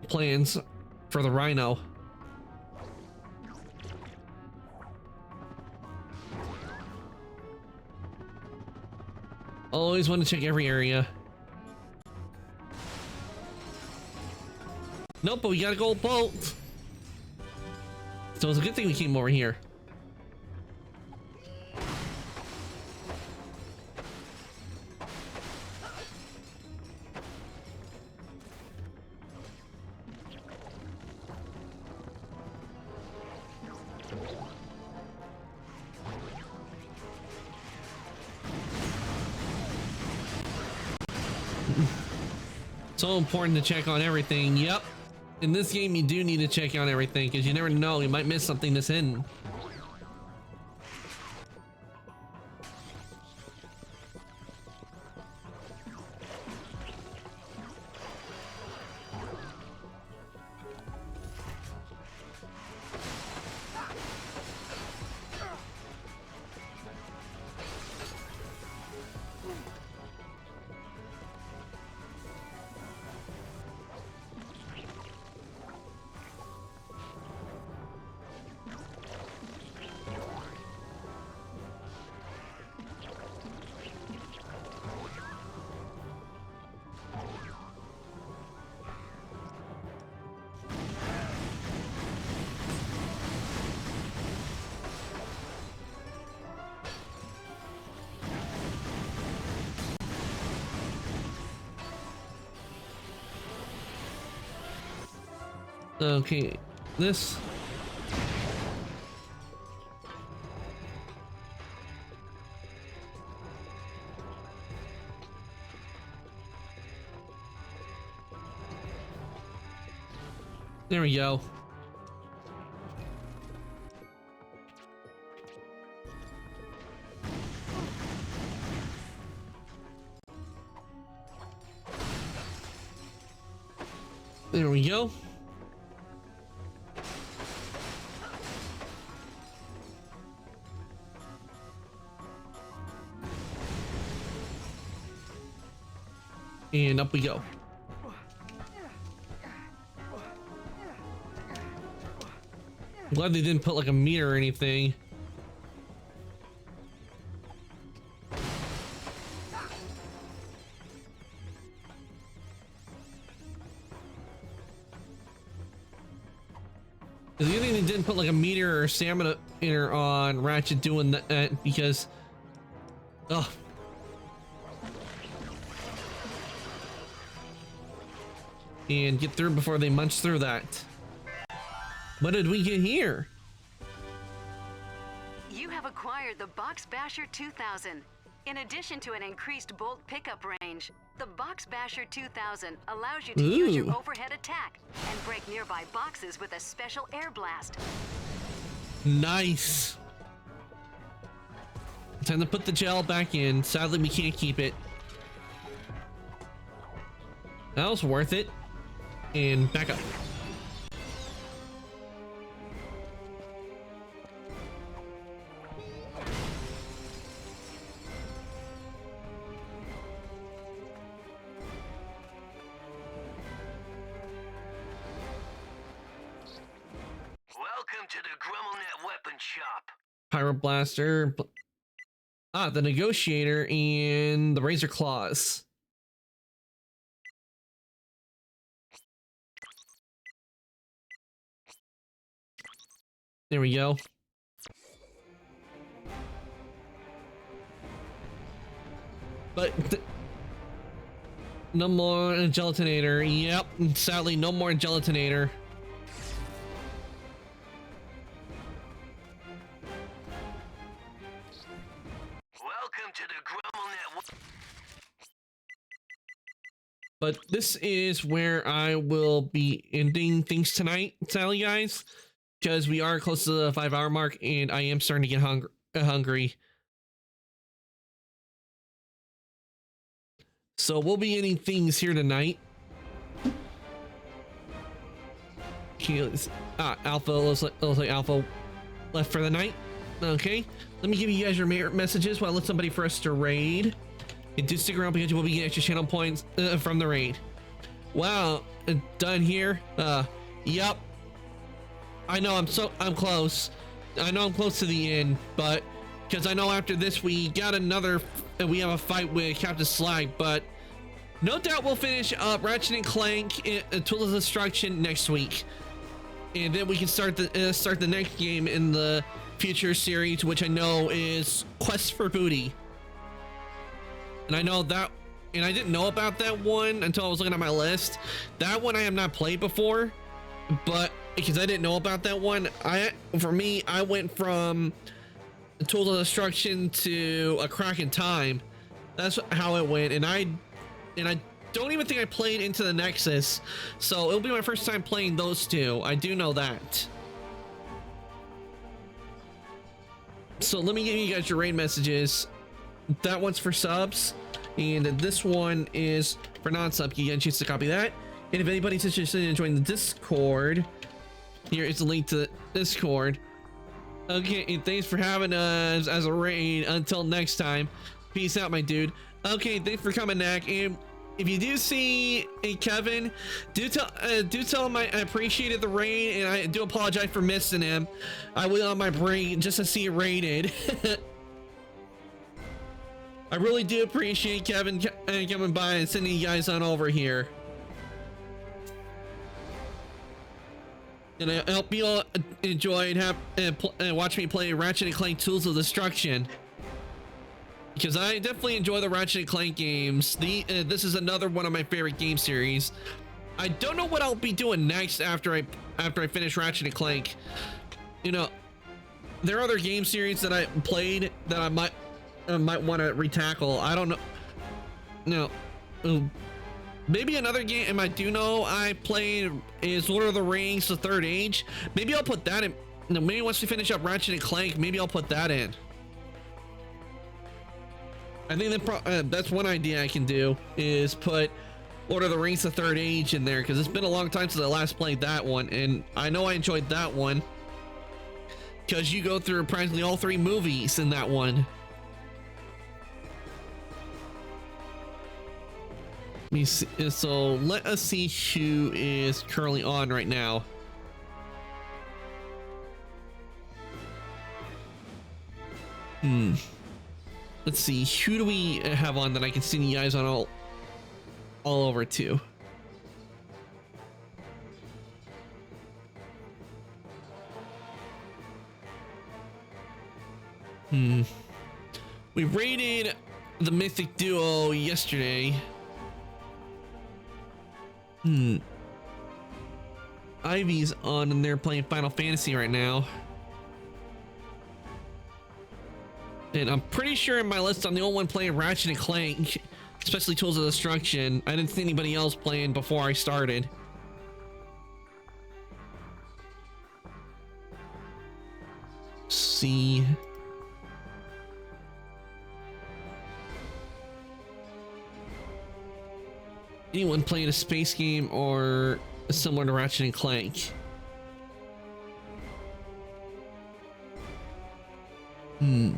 plans for the rhino. Always want to check every area. Nope, but we got a gold bolt. So it's a good thing we came over here. So important to check on everything. Yep. In this game, you do need to check on everything because you never know, you might miss something that's hidden. Okay, this. There we go. There we go. And up we go. I'm glad they didn't put like a meter or anything. The other thing they didn't put like a meter or stamina inner on Ratchet doing that because, oh. And get through before they munch through that. What did we get here? You have acquired the Box Basher 2000. In addition to an increased bolt pickup range, the Box Basher 2000 allows you to use your overhead attack and break nearby boxes with a special air blast. Nice. Time to put the gel back in. Sadly, we can't keep it. That was worth it. And back up. Welcome to the GrumbleNet Weapon Shop. Pyroblaster. The Negotiator and the Razor Claws. There we go. But no more Gelatinator. Yep, sadly, no more Gelatinator. Welcome to the GrumbleNet. But this is where I will be ending things tonight, sadly, guys, because we are close to the 5-hour mark, and I am starting to get hungry. So we'll be ending things here tonight. Alpha looks like Alpha left for the night. Okay, let me give you guys your messages while I let somebody for us to raid. And do stick around because you will be getting extra channel points from the raid. Wow, done here. Yep. I know I'm close. I know I'm close to the end, but because I know after this we got we have a fight with Captain Slag, but no doubt we'll finish up Ratchet and Clank Tool of Destruction next week, and then we can start the next game in the future series, which I know is Quest for Booty. And I know that, and I didn't know about that one until I was looking at my list. That one I have not played before, but because I didn't know about that one, for me, I went from Tools of Destruction to A Crack in Time. That's how it went, and I don't even think I played Into the Nexus, so it'll be my first time playing those two. I do know that. So let me give you guys your raid messages. That one's for subs, and this one is for non-sub. You get a chance to copy that. And if anybody's interested in joining the Discord, here is the link to the Discord. Okay, and thanks for having us as a raid. Until next time, peace out, my dude. Okay, thanks for coming, Knack. And if you do see Kevin, do tell him I appreciated the raid, and I do apologize for missing him. I went on my break just to see it raided. I really do appreciate Kevin coming by and sending you guys on over here. And I hope you all enjoy and watch me play Ratchet and Clank Tools of Destruction, because I definitely enjoy the Ratchet and Clank games. This is another one of my favorite game series. I don't know what I'll be doing next after I finish Ratchet and Clank. You know, there are other game series that I played that I might want to retackle. I don't know. No, maybe another game I do know I played is Lord of the Rings: The Third Age. Maybe I'll put that in. No, maybe once we finish up Ratchet and Clank, maybe I'll put that in. I think that's one idea I can do, is put Lord of the Rings: The Third Age in there, because it's been a long time since I last played that one, and I know I enjoyed that one because you go through practically all 3 movies in that one. Let me see, so let us see who is currently on right now. Let's see, who do we have on that I can send you guys on all over to? We raided the Mythic Duo yesterday. Ivy's on and they're playing Final Fantasy right now. And I'm pretty sure in my list I'm the only one playing Ratchet and Clank, especially Tools of Destruction. I didn't see anybody else playing before I started. See. Anyone playing a space game or similar to Ratchet and Clank? I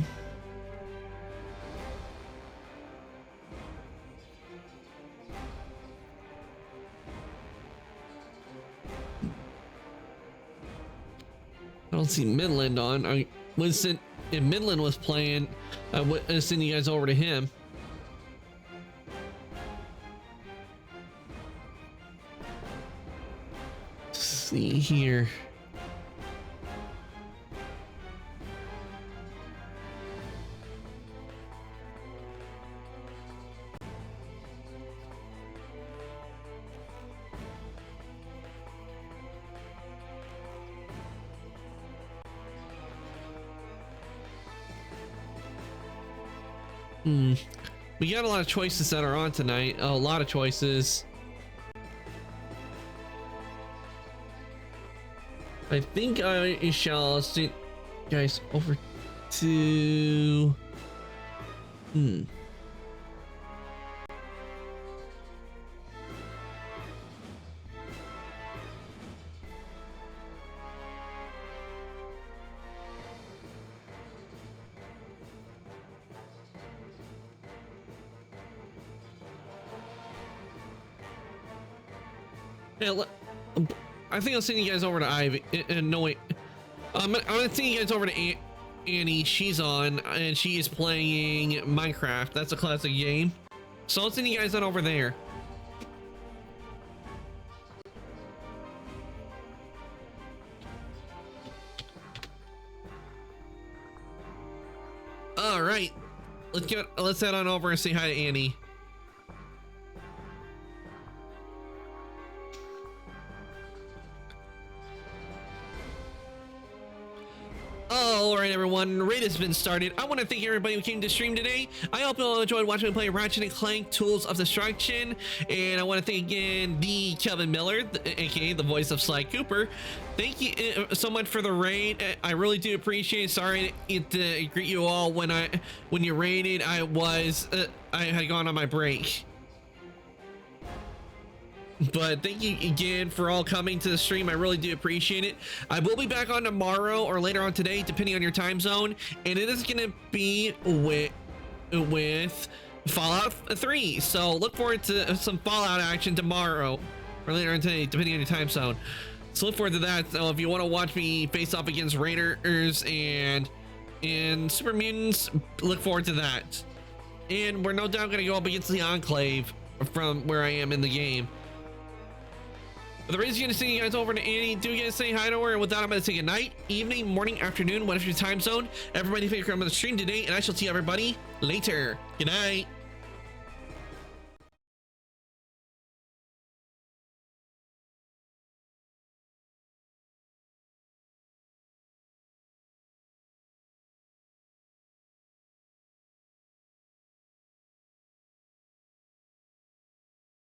don't see Midland on. If Midland was playing, I would send you guys over to him. Let's see here. We got a lot of choices that are on tonight. A lot of choices. I think I shall send guys over to I think I'll send you guys over to Ivy. No wait, I'm gonna send you guys over to Annie. She's on and she is playing Minecraft. That's a classic game. So I'll send you guys on over there. All right, let's head on over and say hi to Annie. All right, everyone, raid has been started. I want to thank everybody who came to stream today. I hope you all enjoyed watching me play Ratchet and Clank Tools of Destruction. And I want to thank again the Kevin Miller, aka the voice of Sly Cooper. Thank you so much for the raid. I really do appreciate it. Sorry to greet you all when you raided. I had gone on my break. But thank you again for all coming to the stream. I really do appreciate it. I will be back on tomorrow or later on today, depending on your time zone. And it is going to be with Fallout 3. So look forward to some Fallout action tomorrow or later on today, depending on your time zone. So look forward to that. So if you want to watch me face off against Raiders and Super Mutants, look forward to that. And we're no doubt going to go up against the Enclave from where I am in the game. But the reason you're gonna send you guys over to Annie, do you guys say hi to her? And with that, I'm gonna say good night, evening, morning, afternoon, whatever your time zone. Everybody, thank you for coming on the stream today, and I shall see everybody later. Good night.